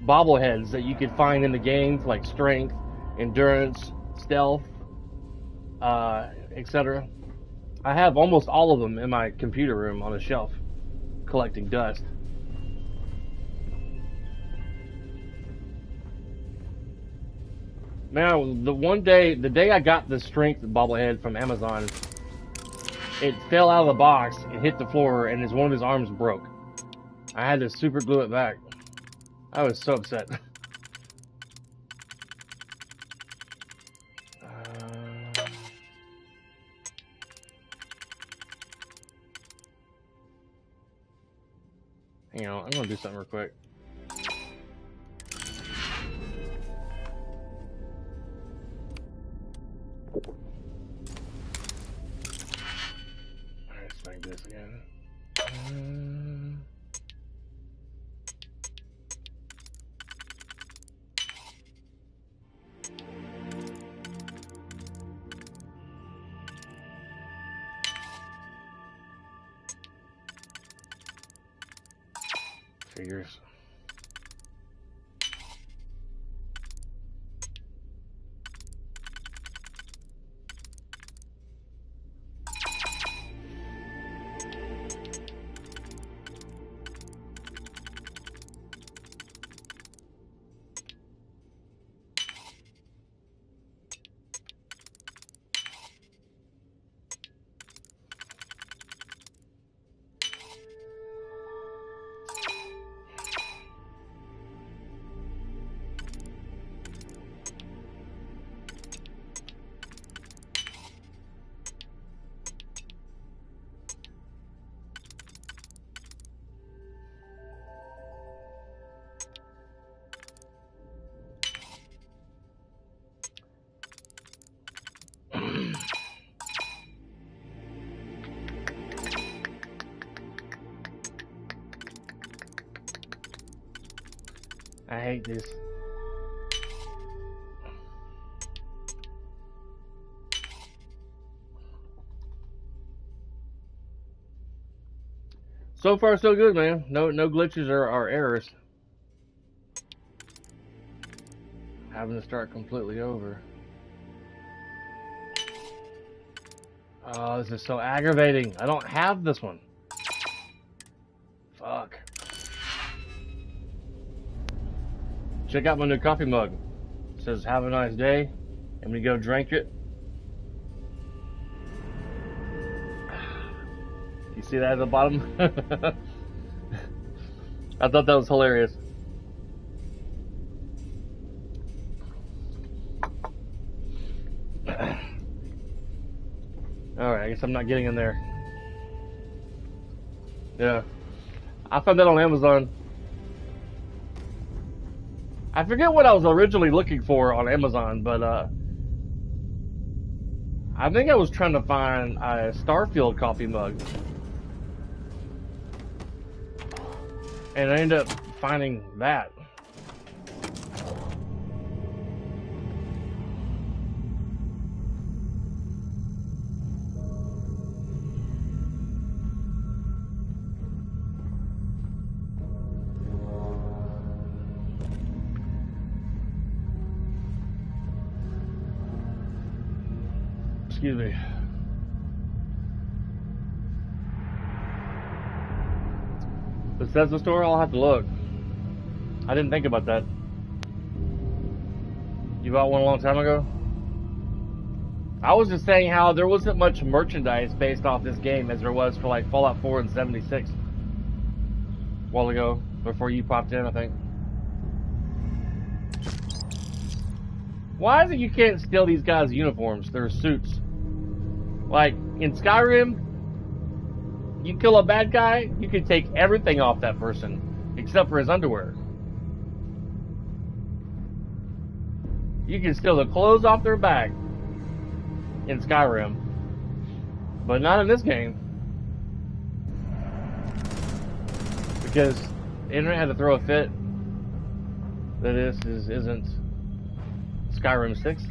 [SPEAKER 1] bobbleheads that you could find in the game for like strength, endurance, stealth, etc. I have almost all of them in my computer room on a shelf, collecting dust. Man, the day I got the strength bobblehead from Amazon, it fell out of the box and hit the floor, and one of his arms broke. I had to super glue it back. I was so upset. Hang on, I'm gonna do something real quick. Alright, let's make this again. Figures. I hate this. So far, so good, man. No glitches or errors. Having to start completely over. Oh, this is so aggravating. I don't have this one. Fuck. Check out my new coffee mug. It says, have a nice day. And we go drink it. You see that at the bottom? I thought that was hilarious. Alright, I guess I'm not getting in there. Yeah. I found that on Amazon. I forget what I was originally looking for on Amazon, but I think I was trying to find a Starfield coffee mug. And I ended up finding that. Excuse me. Bethesda store? I'll have to look. I didn't think about that. You bought one a long time ago? I was just saying how there wasn't much merchandise based off this game as there was for like Fallout 4 and 76. A while ago, before you popped in, I think. Why is it you can't steal these guys' uniforms, their suits? Like, in Skyrim, you kill a bad guy, you can take everything off that person, except for his underwear. You can steal the clothes off their back in Skyrim, but not in this game. Because the internet had to throw a fit that this isn't Skyrim 6.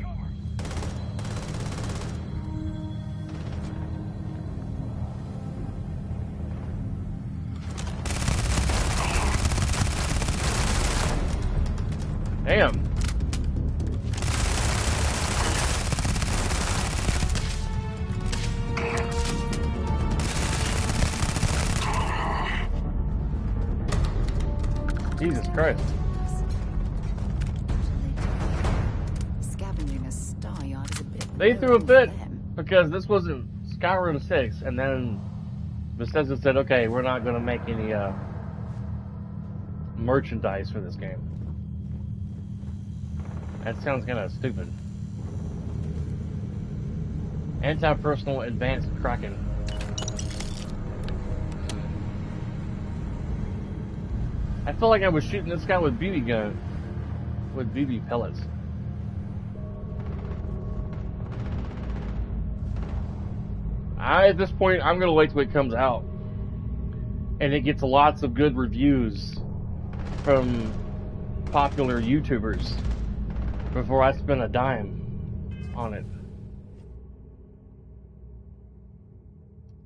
[SPEAKER 1] Damn. Jesus Christ.
[SPEAKER 2] Scavenging a star yard is a bit.
[SPEAKER 1] They threw a fit because this wasn't Skyrim 6, and then Bethesda said, okay, we're not going to make any merchandise for this game. That sounds kind of stupid. Anti-personal advanced Kraken. I felt like I was shooting this guy with BB gun, with BB pellets. At this point, I'm gonna wait till it comes out, and it gets lots of good reviews from popular YouTubers before I spend a dime on it.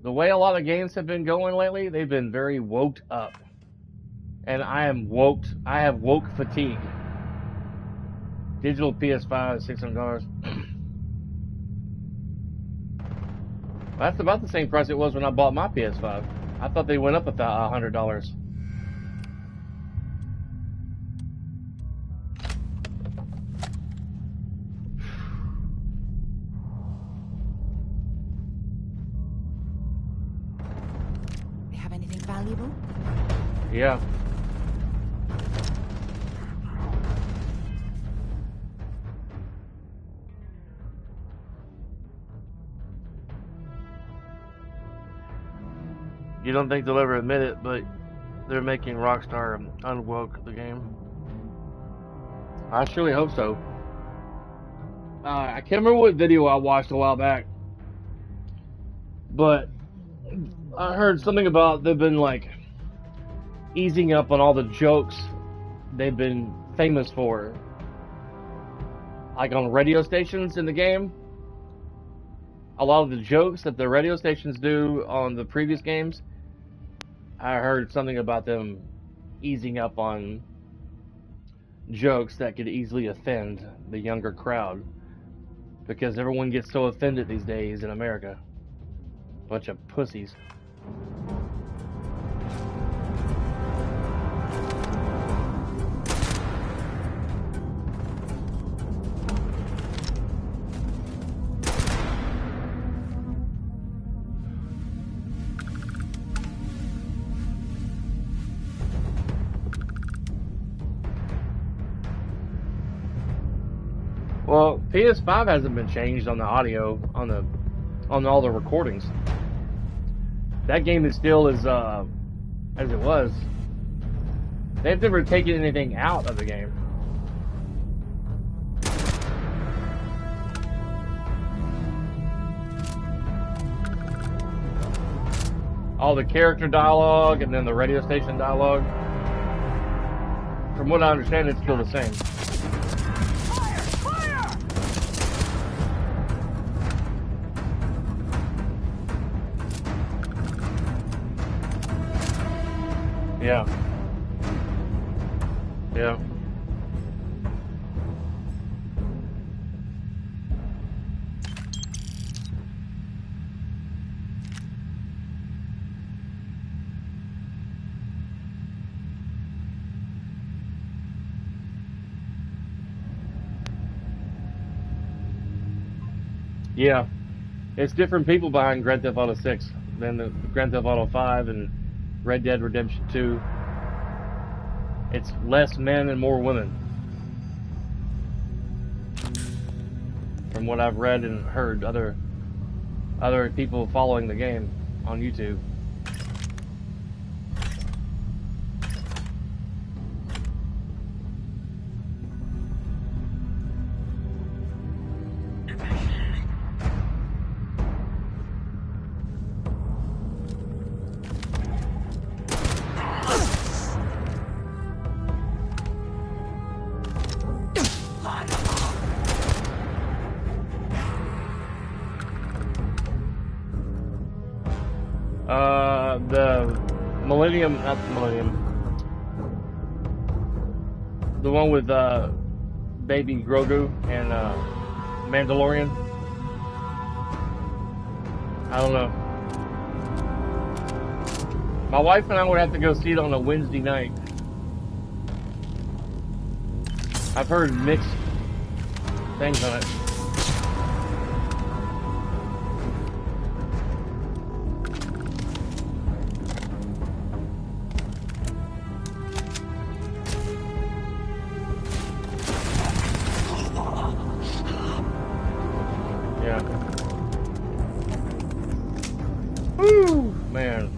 [SPEAKER 1] The way a lot of games have been going lately, they've been very woked up. And I have woke fatigue. Digital PS5 is $600. That's about the same price it was when I bought my PS5. I thought they went up about $100.
[SPEAKER 2] You have anything valuable?
[SPEAKER 1] Yeah. You don't think they'll ever admit it, but they're making Rockstar unwoke the game. I surely hope so. I can't remember what video I watched a while back, but I heard something about they've been like easing up on all the jokes they've been famous for. Like on radio stations in the game, a lot of the jokes that the radio stations do on the previous games, I heard something about them easing up on jokes that could easily offend the younger crowd because everyone gets so offended these days in America. Bunch of pussies. Well, PS5 hasn't been changed on the audio on all the recordings. That game is still as it was. They've never taken anything out of the game. All the character dialogue and then the radio station dialogue. From what I understand, it's still the same. Yeah. Yeah. Yeah. It's different people behind Grand Theft Auto 6 than the Grand Theft Auto 5 and Red Dead Redemption 2. It's less men and more women. From what I've read and heard other people following the game on YouTube. The one with Baby Grogu and Mandalorian. I don't know. My wife and I would have to go see it on a Wednesday night. I've heard mixed things on it. Man.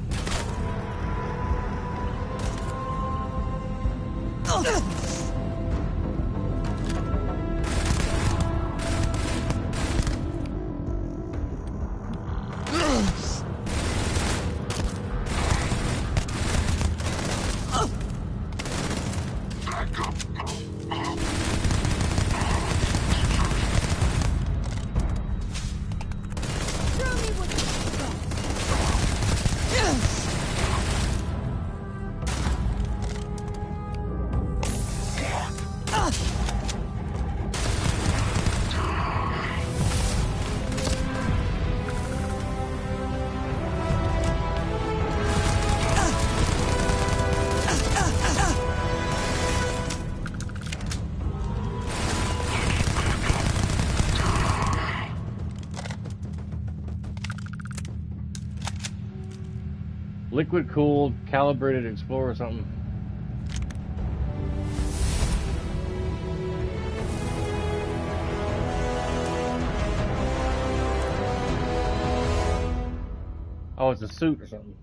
[SPEAKER 1] Liquid cooled, calibrated Explorer or something. Oh, it's a suit or something.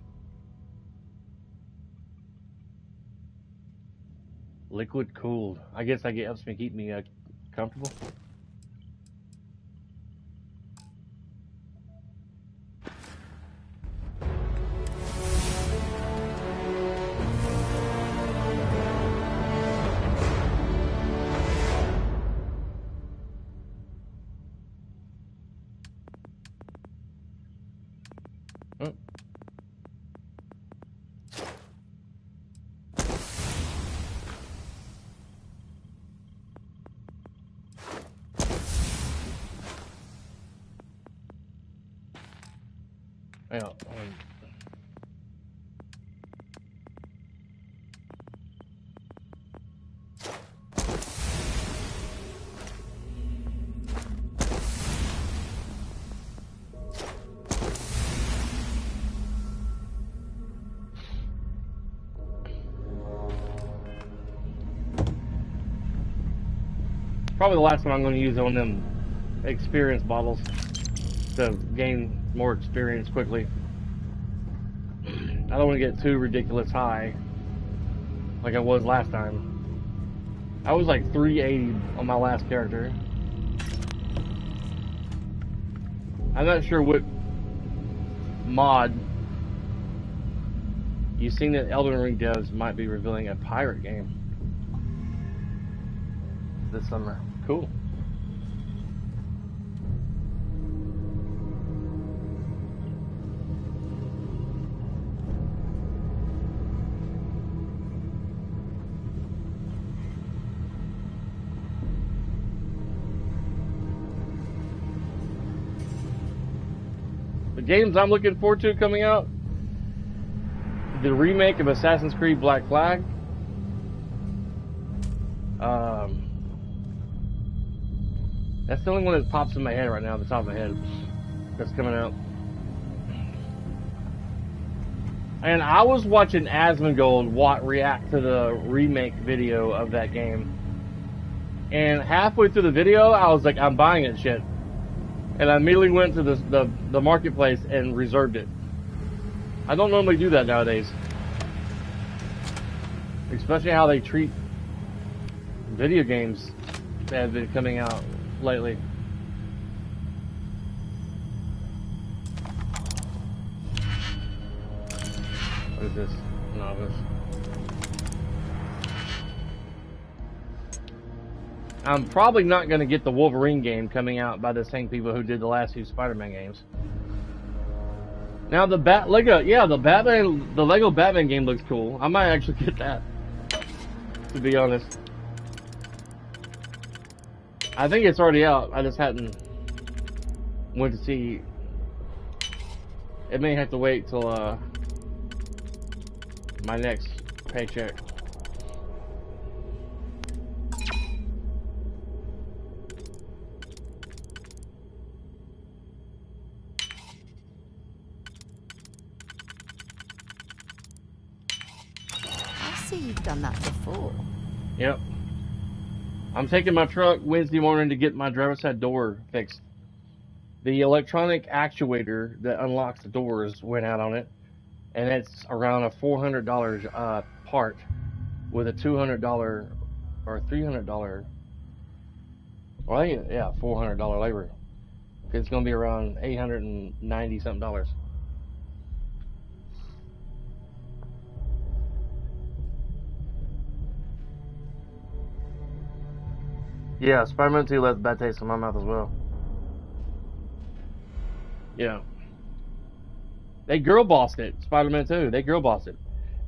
[SPEAKER 1] Liquid cooled. I guess that helps me keep me comfortable. Yeah. Probably the last one I'm going to use on them experience bottles to gain more experience quickly. I don't want to get too ridiculous high like I was last time. I was like 380 on my last character. I'm not sure what mod. You've seen that Elden Ring devs might be revealing a pirate game this summer. Cool. The games I'm looking forward to coming out: the remake of Assassin's Creed Black Flag. That's the only one that pops in my head right now, the top of my head, that's coming out. And I was watching Asmongold react to the remake video of that game. And halfway through the video, I was like, I'm buying it, shit. And I immediately went to the marketplace and reserved it. I don't normally do that nowadays. Especially how they treat video games that have been coming out lately. What is this? Novice. I'm probably not going to get the Wolverine game coming out by the same people who did the last two Spider-Man games. Now the Lego Batman game looks cool. I might actually get that, to be honest. I think it's already out. I just hadn't went to see. It may have to wait till my next paycheck.
[SPEAKER 2] I see you've done that before.
[SPEAKER 1] Yep. I'm taking my truck Wednesday morning to get my driver's side door fixed. The electronic actuator that unlocks the doors went out on it, and it's around a $400 part with a $200 or $300. Well, I think, yeah, $400 labor. It's going to be around $890 something. Yeah, Spider-Man 2 left a bad taste in my mouth as well. Yeah. They girl bossed it, Spider-Man 2. They girl bossed it.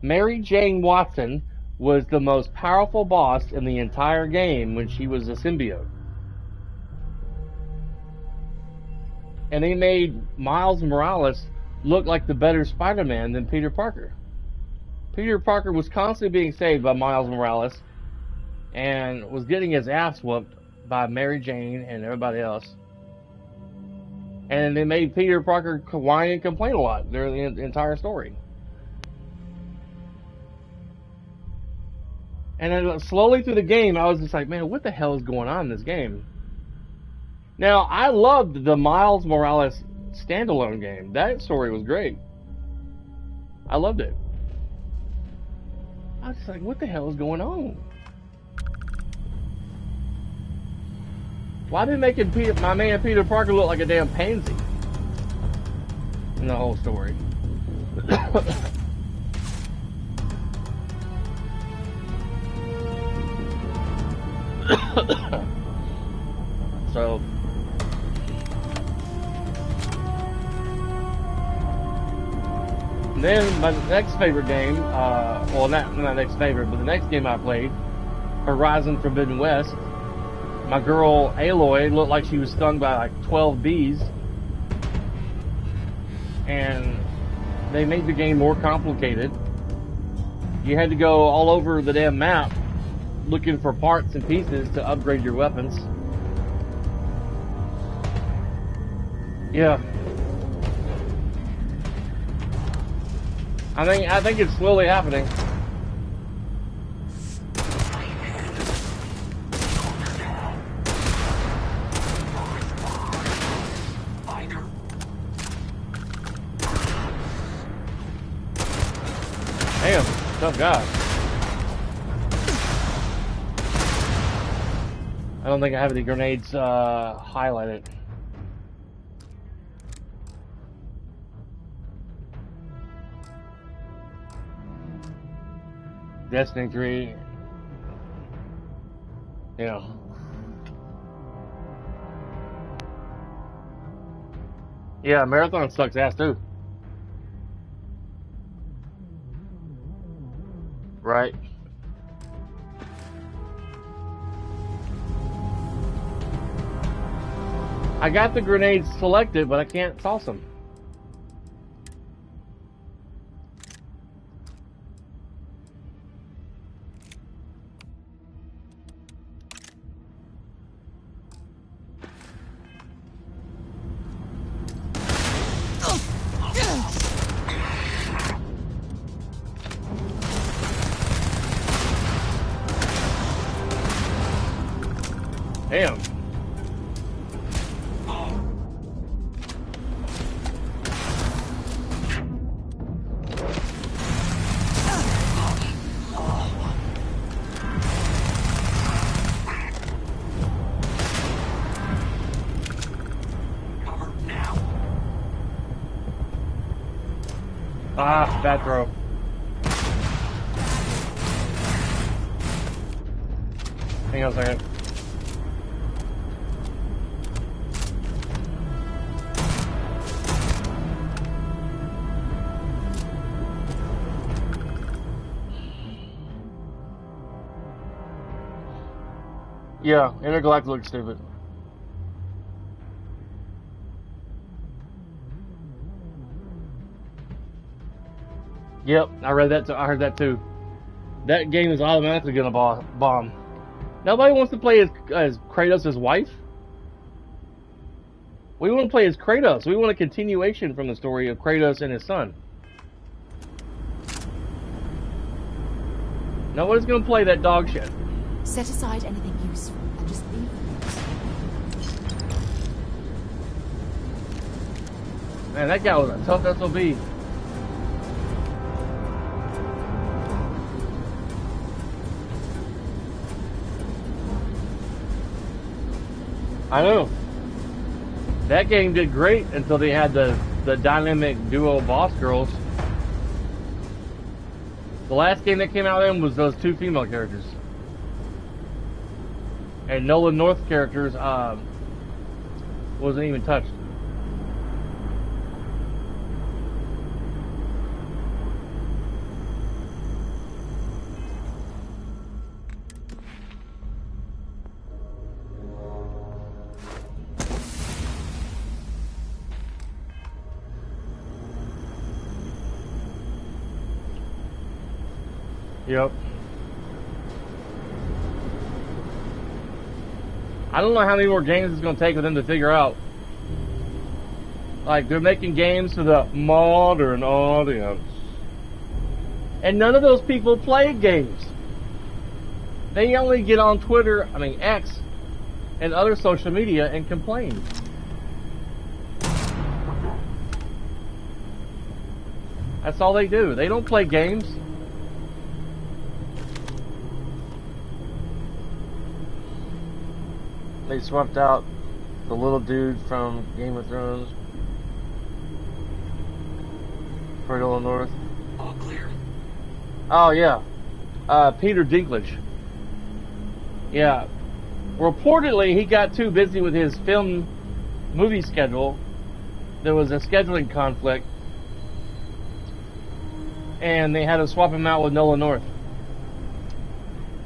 [SPEAKER 1] Mary Jane Watson was the most powerful boss in the entire game when she was a symbiote. And they made Miles Morales look like the better Spider-Man than Peter Parker. Peter Parker was constantly being saved by Miles Morales and was getting his ass whooped by Mary Jane and everybody else. And they made Peter Parker whine and complain a lot during the entire story. And then slowly through the game, I was just like, man, what the hell is going on in this game? Now, I loved the Miles Morales standalone game. That story was great. I loved it. I was just like, what the hell is going on? Why are they making my man Peter Parker look like a damn pansy in the whole story? So then my next favorite game, well, not next favorite, but the next game I played, Horizon Forbidden West. My girl Aloy looked like she was stung by like 12 bees. and they made the game more complicated. You had to go all over the damn map looking for parts and pieces to upgrade your weapons. Yeah. I think it's slowly happening. Damn, tough guy. I don't think I have any grenades highlighted. Destiny 3. Yeah. Yeah, Marathon sucks ass too. Right. I got the grenades selected, but I can't toss them. Damn. Ah, bad throw. Hang on a second. Yeah, Intergalactic looks stupid. Yep, I read that. I heard that too. That game is automatically gonna bomb. Nobody wants to play as Kratos' wife. We want to play as Kratos. We want a continuation from the story of Kratos and his son. Nobody's gonna play that dog shit.
[SPEAKER 2] Set aside anything useful and just leave them.
[SPEAKER 1] Man, that guy was a tough SOB. I know. That game did great until they had the dynamic duo boss girls. The last game that came out then was those two female characters. And Nolan North characters wasn't even touched. Yep. I don't know how many more games it's going to take for them to figure out. Like, they're making games for the modern audience. And none of those people play games. They only get on Twitter, X, and other social media and complain. That's all they do. They don't play games. They swapped out the little dude from Game of Thrones for Nolan North.
[SPEAKER 8] All clear.
[SPEAKER 1] Oh yeah, Peter Dinklage. Yeah, reportedly he got too busy with his movie schedule. There was a scheduling conflict, and they had to swap him out with Nolan North.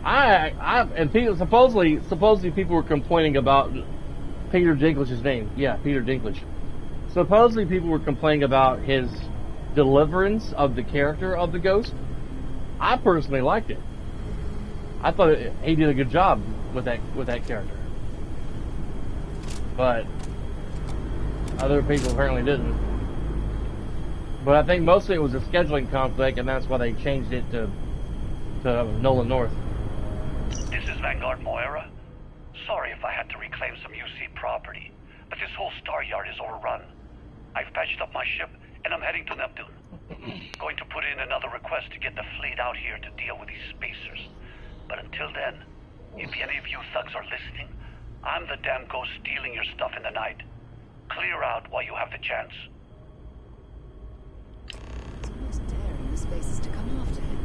[SPEAKER 1] And people supposedly people were complaining about Peter Dinklage's name. Yeah, Peter Dinklage. supposedly people were complaining about his deliverance of the character of the ghost. I personally liked it. I thought he did a good job with that character, but other people apparently didn't. But I think mostly it was a scheduling conflict, and that's why they changed it to Nolan North.
[SPEAKER 11] This is Vanguard Moira. Sorry if I had to reclaim some UC property, but this whole star yard is overrun. I've patched up my ship, and I'm heading to Neptune. Going to put in another request to get the fleet out here to deal with these spacers. But until then, if any of you thugs are listening, I'm the damn ghost stealing your stuff in the night. Clear out while you have the chance.
[SPEAKER 2] It's almost daring the spacers to come after him.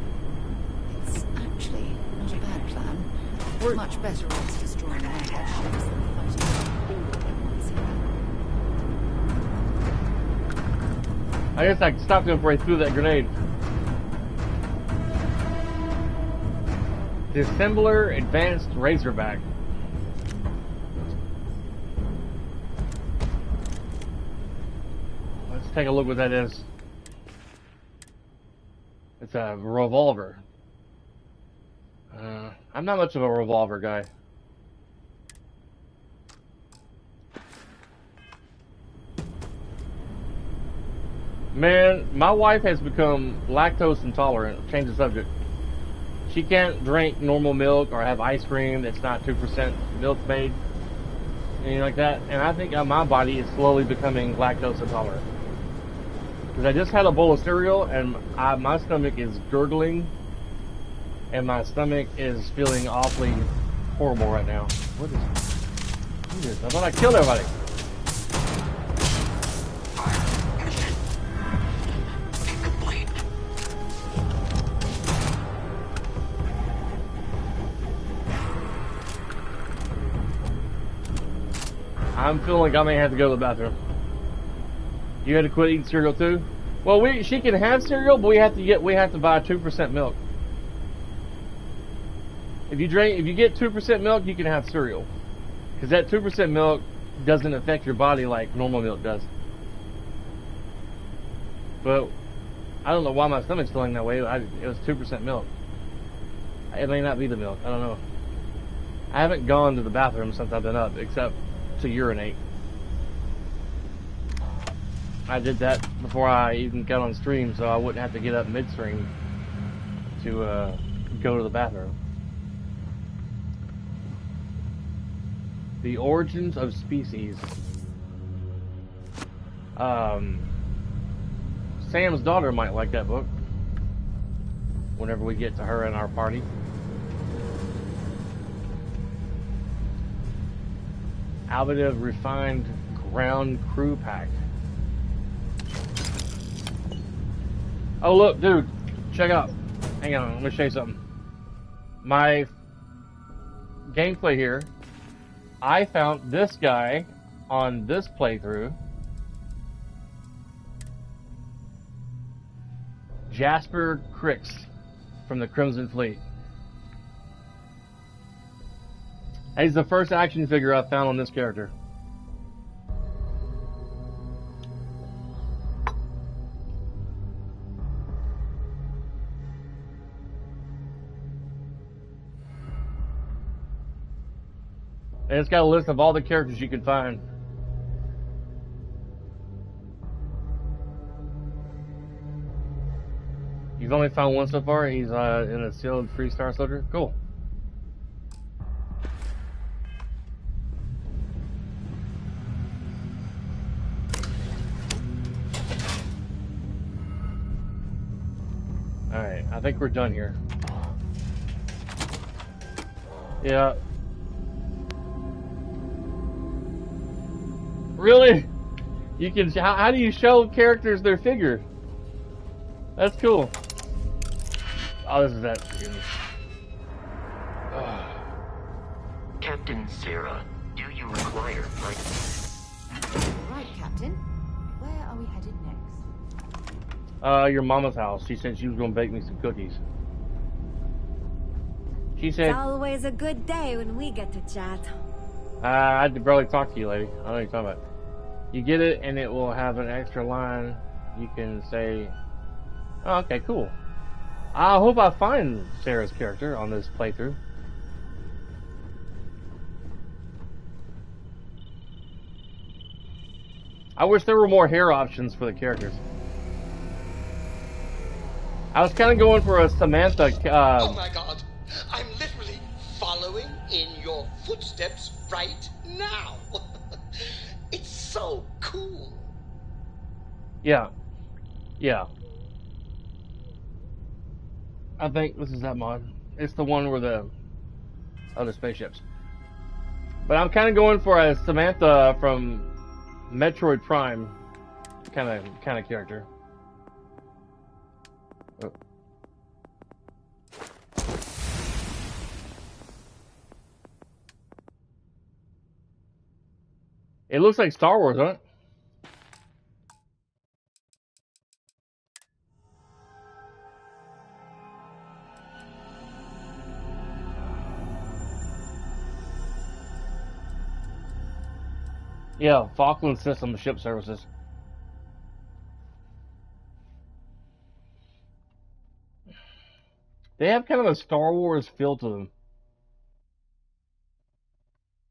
[SPEAKER 2] It's actually not a bad plan. We're much better off destroying one of their ships than fighting all of them once again.
[SPEAKER 1] I guess I stopped him before he threw that grenade. Dissembler Advanced Razorback. Let's take a look what that is. It's a revolver. I'm not much of a revolver guy. Man, my wife has become lactose intolerant. Change the subject. She can't drink normal milk or have ice cream that's not 2% milk made. Anything like that. And I think my body is slowly becoming lactose intolerant. Because I just had a bowl of cereal and my stomach is gurgling. And my stomach is feeling awfully horrible right now. What is I thought I killed everybody. I'm feeling like I may have to go to the bathroom. You had to quit eating cereal too? Well, she can have cereal, but we have to buy 2% milk. If you get 2% milk, you can have cereal, because that 2% milk doesn't affect your body like normal milk does. But I don't know why my stomach's feeling that way. It was 2% milk. It may not be the milk. I don't know. I haven't gone to the bathroom since I've been up, except to urinate. I did that before I even got on stream, so I wouldn't have to get up midstream to go to the bathroom. The Origins of Species. Sam's daughter might like that book whenever we get to her in our party. Alvative Refined Ground Crew Pack. Oh look, dude, check out. Hang on, let me show you something. My gameplay here, I found this guy on this playthrough. Jasper Crix from the Crimson Fleet. He's the first action figure I've found on this character. And it's got a list of all the characters you can find. You've only found one so far? He's in a sealed free Star Soldier? Cool. Alright, I think we're done here. Yeah. Really? You can. How do you show characters their figure? That's cool. Oh, this is that.
[SPEAKER 20] Captain Sarah, do you require
[SPEAKER 2] Right, Captain. Where are we headed next?
[SPEAKER 1] Your mama's house. She said she was gonna bake me some cookies. She said.
[SPEAKER 23] It's always a good day when we get to chat.
[SPEAKER 1] I had to barely talk to you, lady. I don't know what you're talking about. You get it, and it will have an extra line. You can say, oh, okay, cool. I hope I find Sarah's character on this playthrough. I wish there were more hair options for the characters. I was kind of going for a Samantha.
[SPEAKER 22] Oh my god! I'm literally following in your footsteps right now. It's so cool.
[SPEAKER 1] Yeah. Yeah. I think this is that mod. It's the one where the other spaceships. But I'm kind of going for a Samantha from Metroid Prime kind of character. Oh. It looks like Star Wars, doesn't it? Yeah, Falkland System Ship Services. They have kind of a Star Wars feel to them.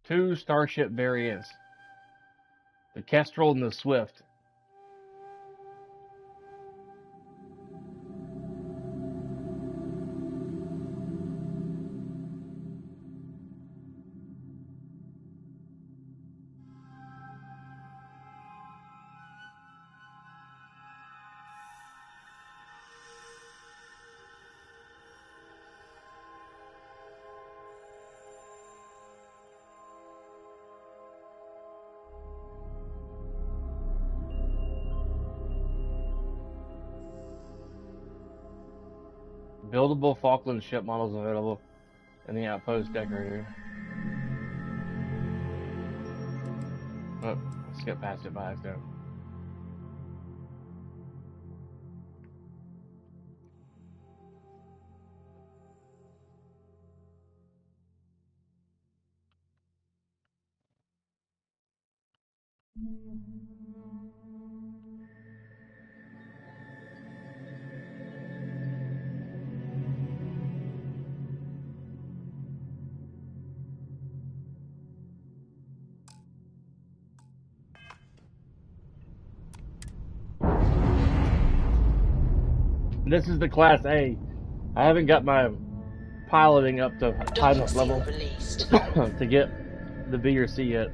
[SPEAKER 1] 2 starship variants. The Kestrel and the Swift. Buildable Falkland ship models available in the outpost decorator. Oh, skip past it by accident. This is the Class A. I haven't got my piloting up to high enough level to get the B or C yet.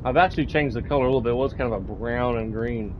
[SPEAKER 1] I've actually changed the color a little bit. It was kind of a brown and green.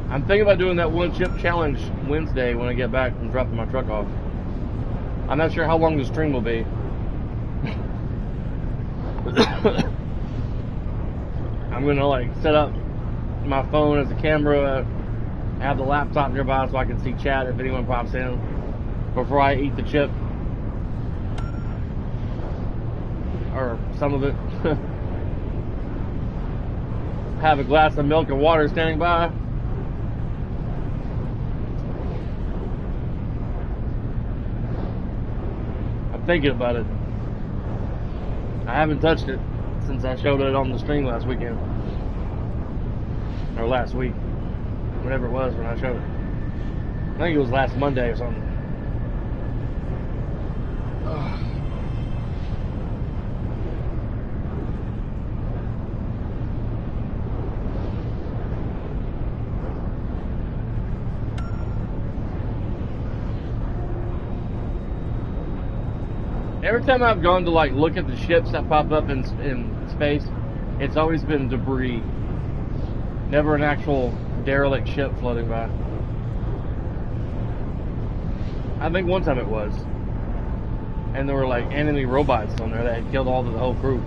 [SPEAKER 1] I'm thinking about doing that 1 chip challenge Wednesday when I get back and dropping my truck off. I'm not sure how long the stream will be. I'm gonna like set up my phone as a camera, have the laptop nearby so I can see chat if anyone pops in before I eat the chip. Or some of it. Have a glass of milk and water standing by. Thinking about it. I haven't touched it since I showed it on the stream last weekend. Or last week. Whatever it was when I showed it. I think it was last Monday or something. Ugh. Every time I've gone to like look at the ships that pop up in space, it's always been debris. Never an actual derelict ship floating by. I think one time it was. And there were like enemy robots on there that had killed all the whole crew.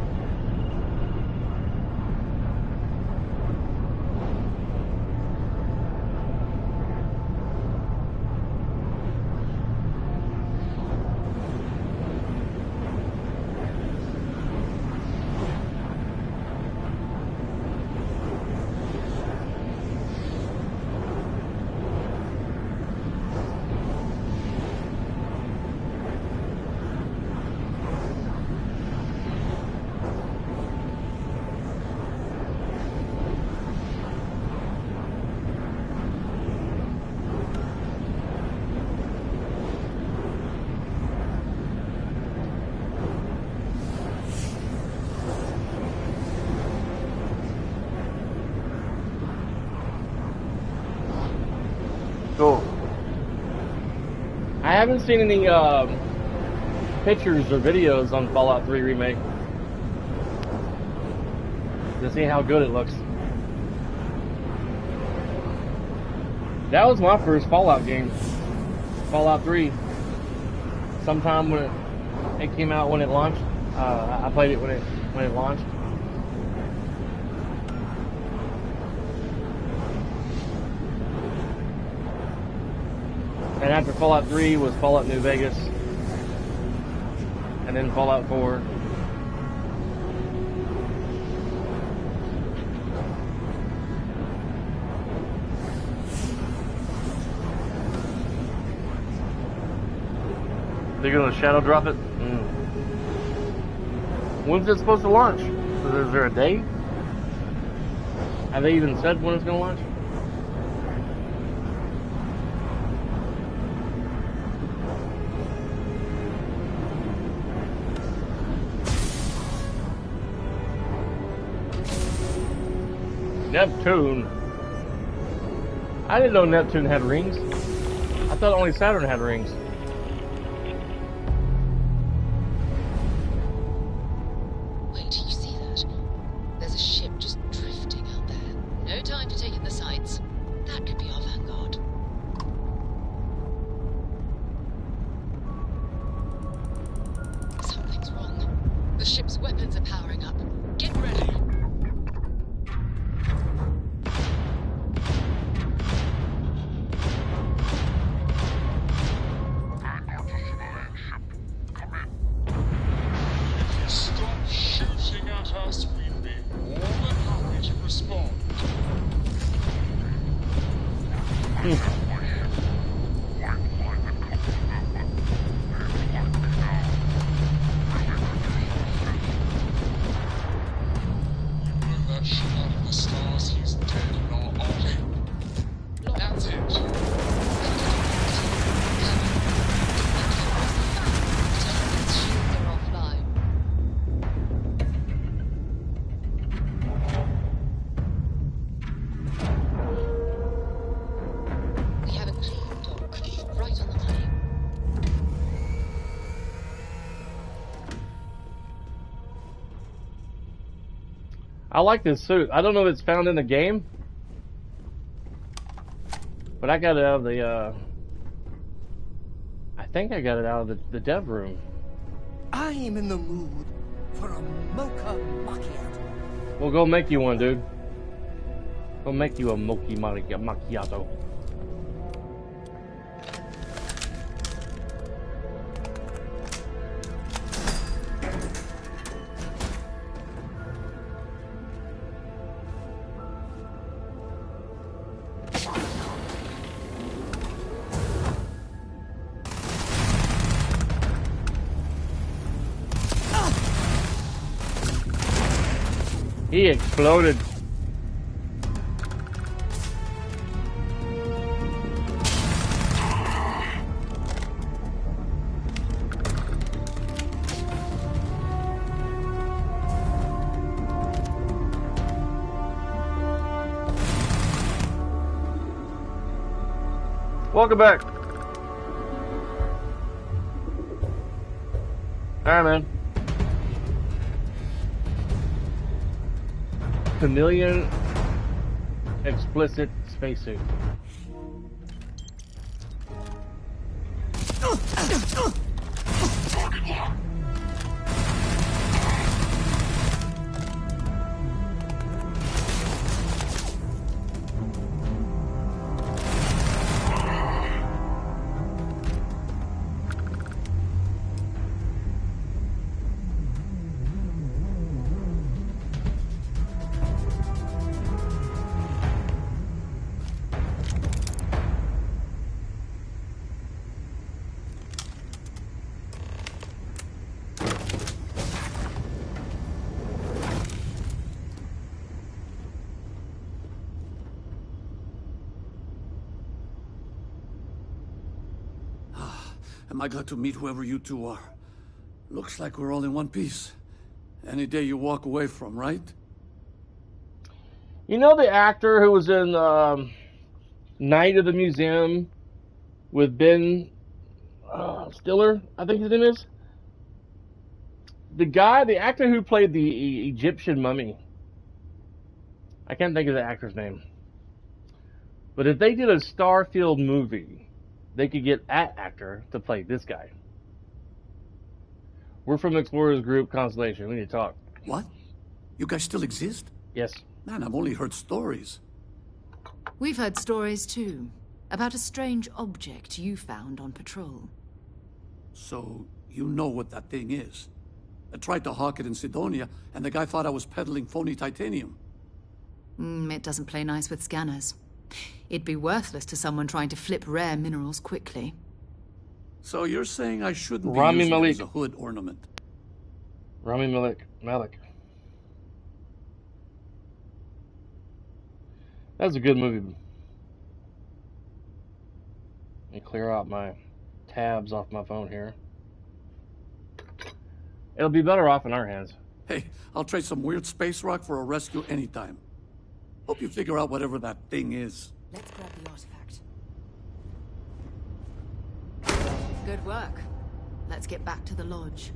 [SPEAKER 1] Cool. I haven't seen any pictures or videos on Fallout 3 Remake to see how good it looks. That was my first Fallout game, Fallout 3. Sometime when it came out, when it launched, I played it when it launched. And after Fallout 3 was Fallout New Vegas, and then Fallout 4. They're gonna shadow drop it? When's it supposed to launch? Is there a date? Have they even said when it's gonna launch? Neptune. I didn't know Neptune had rings. I thought only Saturn had rings.
[SPEAKER 12] Wait, do you see that? There's a ship just drifting out there. No time to take in the sights. That could be our vanguard. Something's wrong. The ship's weapons are powering up. Get ready.
[SPEAKER 1] I like this suit. I don't know if it's found in the game, but I got it out of the, I think I got it out of the dev room.
[SPEAKER 22] I am in the mood for a mocha macchiato.
[SPEAKER 1] Well, go make you one, dude. Go make you a mocha macchiato. He exploded. Welcome back. Alright, man. Chameleon explicit spacesuit.
[SPEAKER 14] Am I glad to meet whoever you two are? Looks like we're all in one piece. Any day you walk away from, right?
[SPEAKER 1] You know the actor who was in Night of the Museum with Ben Stiller, I think his name is? The actor who played the Egyptian mummy. I can't think of the actor's name. But if they did a Starfield movie, they could get that actor to play this guy. We're from Explorers Group Constellation. We need to talk.
[SPEAKER 14] What? You guys still exist?
[SPEAKER 1] Yes.
[SPEAKER 14] Man, I've only heard stories.
[SPEAKER 2] We've heard stories too, about a strange object you found on patrol.
[SPEAKER 14] So, you know what that thing is? I tried to hawk it in Sidonia, and the guy thought I was peddling phony titanium.
[SPEAKER 2] It doesn't play nice with scanners. It'd be worthless to someone trying to flip rare minerals quickly.
[SPEAKER 14] So you're saying I shouldn't be
[SPEAKER 1] Rami
[SPEAKER 14] using it
[SPEAKER 1] Malek.
[SPEAKER 14] as a hood ornament?
[SPEAKER 1] Rami Malek. That's a good movie. Let me clear out my tabs off my phone here. It'll be better off in our hands.
[SPEAKER 14] Hey, I'll trade some weird space rock for a rescue anytime. Hope you figure out whatever that thing is.
[SPEAKER 2] Let's grab the artifact. Good work. Let's get back to the lodge.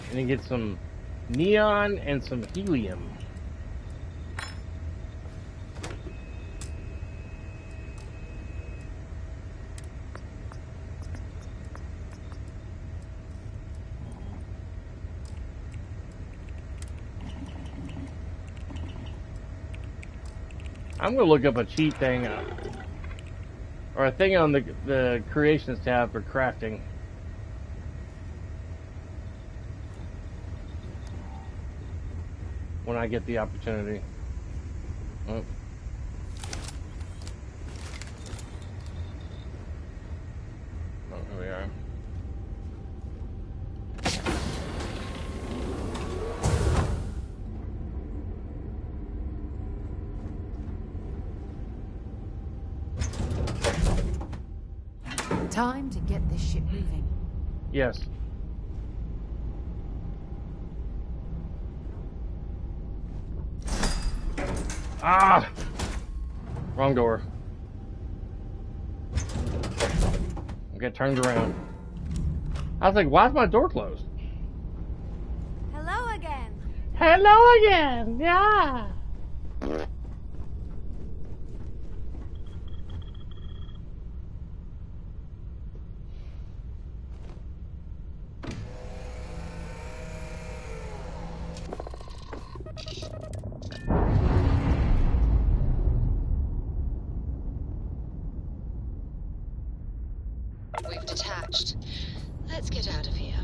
[SPEAKER 1] And then get some neon and some helium. I'm going to look up a cheat thing, or a thing on the Creations tab for crafting. When I get the opportunity. Oh. Oh, here we are.
[SPEAKER 2] Time to get this ship moving.
[SPEAKER 1] Yes. Ah! Wrong door. I get turned around. I was like, why is my door closed?
[SPEAKER 3] Hello again.
[SPEAKER 1] Hello again! Yeah!
[SPEAKER 12] We've detached. Let's get out of here.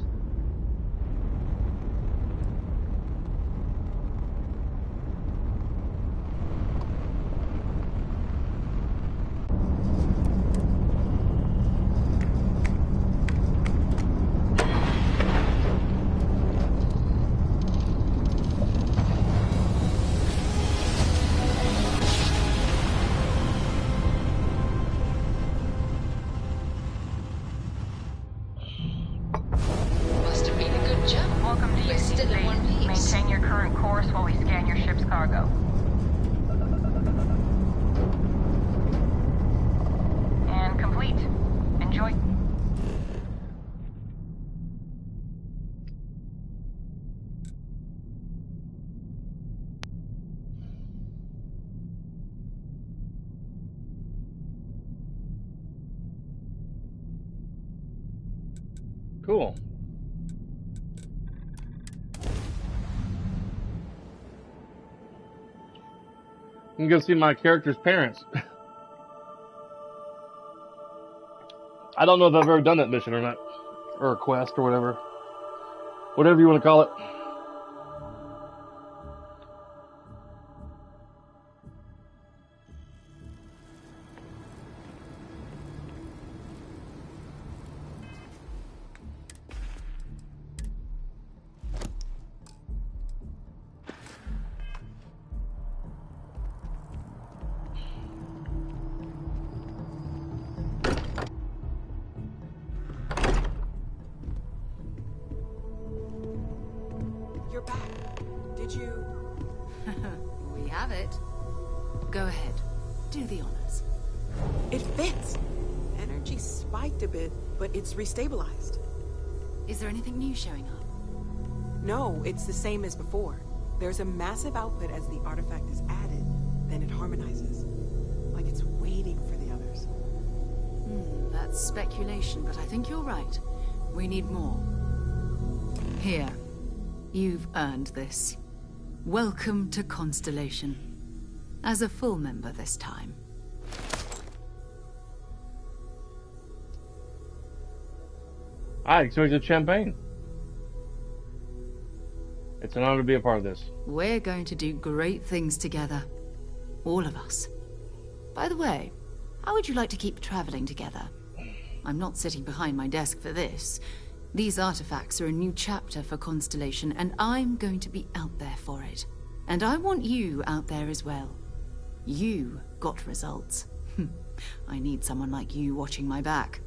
[SPEAKER 1] Cool. I can go see my character's parents. I don't know if I've ever done that mission or not. Or a quest or whatever. Whatever you want to call it.
[SPEAKER 10] You're back. Did you...
[SPEAKER 2] We have it. Go ahead. Do the honors.
[SPEAKER 10] It fits. Energy spiked a bit, but it's restabilized.
[SPEAKER 2] Is there anything new showing up?
[SPEAKER 10] No, it's the same as before. There's a massive output as the artifact is added, then it harmonizes. Like it's waiting for the others.
[SPEAKER 2] That's speculation, but I think you're right. We need more. Here. You've earned this. Welcome to Constellation. As a full member this time.
[SPEAKER 1] I expected champagne. It's an honor to be a part of this.
[SPEAKER 2] We're going to do great things together. All of us. By the way, how would you like to keep traveling together? I'm not sitting behind my desk for this. These artifacts are a new chapter for Constellation, and I'm going to be out there for it. And I want you out there as well. You got results. I need someone like you watching my back.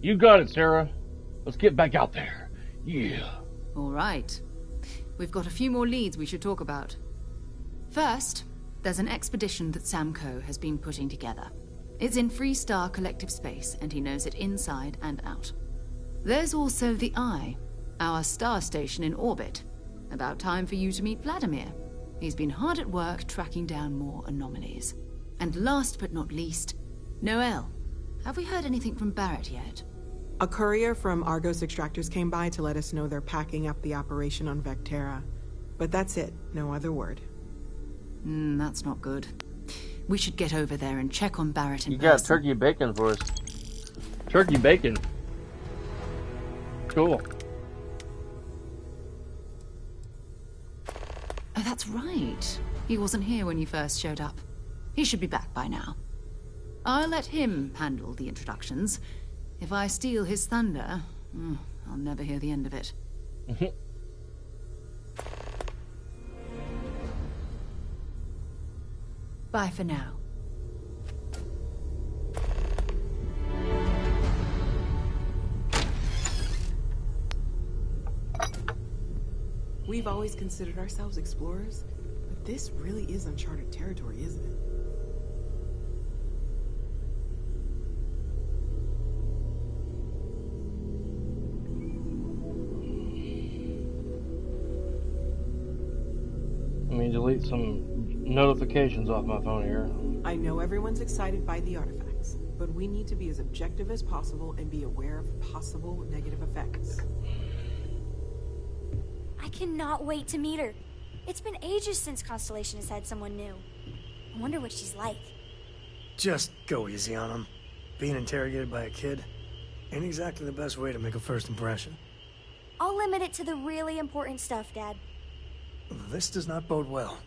[SPEAKER 1] You got it, Sarah. Let's get back out there. Yeah.
[SPEAKER 2] All right. We've got a few more leads we should talk about. First, there's an expedition that Samco has been putting together. It's in Freestar Collective Space, and he knows it inside and out. There's also the Eye, our star station in orbit. About time for you to meet Vladimir. He's been hard at work tracking down more anomalies. And last but not least, Noel. Have we heard anything from Barrett yet?
[SPEAKER 10] A courier from Argos Extractors came by to let us know they're packing up the operation on Vectera. But that's it, no other word.
[SPEAKER 2] That's not good. We should get over there and check on Barrett in
[SPEAKER 1] You
[SPEAKER 2] person.
[SPEAKER 1] got turkey bacon for us. Turkey bacon. Cool.
[SPEAKER 2] Oh, that's right. He wasn't here when you first showed up. He should be back by now. I'll let him handle the introductions. If I steal his thunder, I'll never hear the end of it. Bye for now.
[SPEAKER 10] We've always considered ourselves explorers, but this really is uncharted territory, isn't it?
[SPEAKER 1] Let me delete some notifications off my phone here.
[SPEAKER 10] I know everyone's excited by the artifacts, but we need to be as objective as possible and be aware of possible negative effects.
[SPEAKER 3] I cannot wait to meet her. It's been ages since Constellation has had someone new. I wonder what she's like.
[SPEAKER 21] Just go easy on him. Being interrogated by a kid ain't exactly the best way to make a first impression.
[SPEAKER 3] I'll limit it to the really important stuff, Dad.
[SPEAKER 21] This does not bode well.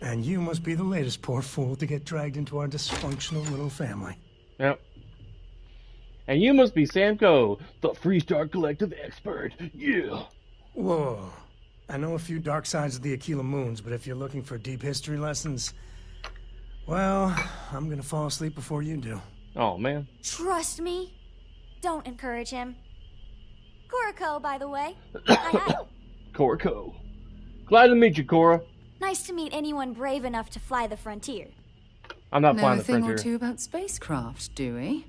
[SPEAKER 21] And you must be the latest poor fool to get dragged into our dysfunctional little family.
[SPEAKER 1] Yep. And you must be Samco, the Freestar Collective expert. Yeah.
[SPEAKER 21] Whoa. I know a few dark sides of the Aquila Moons, but if you're looking for deep history lessons, well, I'm gonna fall asleep before you do.
[SPEAKER 1] Oh, man.
[SPEAKER 3] Trust me. Don't encourage him. Koriko, by the way. Hi.
[SPEAKER 1] Corco. Glad to meet you, Cora.
[SPEAKER 3] Nice to meet anyone brave enough to fly the frontier.
[SPEAKER 1] I'm not flying the
[SPEAKER 2] Know a thing
[SPEAKER 1] frontier.
[SPEAKER 2] or two about spacecraft, do we?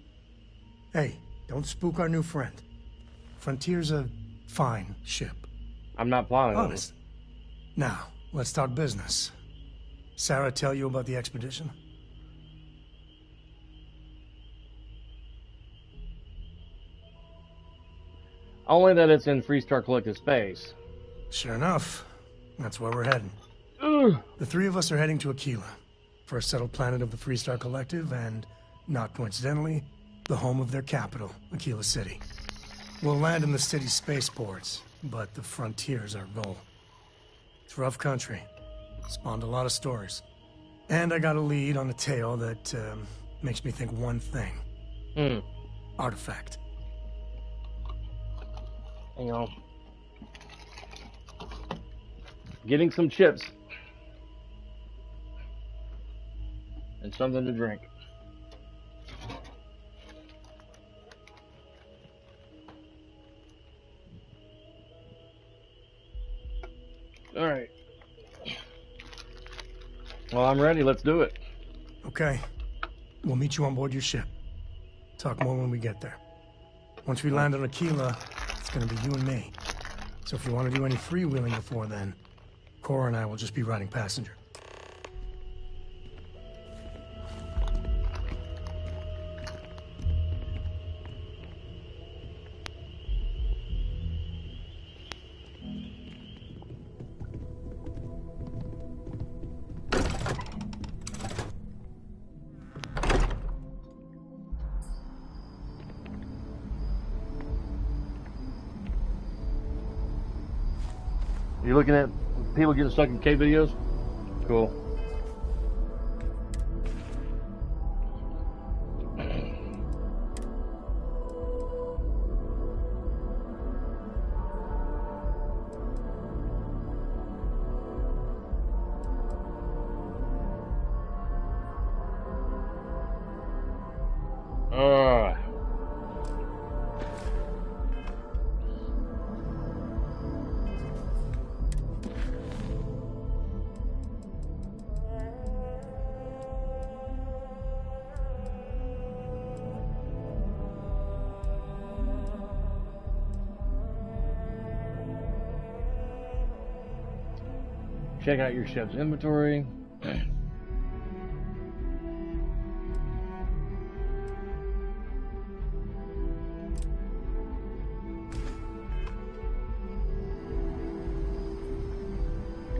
[SPEAKER 21] Hey, don't spook our new friend. Frontier's a fine ship.
[SPEAKER 1] I'm not flying on it.
[SPEAKER 21] Honest. Now, let's talk business. Sarah tell you about the expedition?
[SPEAKER 1] Only that it's in Freestar Collective space.
[SPEAKER 21] Sure enough. That's where we're heading.
[SPEAKER 1] Ugh.
[SPEAKER 21] The three of us are heading to Aquila, first settled planet of the Freestar Collective, and, not coincidentally, the home of their capital, Aquila City. We'll land in the city's spaceports, but the frontier's our goal. It's rough country. Spawned a lot of stories. And I got a lead on a tale that makes me think one thing. Artifact.
[SPEAKER 1] Hang on. Getting some chips. And something to drink. Alright. Well, I'm ready. Let's do it.
[SPEAKER 21] Okay. We'll meet you on board your ship. Talk more when we get there. Once we land on Aquila, it's gonna be you and me. So if you want to do any freewheeling before then, Cora and I will just be riding passenger.
[SPEAKER 1] You looking at people getting stuck in cave videos? Cool. Check out your ship's inventory.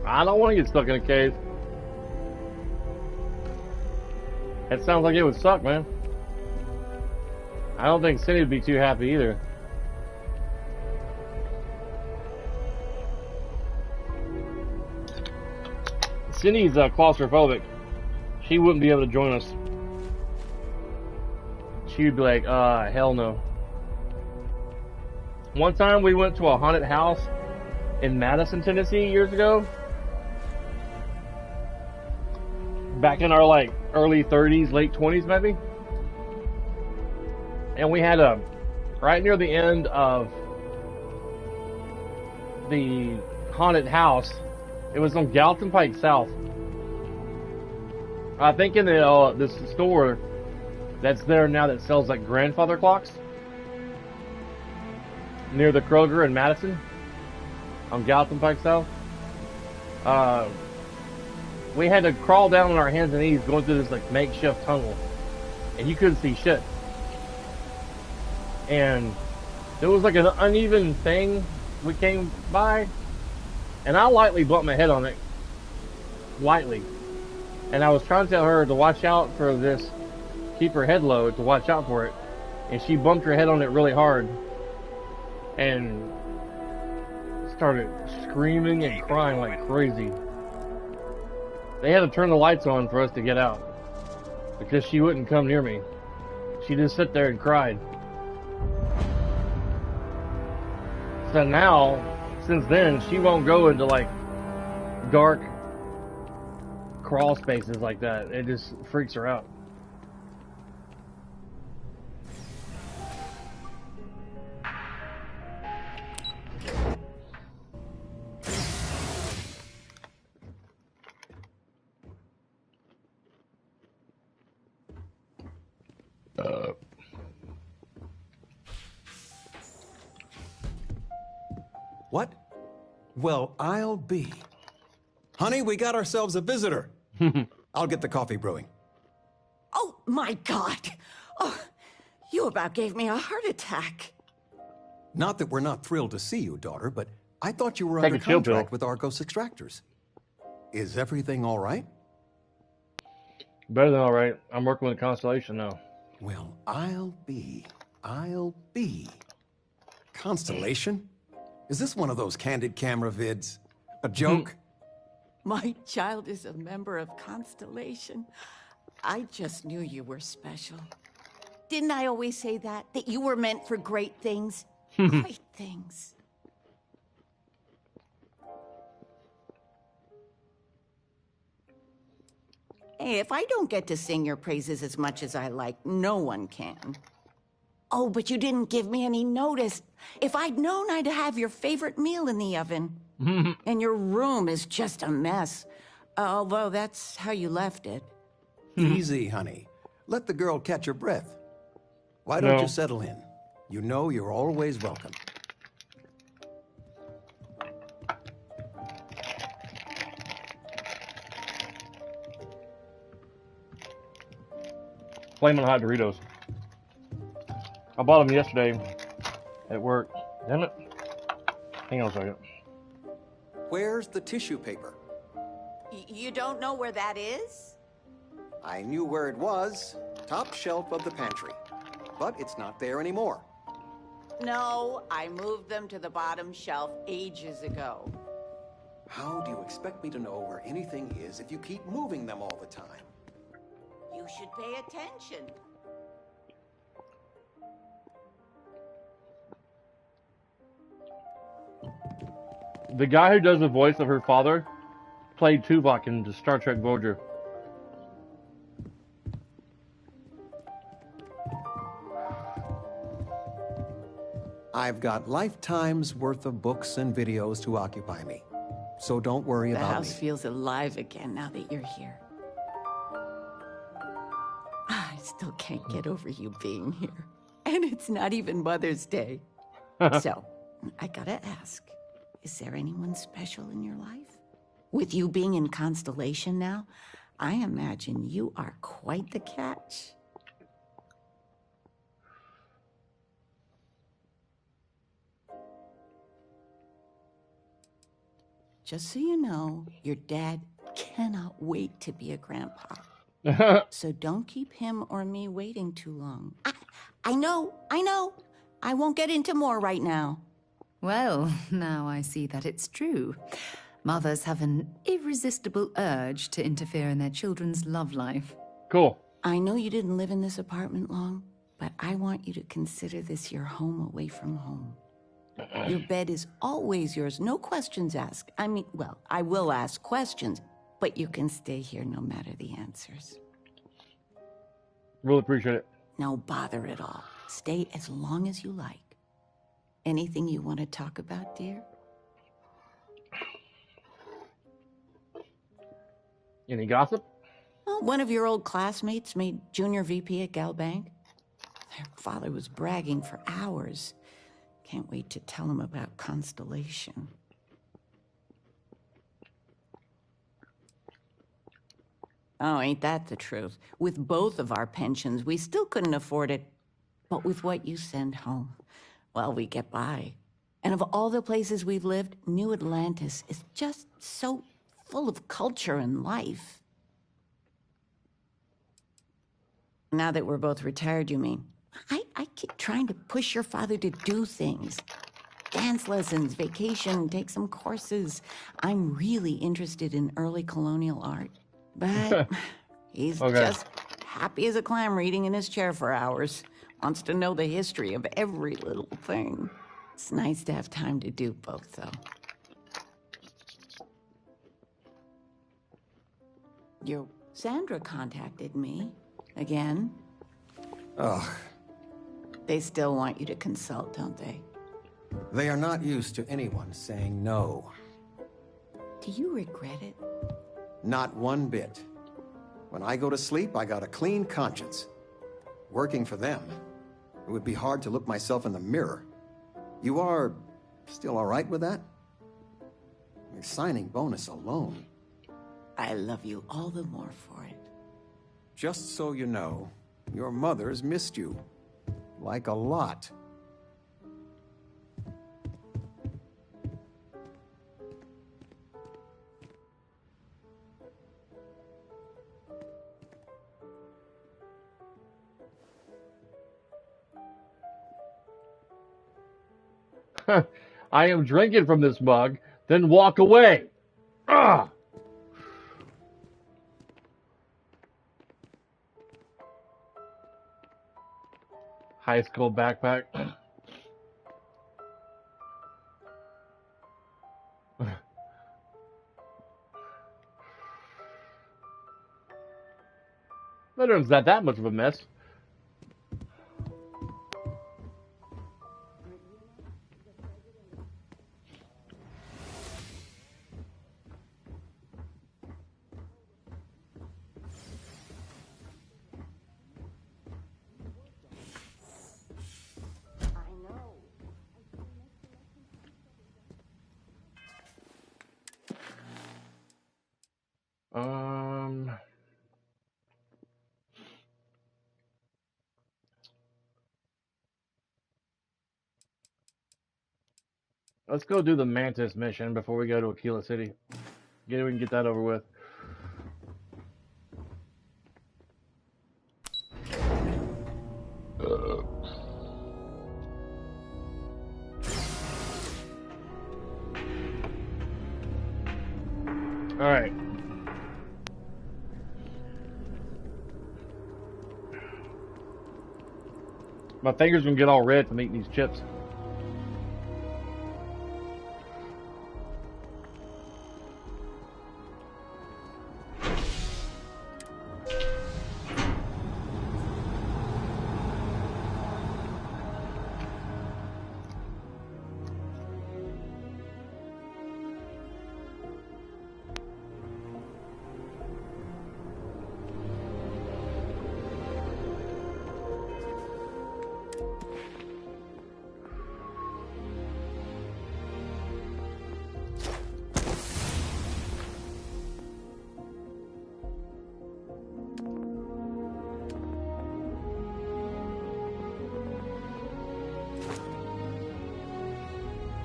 [SPEAKER 1] I don't want to get stuck in a cave. It sounds like it would suck, man. I don't think Cindy would be too happy either. Cindy's claustrophobic. She wouldn't be able to join us. She'd be like, hell no. One time we went to a haunted house in Madison, Tennessee years ago. Back in our like early 30s, late 20s maybe. And we had right near the end of the haunted house, it was on Gallatin Pike South. I think in the this store that's there now that sells like grandfather clocks near the Kroger in Madison on Gallatin Pike South. We had to crawl down on our hands and knees going through this like makeshift tunnel, and you couldn't see shit. And there was like an uneven thing we came by, and I lightly bumped my head on it. Lightly. And I was trying to tell her to watch out for this, keep her head low, to watch out for it. And she bumped her head on it really hard. And started screaming and crying like crazy. They had to turn the lights on for us to get out. Because she wouldn't come near me. She just sat there and cried. So now, since then, she won't go into like dark crawl spaces like that. It just freaks her out.
[SPEAKER 4] What? Well, I'll be. Honey, we got ourselves a visitor. I'll get the coffee brewing.
[SPEAKER 19] Oh, my God. Oh, you about gave me a heart attack.
[SPEAKER 4] Not that we're not thrilled to see you, daughter, but I thought you were
[SPEAKER 1] Take
[SPEAKER 4] under
[SPEAKER 1] a chill
[SPEAKER 4] contract
[SPEAKER 1] pill.
[SPEAKER 4] with Argos Extractors. Is everything all right?
[SPEAKER 1] Better than all right. I'm working with Constellation now.
[SPEAKER 4] Well, I'll be. Constellation? Is this one of those candid camera vids? A joke?
[SPEAKER 15] My child is a member of Constellation. I just knew you were special. Didn't I always say that? That you were meant for great things? Great things. Hey, if I don't get to sing your praises as much as I like, no one can. Oh, but you didn't give me any notice. If I'd known, I'd have your favorite meal in the oven. And your room is just a mess. Although that's how you left it.
[SPEAKER 4] Easy, honey. Let the girl catch her breath. Why don't
[SPEAKER 1] No.
[SPEAKER 4] you settle in? You know you're always welcome.
[SPEAKER 1] Flamin' hot Doritos. I bought them yesterday at work. Damn it. Hang on a second.
[SPEAKER 4] Where's the tissue paper?
[SPEAKER 15] You don't know where that is?
[SPEAKER 4] I knew where it was. Top shelf of the pantry. But it's not there anymore.
[SPEAKER 15] No, I moved them to the bottom shelf ages ago.
[SPEAKER 4] How do you expect me to know where anything is if you keep moving them all the time?
[SPEAKER 15] You should pay attention.
[SPEAKER 1] The guy who does the voice of her father played Tuvok in the Star Trek Voyager.
[SPEAKER 4] I've got lifetimes worth of books and videos to occupy me. So don't worry
[SPEAKER 15] The
[SPEAKER 4] about
[SPEAKER 15] house
[SPEAKER 4] me.
[SPEAKER 15] feels alive again now that you're here. I still can't get over you being here. And it's not even Mother's Day. So, I gotta ask, is there anyone special in your life? With you being in Constellation now, I imagine you are quite the catch. Just so you know, your dad cannot wait to be a grandpa. So don't keep him or me waiting too long. I know. I won't get into more right now.
[SPEAKER 2] Well, now I see that it's true. Mothers have an irresistible urge to interfere in their children's love life.
[SPEAKER 1] Cool.
[SPEAKER 15] I know you didn't live in this apartment long, but I want you to consider this your home away from home. Your bed is always yours, no questions asked. I mean, well, I will ask questions, but you can stay here no matter the answers.
[SPEAKER 1] Really appreciate it.
[SPEAKER 15] No bother at all. Stay as long as you like. Anything you want to talk about, dear?
[SPEAKER 1] Any gossip?
[SPEAKER 15] Well, one of your old classmates made junior VP at Galbank. Their father was bragging for hours. Can't wait to tell him about Constellation. Oh, ain't that the truth? With both of our pensions, we still couldn't afford it. But with what you send home, well, we get by. And of all the places we've lived, New Atlantis is just so full of culture and life. Now that we're both retired, you mean? I keep trying to push your father to do things. Dance lessons, vacation, take some courses. I'm really interested in early colonial art. But he's just happy as a clam reading in his chair for hours. Wants to know the history of every little thing. It's nice to have time to do both, though. Your Sandra contacted me. Again.
[SPEAKER 4] Ugh.
[SPEAKER 15] They still want you to consult, don't they?
[SPEAKER 4] They are not used to anyone saying no.
[SPEAKER 15] Do you regret it?
[SPEAKER 4] Not one bit. When I go to sleep, I got a clean conscience. Working for them, it would be hard to look myself in the mirror. You are still all right with that? Your signing bonus alone.
[SPEAKER 15] I love you all the more for it.
[SPEAKER 4] Just so you know, your mother's missed you. Like a lot.
[SPEAKER 1] I am drinking from this mug, then walk away. Ugh. High school backpack. Bedroom's not that much of a mess. Let's go do the Mantis mission before we go to Aquila City. We can get that over with. All right. My fingers gonna get all red from eating these chips.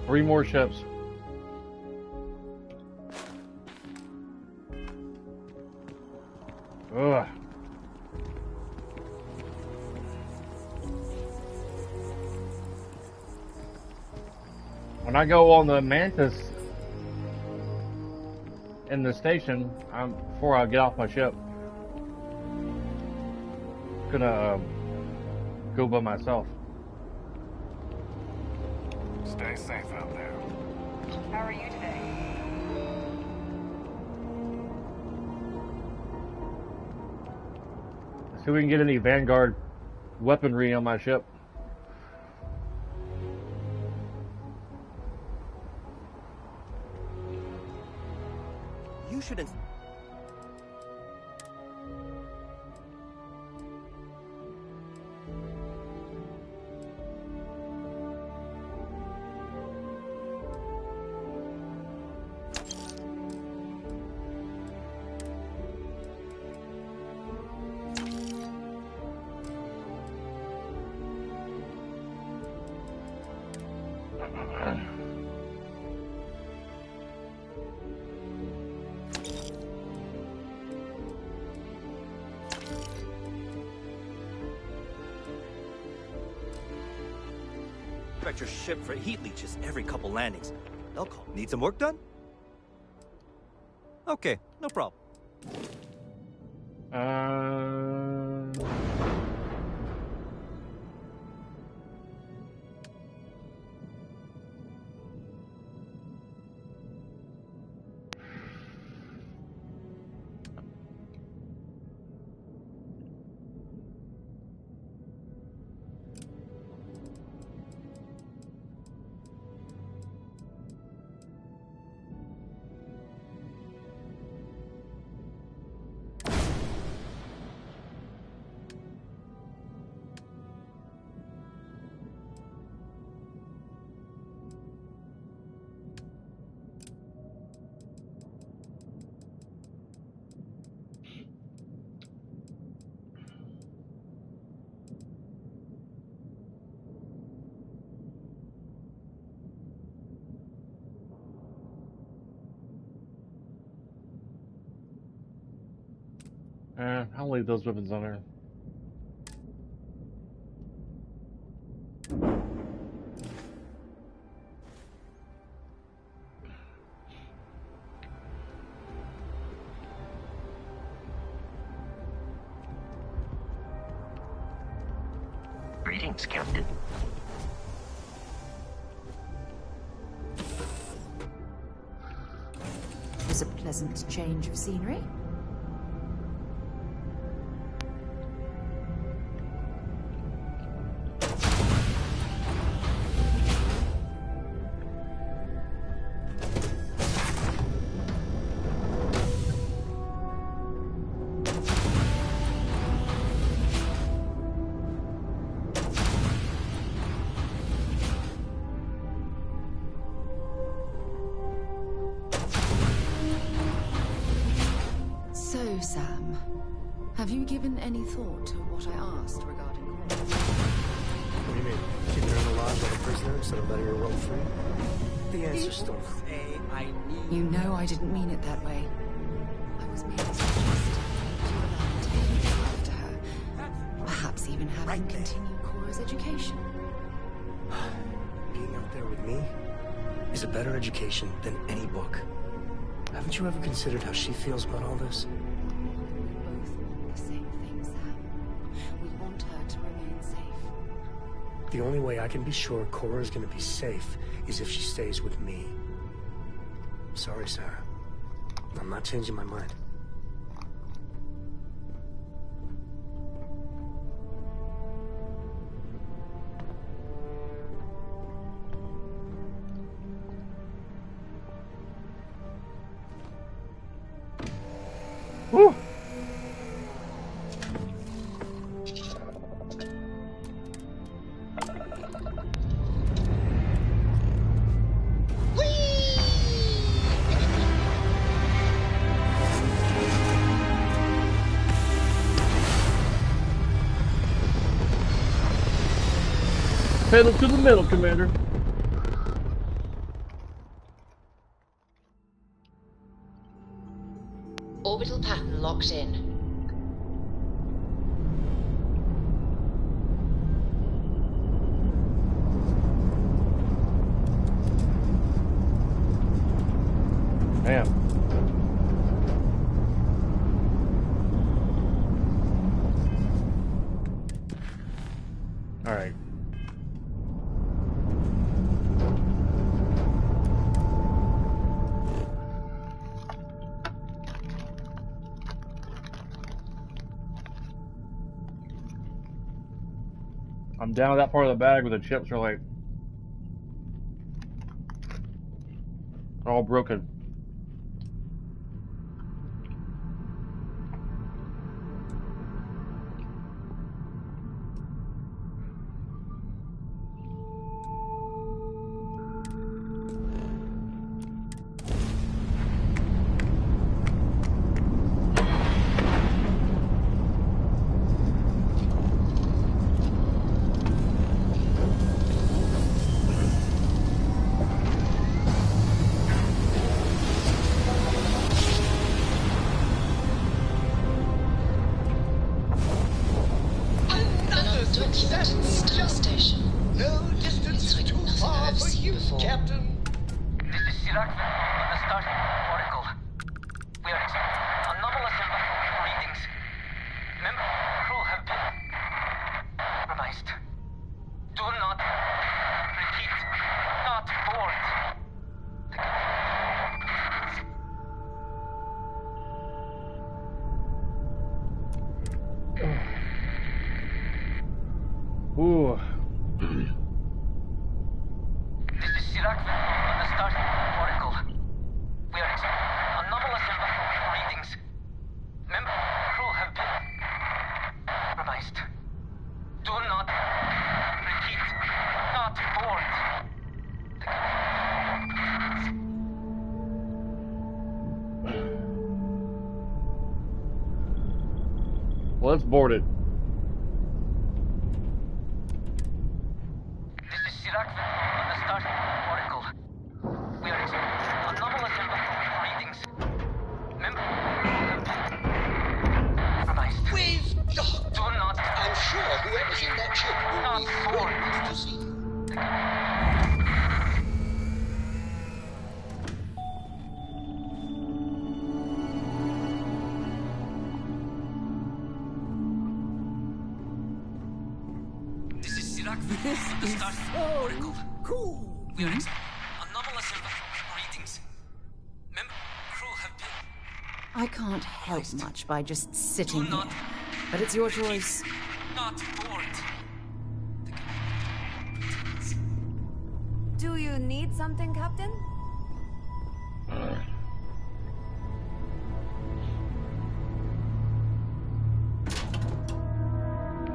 [SPEAKER 1] Three more ships. Ugh. When I go on the Mantis in the station, before I get off my ship, I'm gonna go by myself.
[SPEAKER 5] Stay safe out there.
[SPEAKER 6] How are you today?
[SPEAKER 1] See if we can get any Vanguard weaponry on my ship.
[SPEAKER 13] You shouldn't. Expect your ship for heat leeches every couple landings. They'll call. Need some work done? Okay, no problem.
[SPEAKER 1] I'll leave those weapons on there.
[SPEAKER 20] Greetings, Captain.
[SPEAKER 2] It was a pleasant change of scenery. So, Sam, have you given any thought to what I asked regarding Cora?
[SPEAKER 21] What do you mean? Keeping her in the lodge like a prisoner instead of letting her roam free? The answer's still no.
[SPEAKER 2] You know I didn't mean it that way. I was merely suggesting that you allow me to look after her. Perhaps even have him continue Cora's education.
[SPEAKER 21] Being out there with me is a better education than any book. Haven't you ever considered how she feels about all this?
[SPEAKER 2] We both want the same thing, Sam. We want her to remain safe.
[SPEAKER 21] The only way I can be sure Cora's gonna be safe is if she stays with me. Sorry, Sarah. I'm not changing my mind.
[SPEAKER 1] Woo! Pedal to the metal, Commander.
[SPEAKER 12] Orbital pattern locked in.
[SPEAKER 1] Damn. All right. I'm down to that part of the bag where the chips are like all broken.
[SPEAKER 12] Star station.
[SPEAKER 22] No distance is too far for you, Captain.
[SPEAKER 18] This is Sirac on the Starfield Oracle. We are expecting anomalous environmental readings. Member crew have been compromised. Do not repeat, not board.
[SPEAKER 1] Ooh.
[SPEAKER 18] This is Sirac on the Starfield Oracle. We are expecting anomalous environmental readings. Member crew have been compromised. Do not repeat, not board.
[SPEAKER 1] Well, let's board it.
[SPEAKER 18] This is Sirac on the Starfield Oracle. We are expecting anomalous environmental readings. Member crew have been compromised.
[SPEAKER 22] We've
[SPEAKER 18] Do not.
[SPEAKER 22] I'm sure whoever's in that ship will be thrilled to see you.
[SPEAKER 8] This is
[SPEAKER 10] This is so cool.
[SPEAKER 18] We are anomalous readings. Member crew have been.
[SPEAKER 2] I can't help much by just sitting here, but it's your choice.
[SPEAKER 18] Not bored.
[SPEAKER 17] Do you need something, Captain?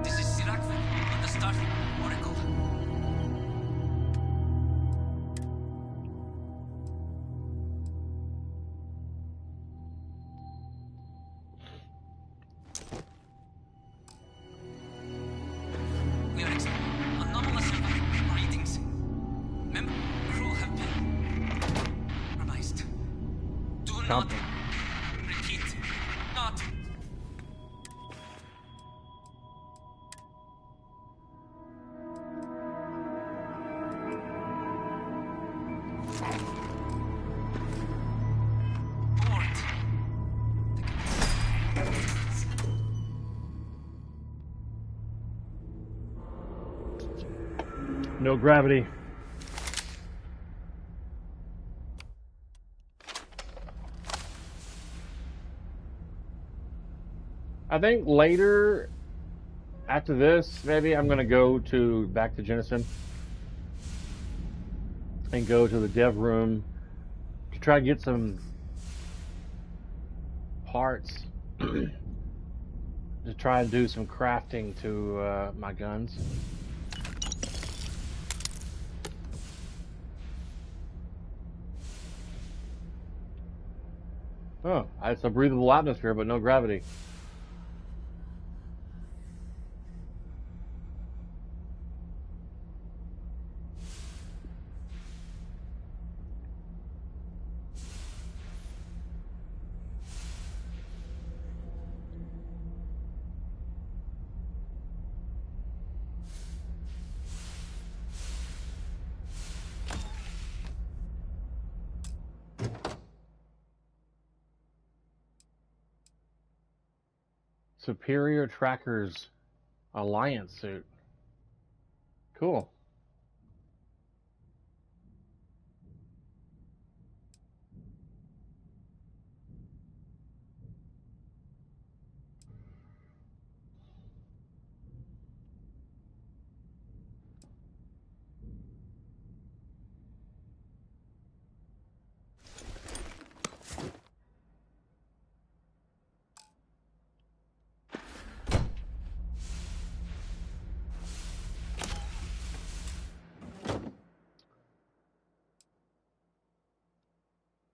[SPEAKER 18] This is Sirakven on the Starfield Oracle. We are anomalous readings. Member crew have been compromised. Do not repeat. Not.
[SPEAKER 1] No gravity. I think later, after this, maybe I'm gonna go back to Jennison and go to the dev room to try to get some parts to try and do some crafting to my guns. Oh, it's a breathable atmosphere, but no gravity. Superior Trackers Alliance suit. Cool.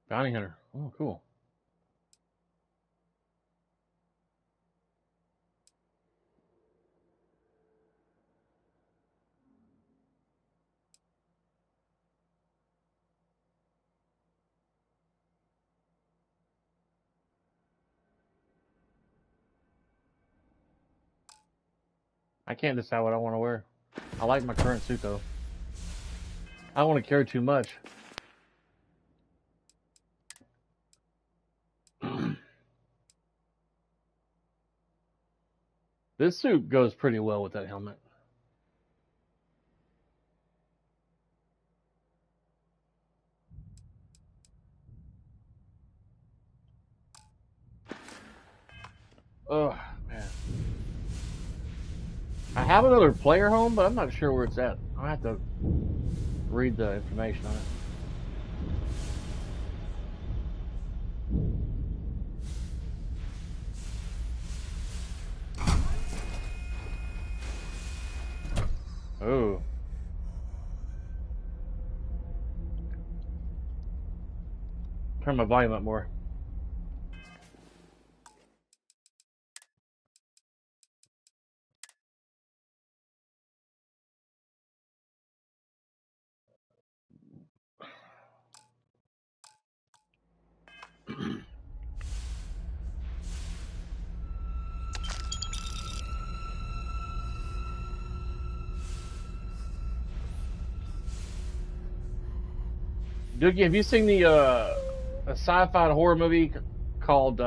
[SPEAKER 1] Bounty Hunter. Oh, cool. I can't decide what I want to wear. I like my current suit, though. I don't want to carry too much. This suit goes pretty well with that helmet. Oh, man. I have another player home, but I'm not sure where it's at. I'll have to read the information on it. Oh. Turn my volume up more. Doogie, have you seen the a sci-fi horror movie called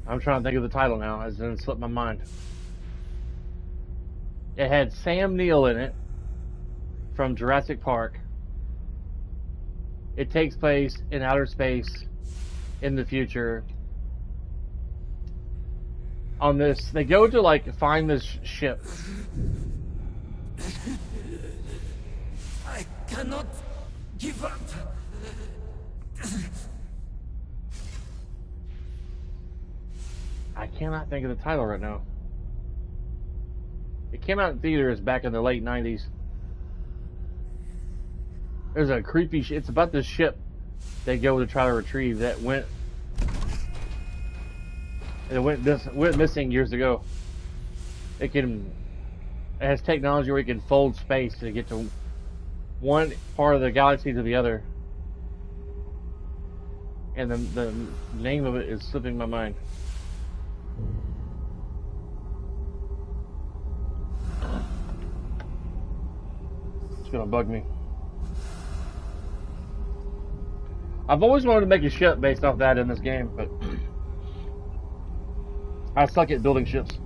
[SPEAKER 1] I'm trying to think of the title now, as it didn't slip my mind. It had Sam Neill in it from Jurassic Park. It takes place in outer space in the future. On this, they go to like find this ship.
[SPEAKER 16] I cannot give up.
[SPEAKER 1] I cannot think of the title right now. It came out in theaters back in the late 90s. There's a creepy it's about this ship they go to try to retrieve that went missing years ago. It has technology where it can fold space to get to one part of the galaxy to the other. And the name of it is slipping my mind. It's gonna bug me. I've always wanted to make a ship based off that in this game, but I suck at building ships.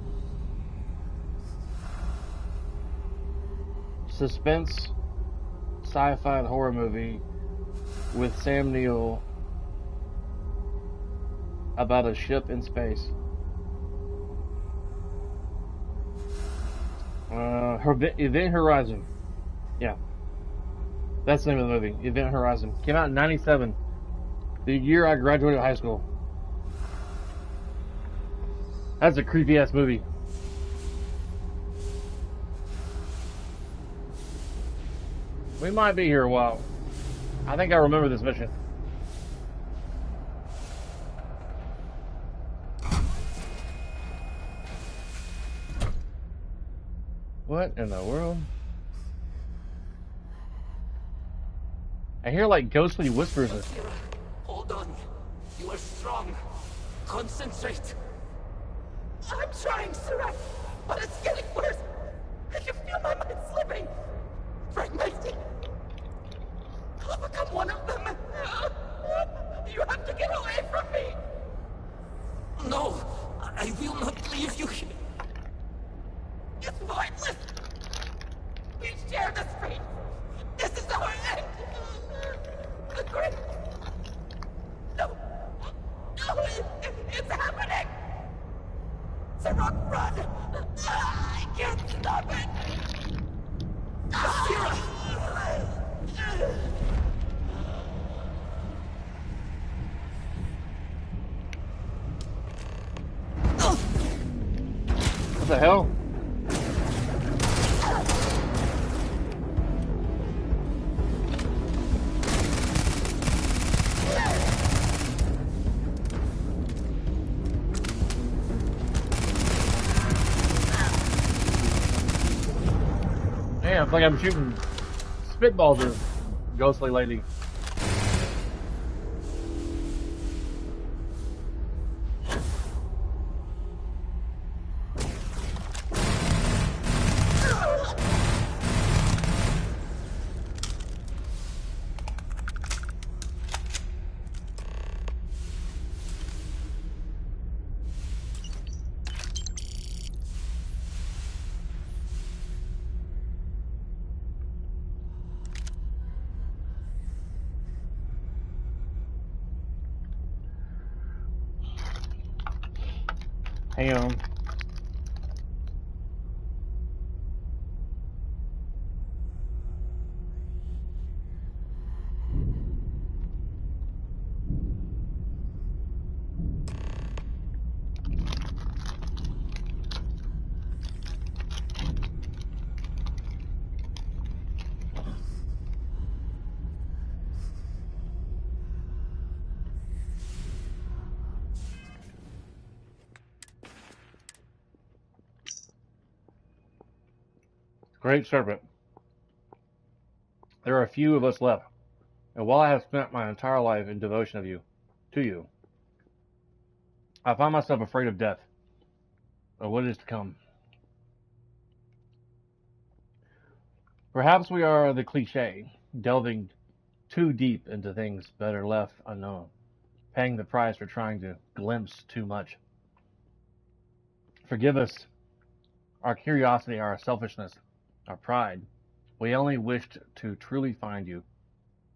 [SPEAKER 1] Suspense, sci-fi horror movie with Sam Neill about a ship in space. Event Horizon. Yeah. That's the name of the movie. Event Horizon. Came out in 97. The year I graduated high school. That's a creepy ass movie. We might be here a while. I think I remember this mission. What in the world? I hear like ghostly whispers.
[SPEAKER 16] Hold on. You are strong. Concentrate. I'm trying, Sarah, but it's getting worse. I can feel my mind slipping. Fragmenting. I'll become one of them. You have to get away from me. No, I will not leave you here. It's pointless. We share the street. This is our end. Agree? No. No, it's happening. Sarah, run. I can't stop it. Sarah.
[SPEAKER 1] What the hell? Damn, it's like I'm shooting spitballs at ghostly lady. Hang on. Great serpent. There are a few of us left, and while I have spent my entire life in devotion to you, I find myself afraid of death, or what is to come. Perhaps we are the cliche, delving too deep into things better left unknown, paying the price for trying to glimpse too much. Forgive us our curiosity, our selfishness, our pride. We only wished to truly find you,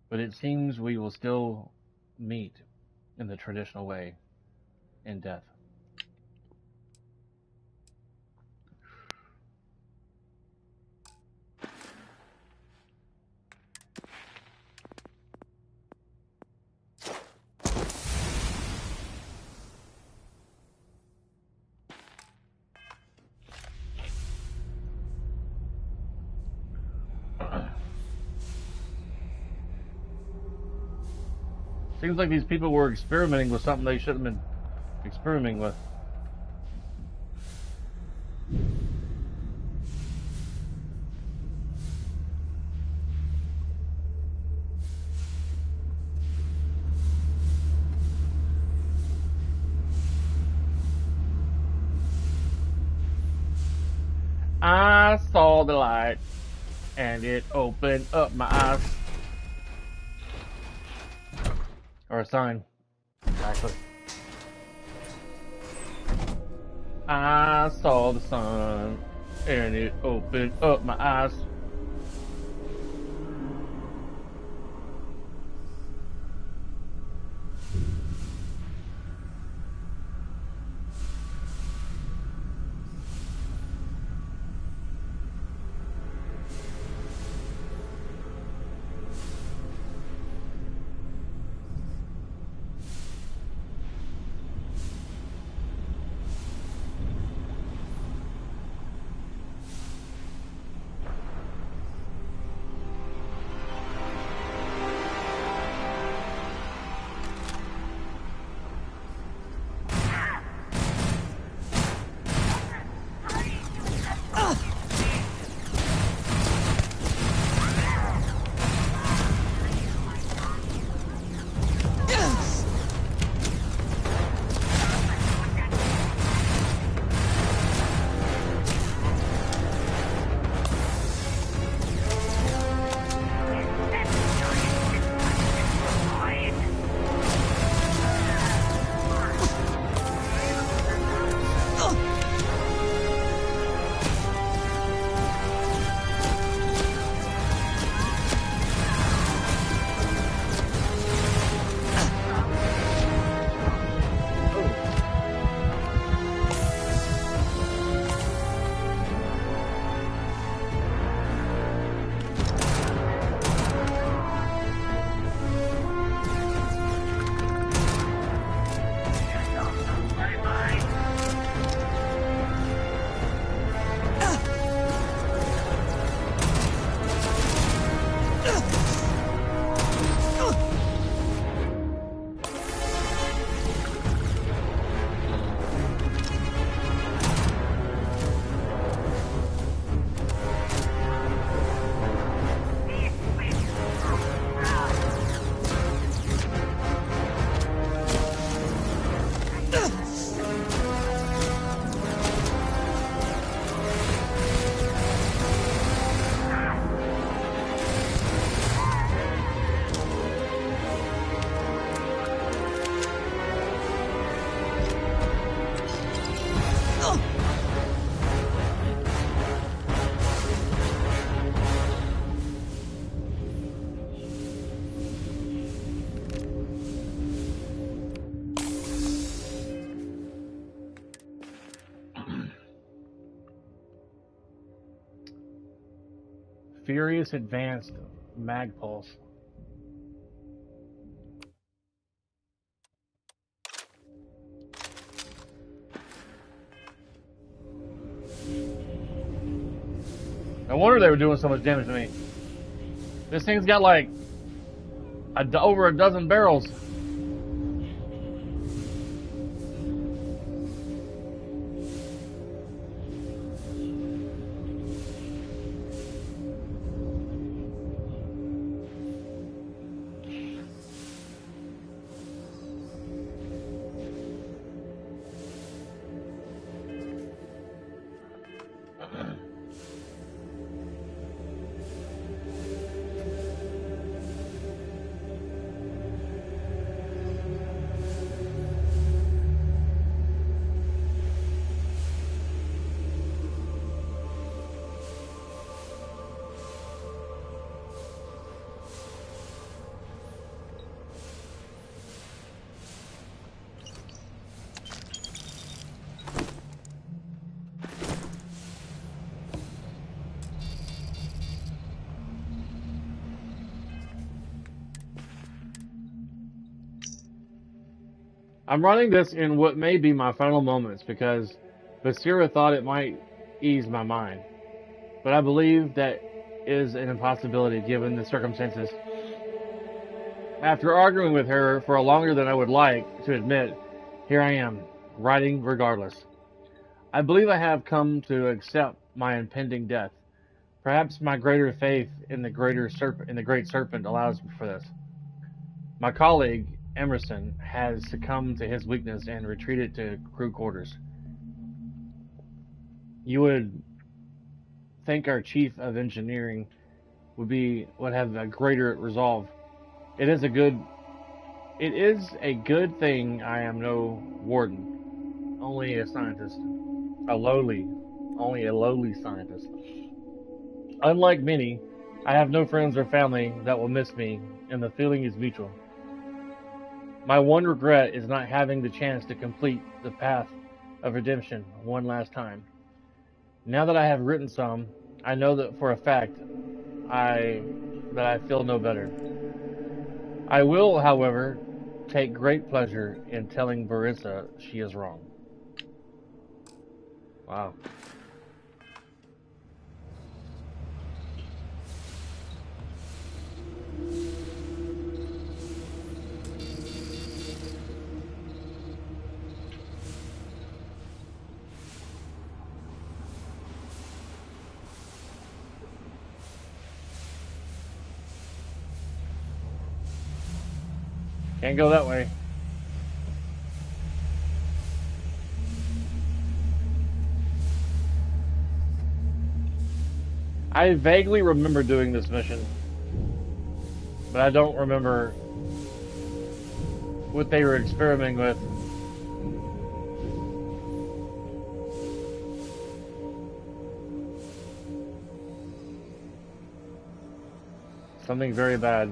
[SPEAKER 1] but it seems we will still meet in the traditional way in death. Seems like these people were experimenting with something they shouldn't have been experimenting with. I saw the light, and it opened up my eyes. Or a sign, actually. I saw the sun, and it opened up my eyes. Furious Advanced Mag Pulse. No wonder they were doing so much damage to me. This thing's got like over a dozen barrels. I'm writing this in what may be my final moments because Basira thought it might ease my mind, but I believe that is an impossibility given the circumstances. After arguing with her for longer than I would like to admit, here I am, writing regardless. I believe I have come to accept my impending death. Perhaps my greater faith in the great serpent allows for this. My colleague, Emerson, has succumbed to his weakness and retreated to crew quarters. You would think our chief of engineering would have a greater resolve. It is a good thing I am no warden, only a scientist, only a lowly scientist. Unlike many, I have no friends or family that will miss me, and the feeling is mutual. My one regret is not having the chance to complete the path of redemption one last time. Now that I have written some, I know that for a fact I feel no better. I will, however, take great pleasure in telling Barissa she is wrong. Wow. Can't go that way. I vaguely remember doing this mission, but I don't remember what they were experimenting with. Something very bad.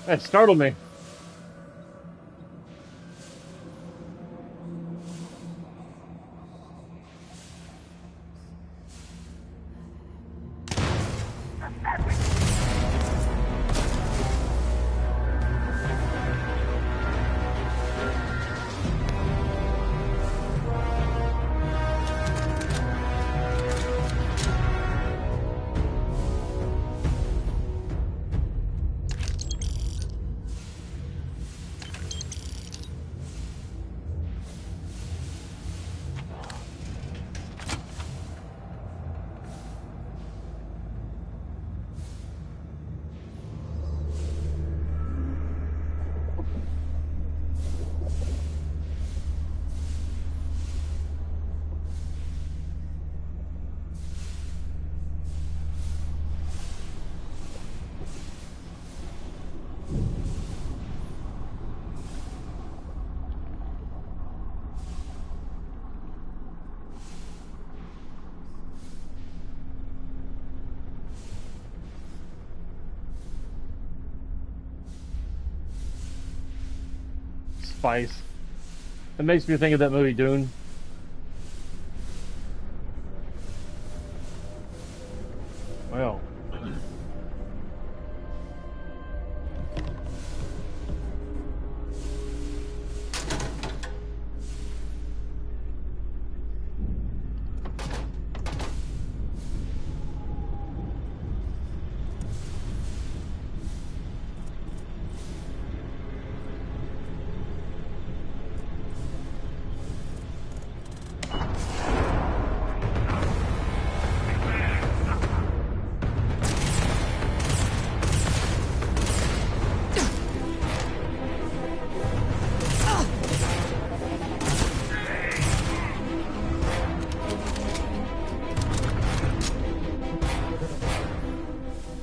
[SPEAKER 1] That startled me. Spice. It makes me think of that movie Dune. Well.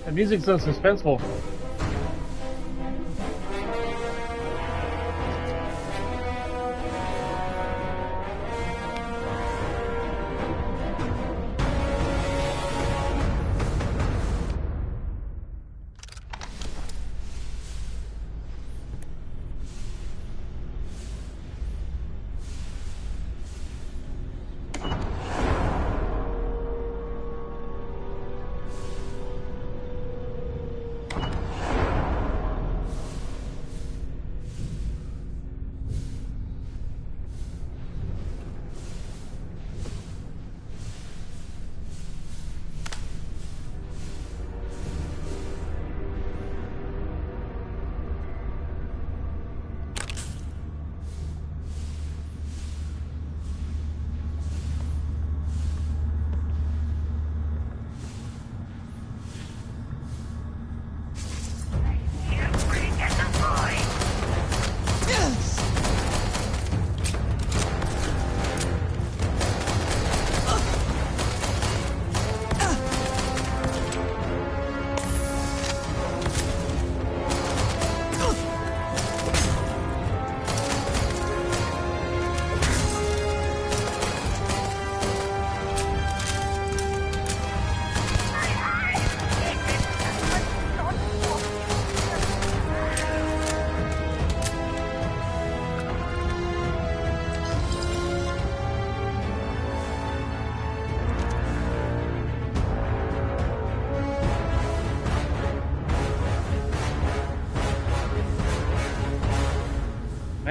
[SPEAKER 1] The music's so suspenseful.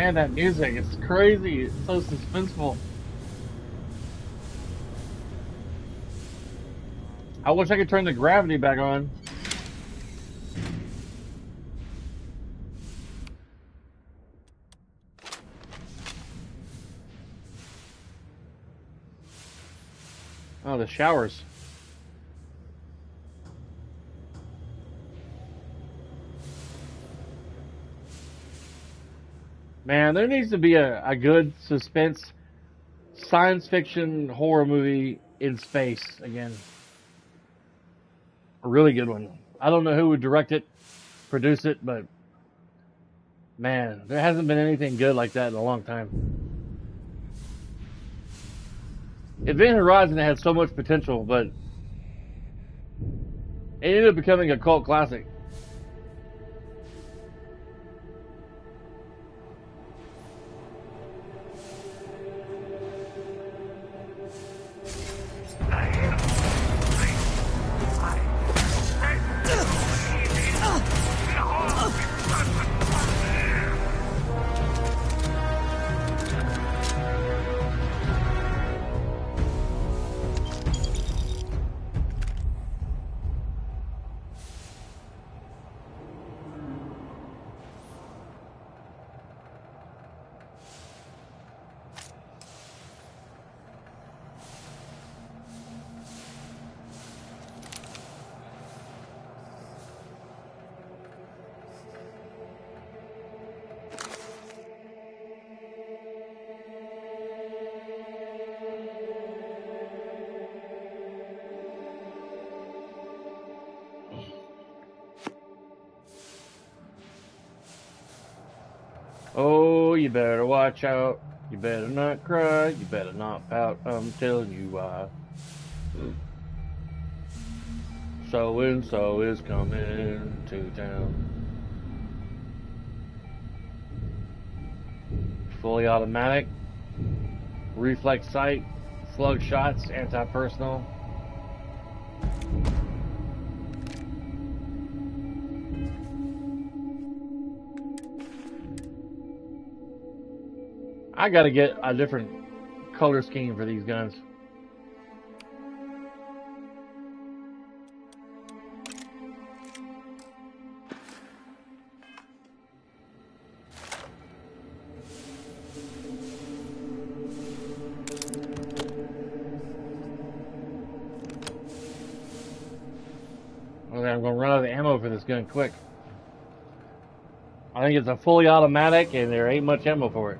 [SPEAKER 1] Man, that music, it's crazy. It's so suspenseful. I wish I could turn the gravity back on. Oh, the showers. Man, there needs to be a good suspense science fiction horror movie in space again. A really good one. I don't know who would direct it, produce it, but man, there hasn't been anything good like that in a long time. Event Horizon had so much potential, but it ended up becoming a cult classic. Oh, you better watch out. You better not cry. You better not pout. I'm telling you why. So and so is coming to town. Fully automatic. Reflex sight. Slug shots. Anti-personal. I gotta get a different color scheme for these guns. Okay, I'm gonna run out of ammo for this gun quick. I think it's a fully automatic and there ain't much ammo for it.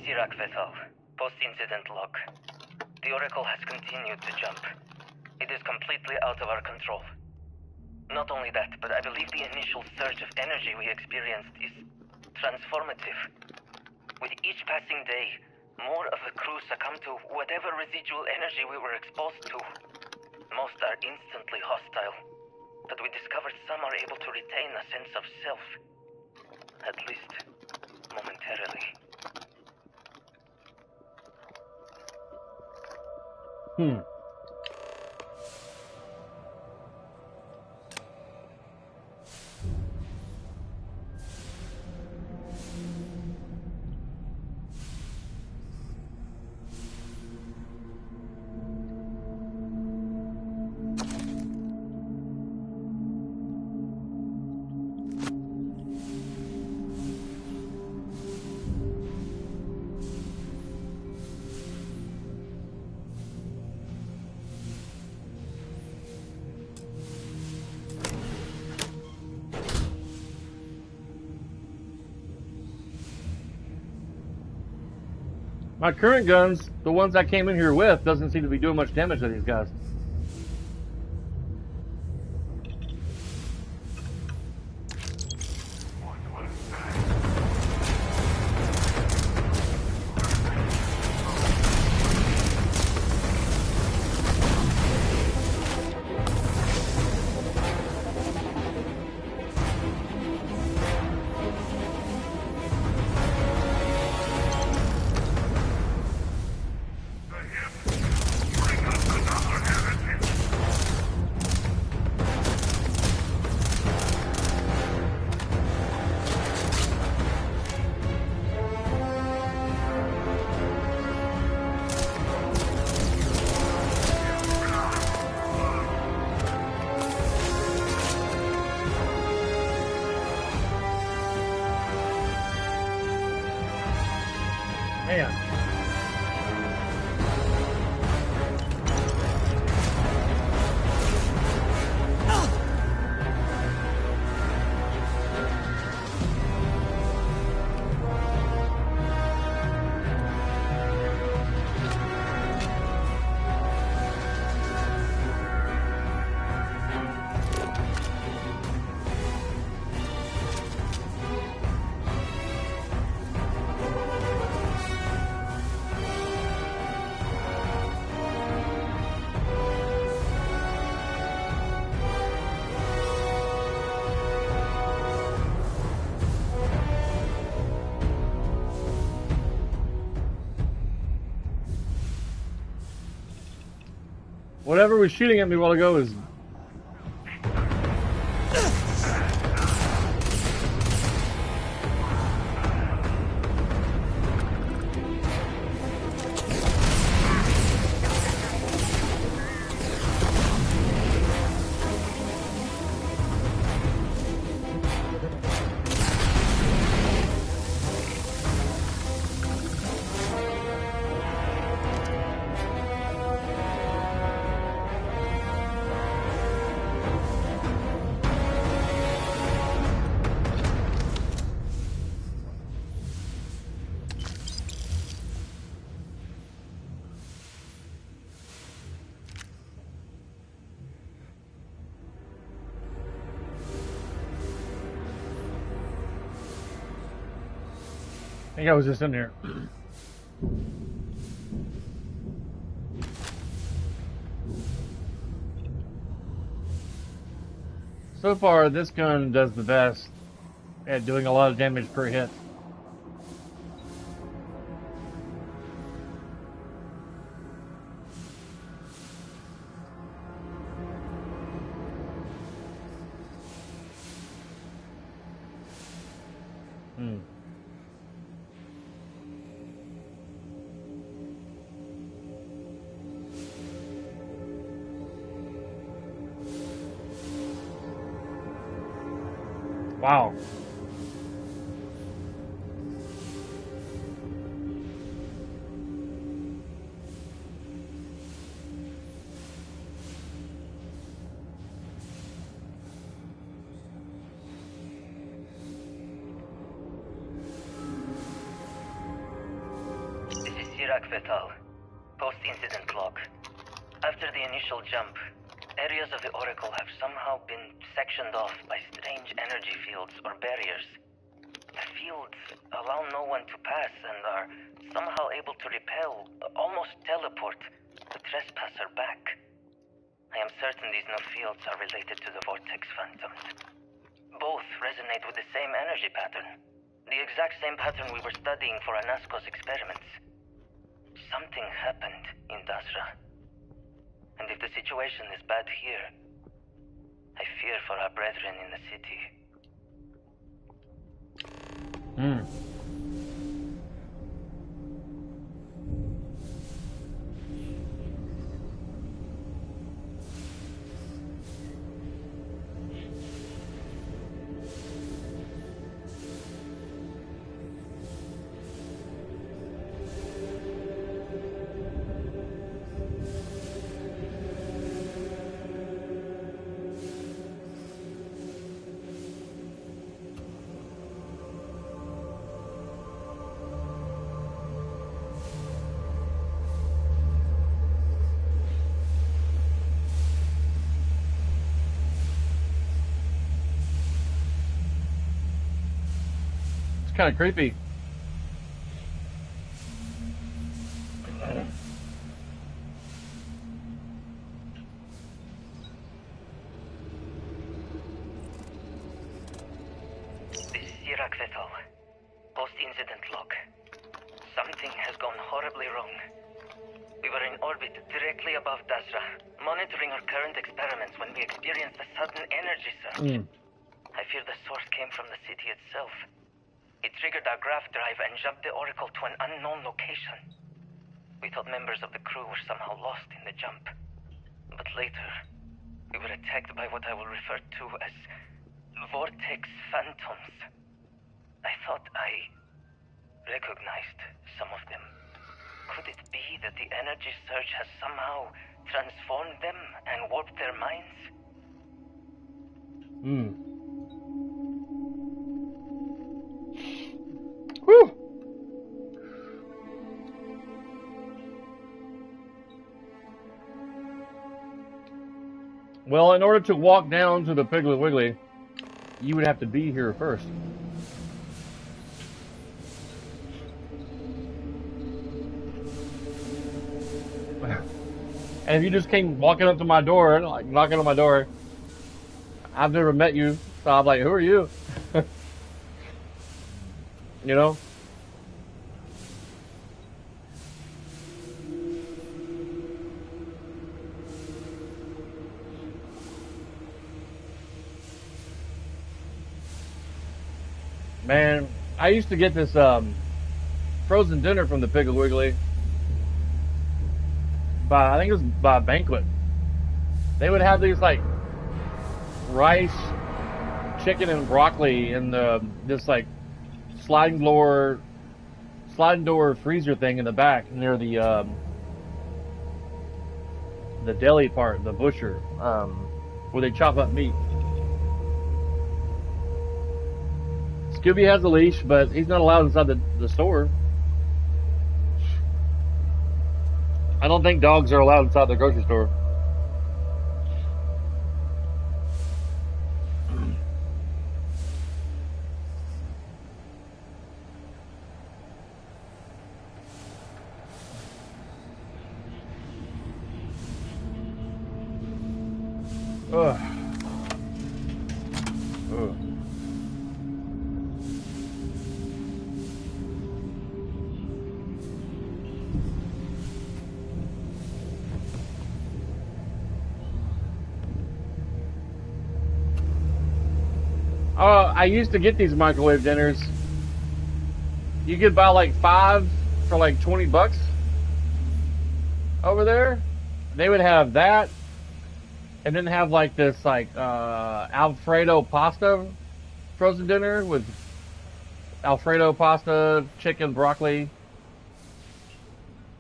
[SPEAKER 18] Iraq vessel. Post-incident log. The Oracle has continued to jump. It is completely out of our control. Not only that, but I believe the initial surge of energy we experienced is transformative. With each passing day, more of the crew succumb to whatever residual energy we were exposed to. Most are instantly hostile, but we discovered some are able to retain a sense of self. At least, momentarily.
[SPEAKER 1] My current guns, the ones I came in here with, doesn't seem to be doing much damage to these guys. Man. Whatever was shooting at me a while ago is... I think I was just in here. So far, this gun does the best at doing a lot of damage per hit. Wow.
[SPEAKER 18] This is Sirac Vital. Post-incident log. After the initial jump, areas of the Oracle have somehow been sectioned off by strange energy fields or barriers. The fields allow no one to pass and are somehow able to repel, almost teleport, the trespasser back. I am certain these new fields are related to the Vortex Phantoms. Both resonate with the same energy pattern. The exact same pattern we were studying for Anasco's experiments. Something happened in Dasra. And if the situation is bad here, I fear for our brethren in the city.
[SPEAKER 1] Kind of creepy.
[SPEAKER 18] This is Sirac Vital. Post-incident log. Something has gone horribly wrong. We were in orbit directly above Dasra, monitoring our current experiments when we experienced a sudden energy surge. I fear the source came from the city itself. It triggered our graft drive and jumped the Oracle to an unknown location. We thought members of the crew were somehow lost in the jump. But later, we were attacked by what I will refer to as Vortex Phantoms. I thought I recognized some of them. Could it be that the energy surge has somehow transformed them and warped their minds?
[SPEAKER 1] Whew. Well, in order to walk down to the Piggly Wiggly, you would have to be here first. And if you just came walking up to my door, like knocking on my door, I've never met you, so I'm like, who are you? You know? Man, I used to get this frozen dinner from the Piggly Wiggly. I think it was by Banquet. They would have these like rice, chicken, and broccoli in this like sliding door freezer thing in the back near the deli part, the butcher, where they chop up meat. Scooby has a leash, but he's not allowed inside the store. I don't think dogs are allowed inside the grocery store. Ugh. Ugh. I used to get these microwave dinners. You could buy like 5 for like $20 over there. They would have that, and then have like this like Alfredo pasta frozen dinner with Alfredo pasta, chicken, broccoli,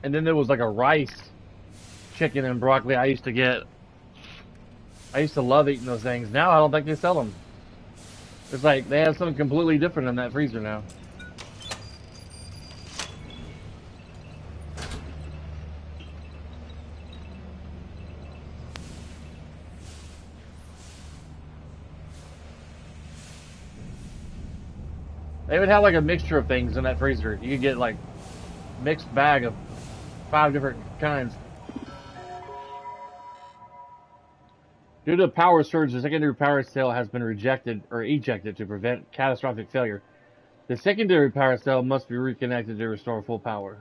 [SPEAKER 1] and then there was like a rice, chicken, and broccoli. I used to love eating those things. Now I don't think they sell them. It's like they have something completely different in that freezer now. They would have like a mixture of things in that freezer. You could get like mixed bag of 5 different kinds. Due to the power surge, the secondary power cell has been rejected or ejected to prevent catastrophic failure. The secondary power cell must be reconnected to restore full power.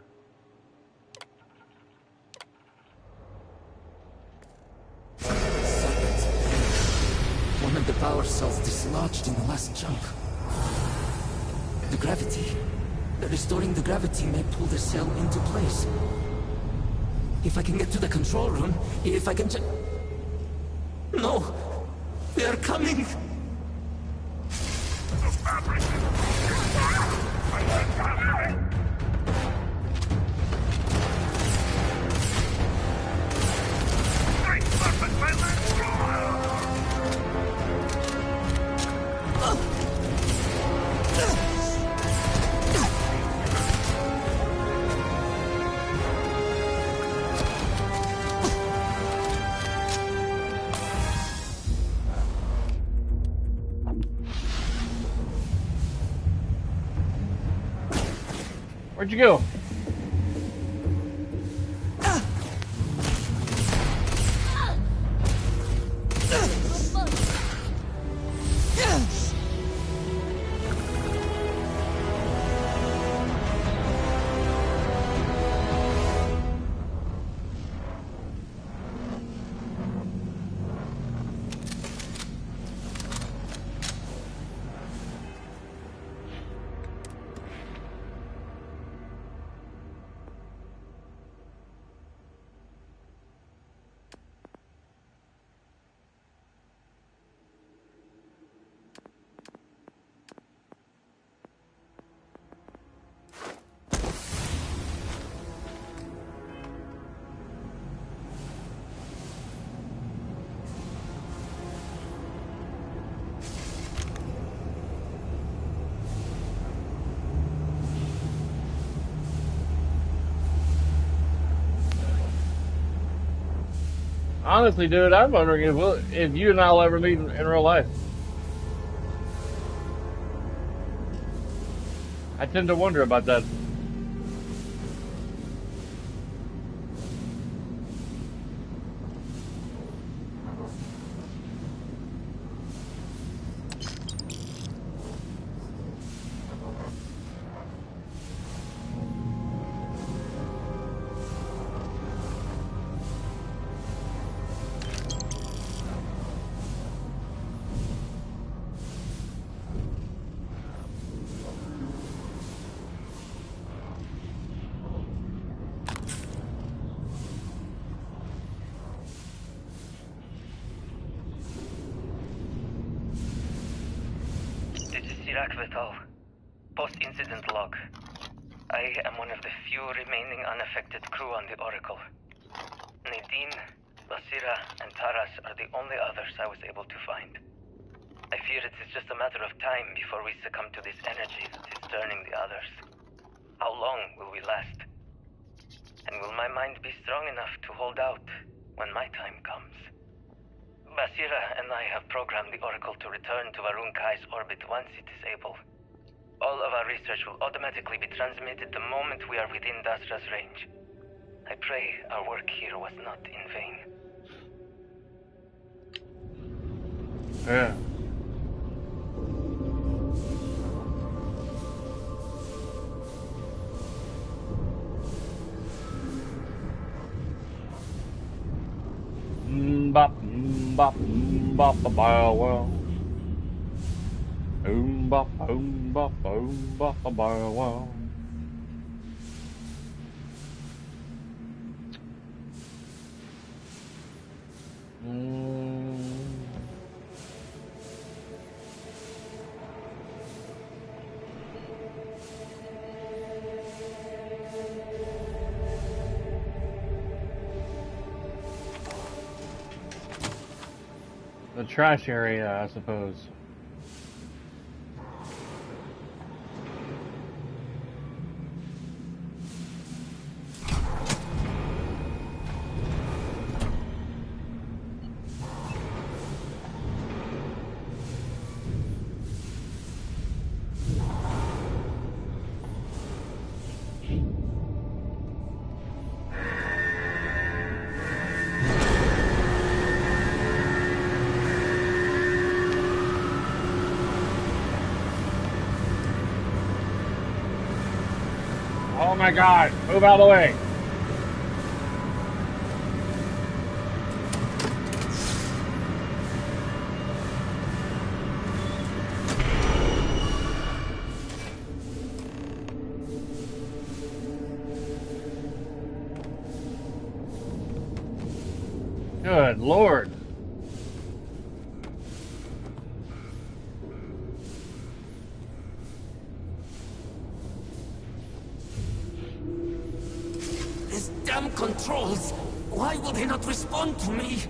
[SPEAKER 16] One of the power cells dislodged in the last chunk. The gravity. Restoring the gravity may pull the cell into place. If I can get to the control room, if I can just... No! They are coming!
[SPEAKER 1] Where'd you go? Honestly, dude, I'm wondering if you and I'll ever meet in real life. I tend to wonder about that.
[SPEAKER 18] This is Sirach Vital. Post-incident log. I am one of the few remaining unaffected crew on the Oracle. Nadine, Basira, and Taras are the only others I was able to find. I fear it is just a matter of time before we succumb to this energy that is turning the others. How long will we last? And will my mind be strong enough to hold out when my time comes? Basira and I have programmed the Oracle to return to Varun Kai's orbit once it is able. All of our research will automatically be transmitted the moment we are within Dasra's range. I pray our work here was not in vain.
[SPEAKER 1] Yeah. Bop, bop, bop, bow, wow. Bop, bop, bop, bow, wow. The trash area, I suppose. Oh my God, move out of the way. Good Lord.
[SPEAKER 16] These damn controls! Why will they not respond to me?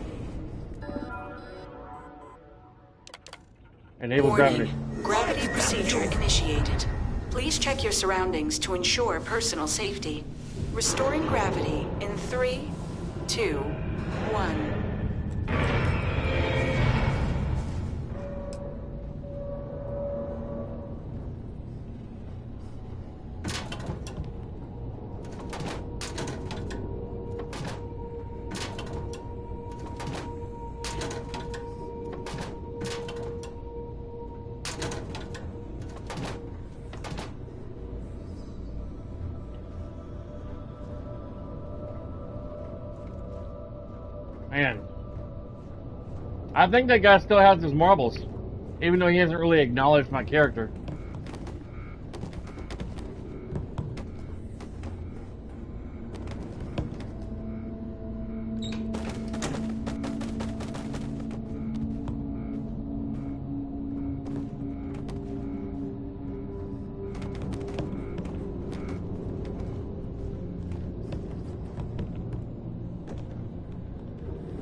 [SPEAKER 1] Enable
[SPEAKER 10] Warning.
[SPEAKER 1] gravity.
[SPEAKER 10] Gravity procedure initiated. Please check your surroundings to ensure personal safety. Restoring gravity in 3, 2, 1.
[SPEAKER 1] Man. I think that guy still has his marbles. Even though he hasn't really acknowledged my character.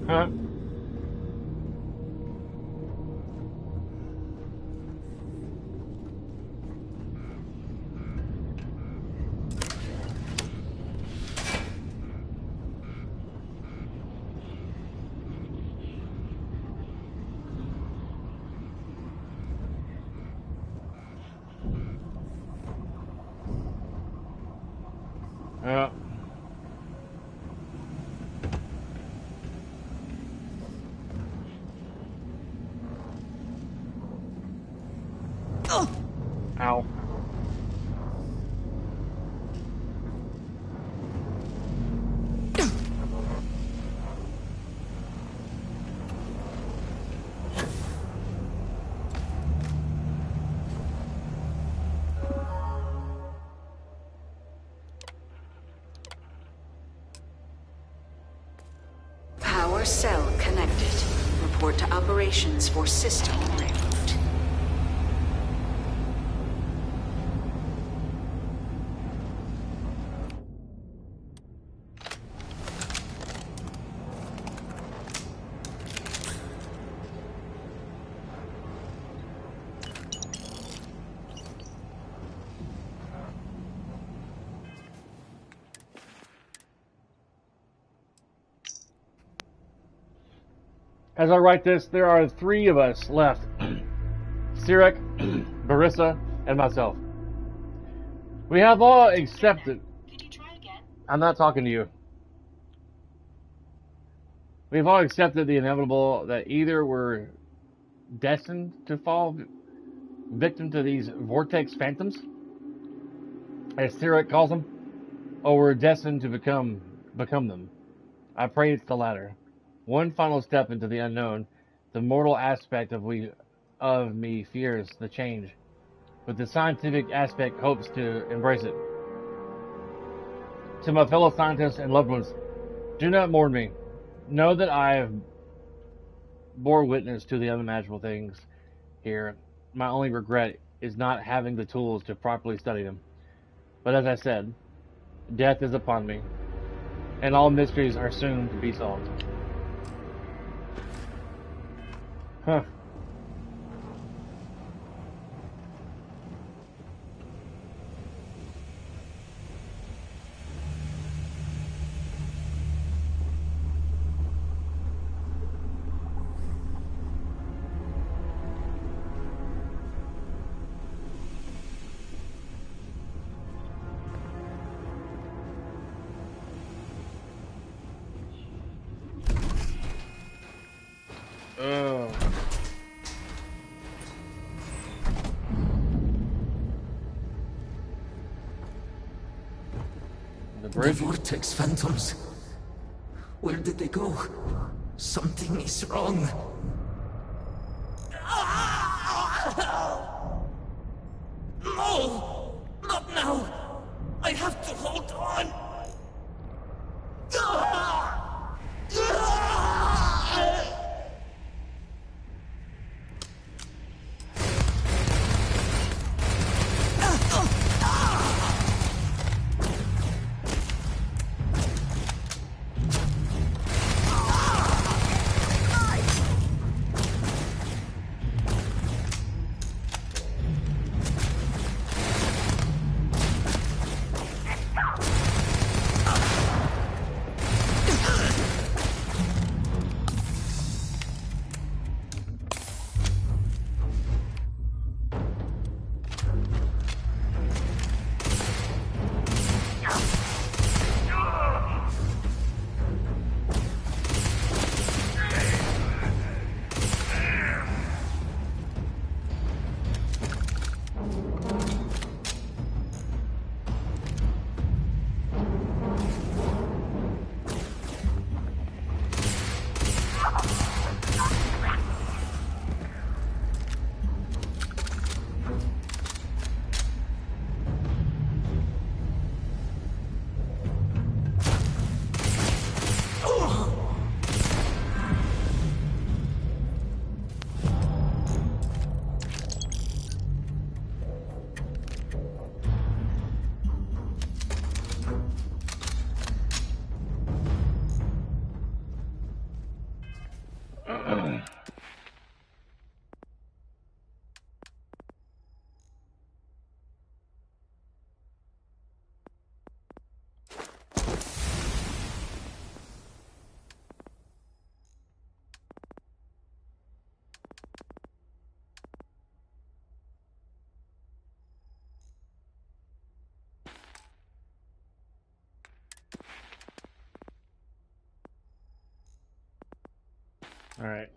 [SPEAKER 1] Huh? Yeah. Ow.
[SPEAKER 2] Power cell connected. Report to operations for system reboot.
[SPEAKER 1] As I write this, there are 3 of us left. Sirek, Barissa, and myself. We have all accepted... I'm not talking to you. We've all accepted the inevitable that either we're destined to fall victim to these vortex phantoms, as Sirek calls them, or we're destined to become them. I pray it's the latter. One final step into the unknown. The mortal aspect of me fears the change, but the scientific aspect hopes to embrace it. To my fellow scientists and loved ones, do not mourn me. Know that I have bore witness to the unimaginable things here. My only regret is not having the tools to properly study them. But as I said, death is upon me, and all mysteries are soon to be solved. Huh. Oh.
[SPEAKER 22] The vortex phantoms. Where did they go? Something is wrong. No! Not now! I have to hold on!
[SPEAKER 1] All right.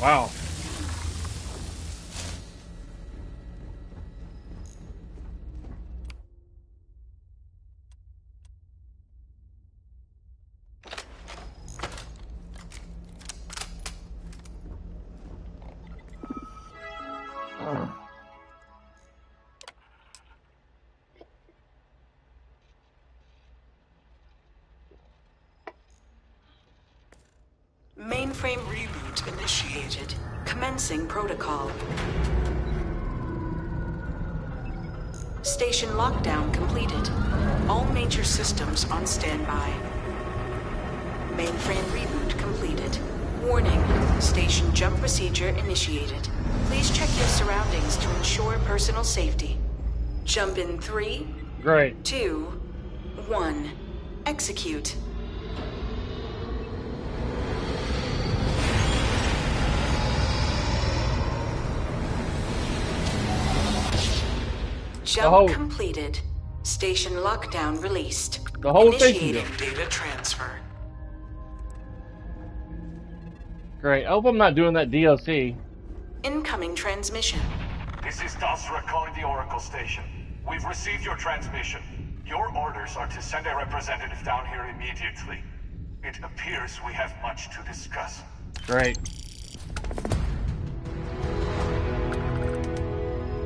[SPEAKER 1] Wow.
[SPEAKER 10] Mainframe reboot initiated. Commencing protocol. Station lockdown completed. All major systems on standby. Mainframe reboot completed. Warning, station jump procedure initiated. Please check your surroundings to ensure personal safety. Jump in 3,
[SPEAKER 1] Great.
[SPEAKER 10] 2, 1. Execute. Jump completed. Station lockdown released.
[SPEAKER 1] The whole
[SPEAKER 10] Initiating
[SPEAKER 1] station.
[SPEAKER 10] data transfer.
[SPEAKER 1] Great. I hope I'm not doing that DLC.
[SPEAKER 10] Incoming transmission.
[SPEAKER 11] This is Dasra calling the Oracle station. We've received your transmission. Your orders are to send a representative down here immediately. It appears we have much to discuss.
[SPEAKER 1] Great.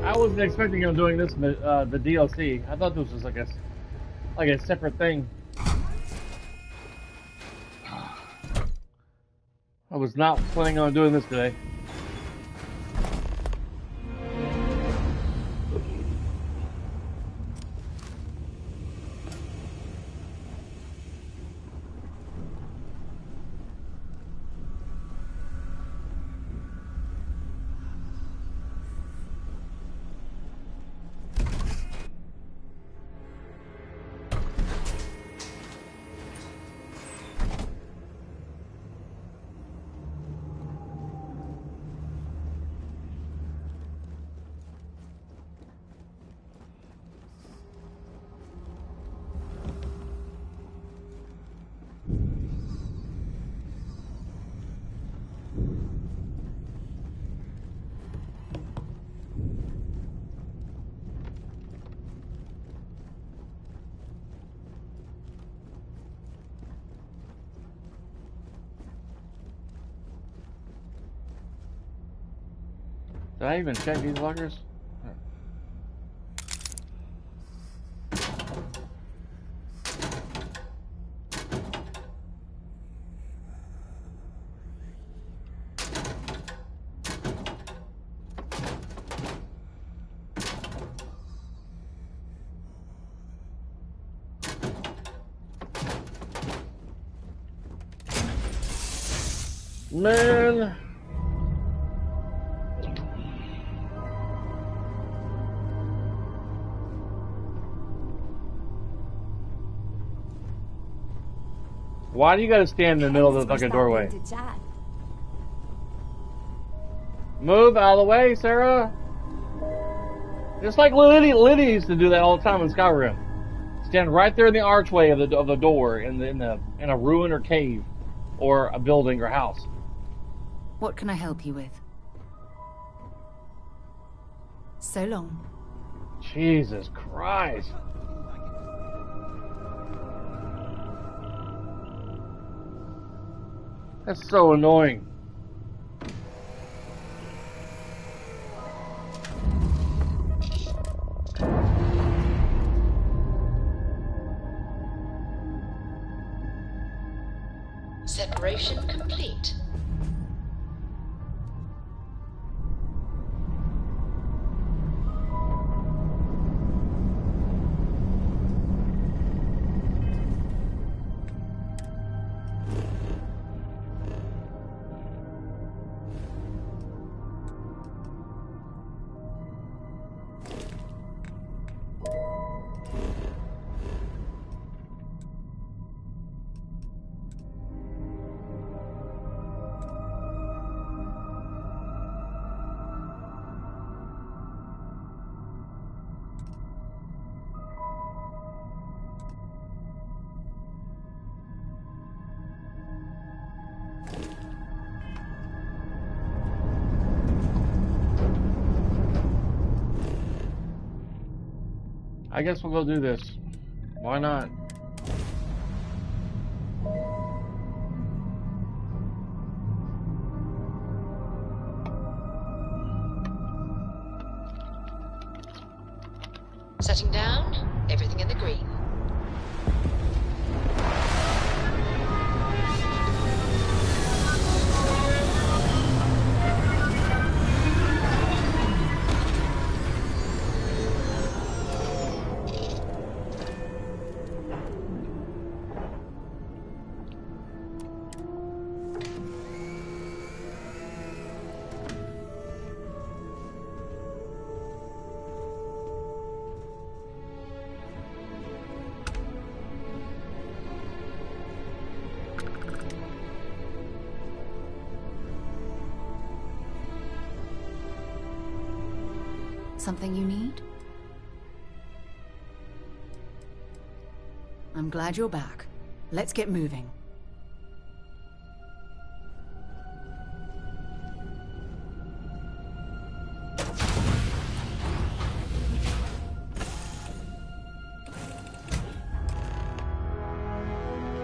[SPEAKER 1] I wasn't expecting him doing this, the DLC. I thought this was like a separate thing. I was not planning on doing this today. Did I even check these lockers? Man. Why do you gotta stand in the middle of the fucking doorway? Move out of the way, Sarah. Just like Liddy used to do that all the time in Skyrim. Stand right there in the archway of the door in a ruin or cave, or a building or house.
[SPEAKER 2] What can I help you with? So long.
[SPEAKER 1] Jesus Christ. That's so annoying.
[SPEAKER 12] Separation complete.
[SPEAKER 1] I guess we'll go do this. Why not?
[SPEAKER 12] Setting down, everything in the green.
[SPEAKER 2] Something you need? I'm glad you're back. Let's get moving.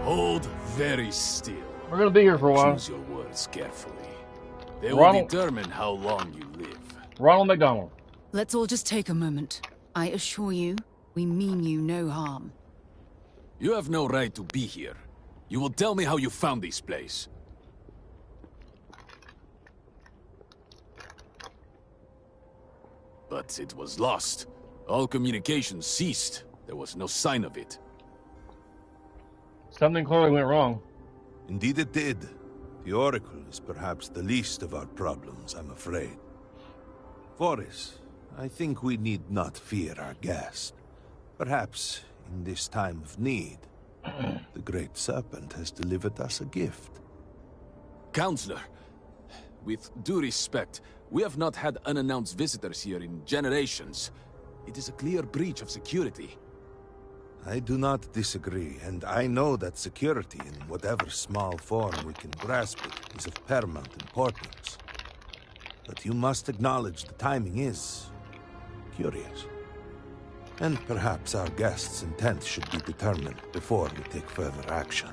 [SPEAKER 7] Hold very still.
[SPEAKER 1] We're gonna be here for a while.
[SPEAKER 7] Choose your words carefully. They
[SPEAKER 1] Ronald-
[SPEAKER 7] will determine how long you live.
[SPEAKER 1] Ronald McDonald.
[SPEAKER 2] Let's all just take a moment. I assure you, we mean you no harm.
[SPEAKER 7] You have no right to be here. You will tell me how you found this place. But it was lost. All communication ceased. There was no sign of it.
[SPEAKER 1] Something clearly went wrong.
[SPEAKER 19] Indeed it did. The Oracle is perhaps the least of our problems, I'm afraid. Voris, I think we need not fear our guest. Perhaps, in this time of need, the Great Serpent has delivered us a gift.
[SPEAKER 7] Counselor, with due respect, we have not had unannounced visitors here in generations. It is a clear breach of security.
[SPEAKER 19] I do not disagree, and I know that security, in whatever small form we can grasp it, is of paramount importance. But you must acknowledge the timing is curious. And perhaps our guest's intent should be determined before we take further action.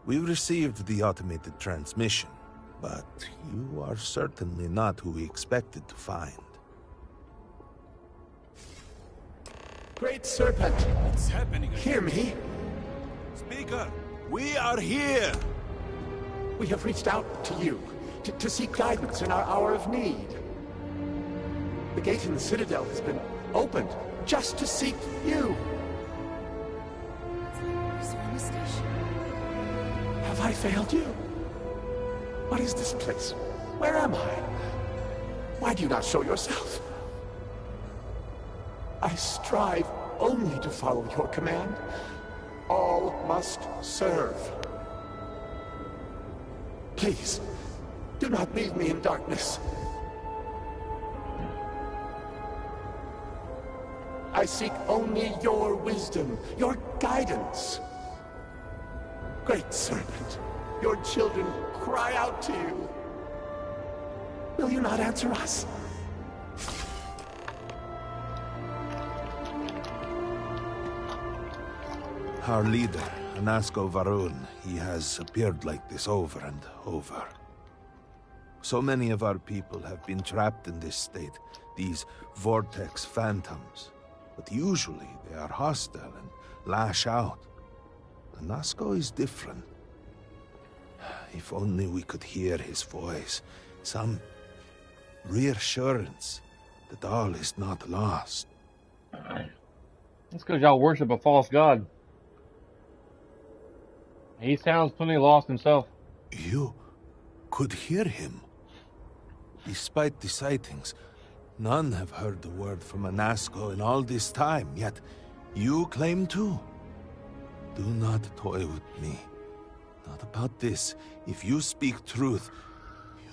[SPEAKER 19] We received the automated transmission, but you are certainly not who we expected to find.
[SPEAKER 23] Great Serpent!
[SPEAKER 7] What's happening?
[SPEAKER 23] Hear me!
[SPEAKER 19] Speaker, we are here!
[SPEAKER 23] We have reached out to you, to seek guidance in our hour of need. The gate in the Citadel has been opened just to seek you. Have I failed you? What is this place? Where am I? Why do you not show yourself? I strive only to follow your command. All must serve. Please, do not leave me in darkness. I seek only your wisdom, your guidance. Great Serpent, your children cry out to you. Will you not answer us?
[SPEAKER 19] Our leader, Anasko Varun, he has appeared like this over and over. So many of our people have been trapped in this state, these vortex phantoms. But usually they are hostile and lash out. Nasco is different. If only we could hear his voice, some reassurance that all is not lost.
[SPEAKER 1] That's because y'all worship a false god. He sounds plenty lost himself.
[SPEAKER 19] You could hear him. Despite the sightings, none have heard the word from Anasco in all this time, yet you claim to. Do not toy with me. Not about this. If you speak truth,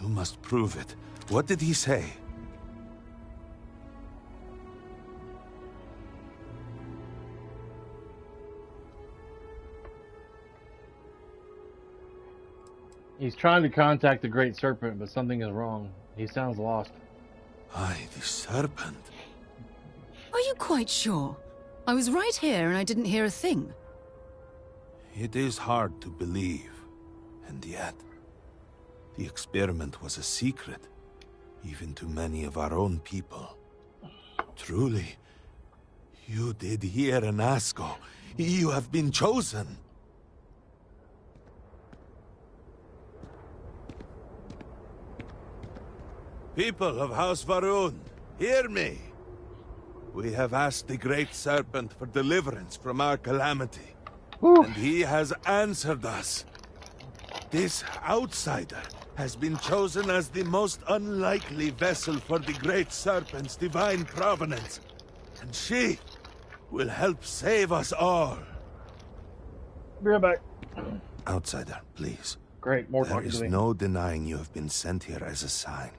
[SPEAKER 19] you must prove it. What did he say?
[SPEAKER 1] He's trying to contact the Great Serpent, but something is wrong. He sounds lost.
[SPEAKER 19] Aye, the Serpent.
[SPEAKER 2] Are you quite sure? I was right here and I didn't hear a thing.
[SPEAKER 19] It is hard to believe, and yet, the experiment was a secret, even to many of our own people. Truly, you did hear Anasco. You have been chosen. People of House Varun, hear me. We have asked the Great Serpent for deliverance from our calamity. And he has answered us. This outsider has been chosen as the most unlikely vessel for the Great Serpent's divine provenance. And she will help save us all.
[SPEAKER 1] Be right back.
[SPEAKER 19] Outsider, please.
[SPEAKER 1] Great, more
[SPEAKER 19] There
[SPEAKER 1] talking to
[SPEAKER 19] is
[SPEAKER 1] me.
[SPEAKER 19] no denying you have been sent here as a sign.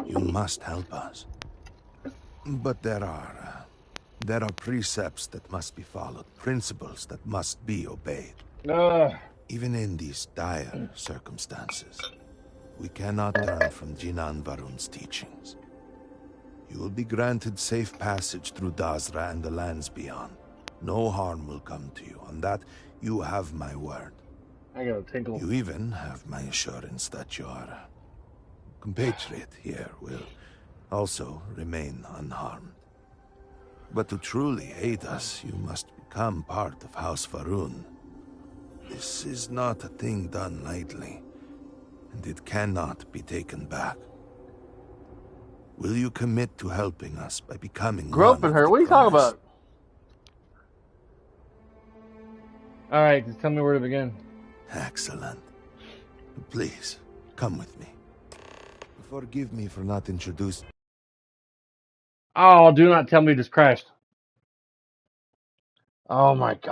[SPEAKER 19] You must help us. But there are precepts that must be followed, principles that must be obeyed. Even in these dire circumstances, we cannot turn from Jinan Varun's teachings. You will be granted safe passage through Dazra and the lands beyond. No harm will come to you. On that, you have my word.
[SPEAKER 1] I got a tinkle.
[SPEAKER 19] You even have my assurance that your compatriot here will also remain unharmed. But to truly aid us, you must become part of House Varun. This is not a thing done lightly, and it cannot be taken back. Will you commit to helping us by becoming
[SPEAKER 1] Groping her? What are you talking about? Alright, just tell me where to begin.
[SPEAKER 19] Excellent. Please, come with me. Forgive me for not introducing...
[SPEAKER 1] Oh, do not tell me this crashed. Oh my god.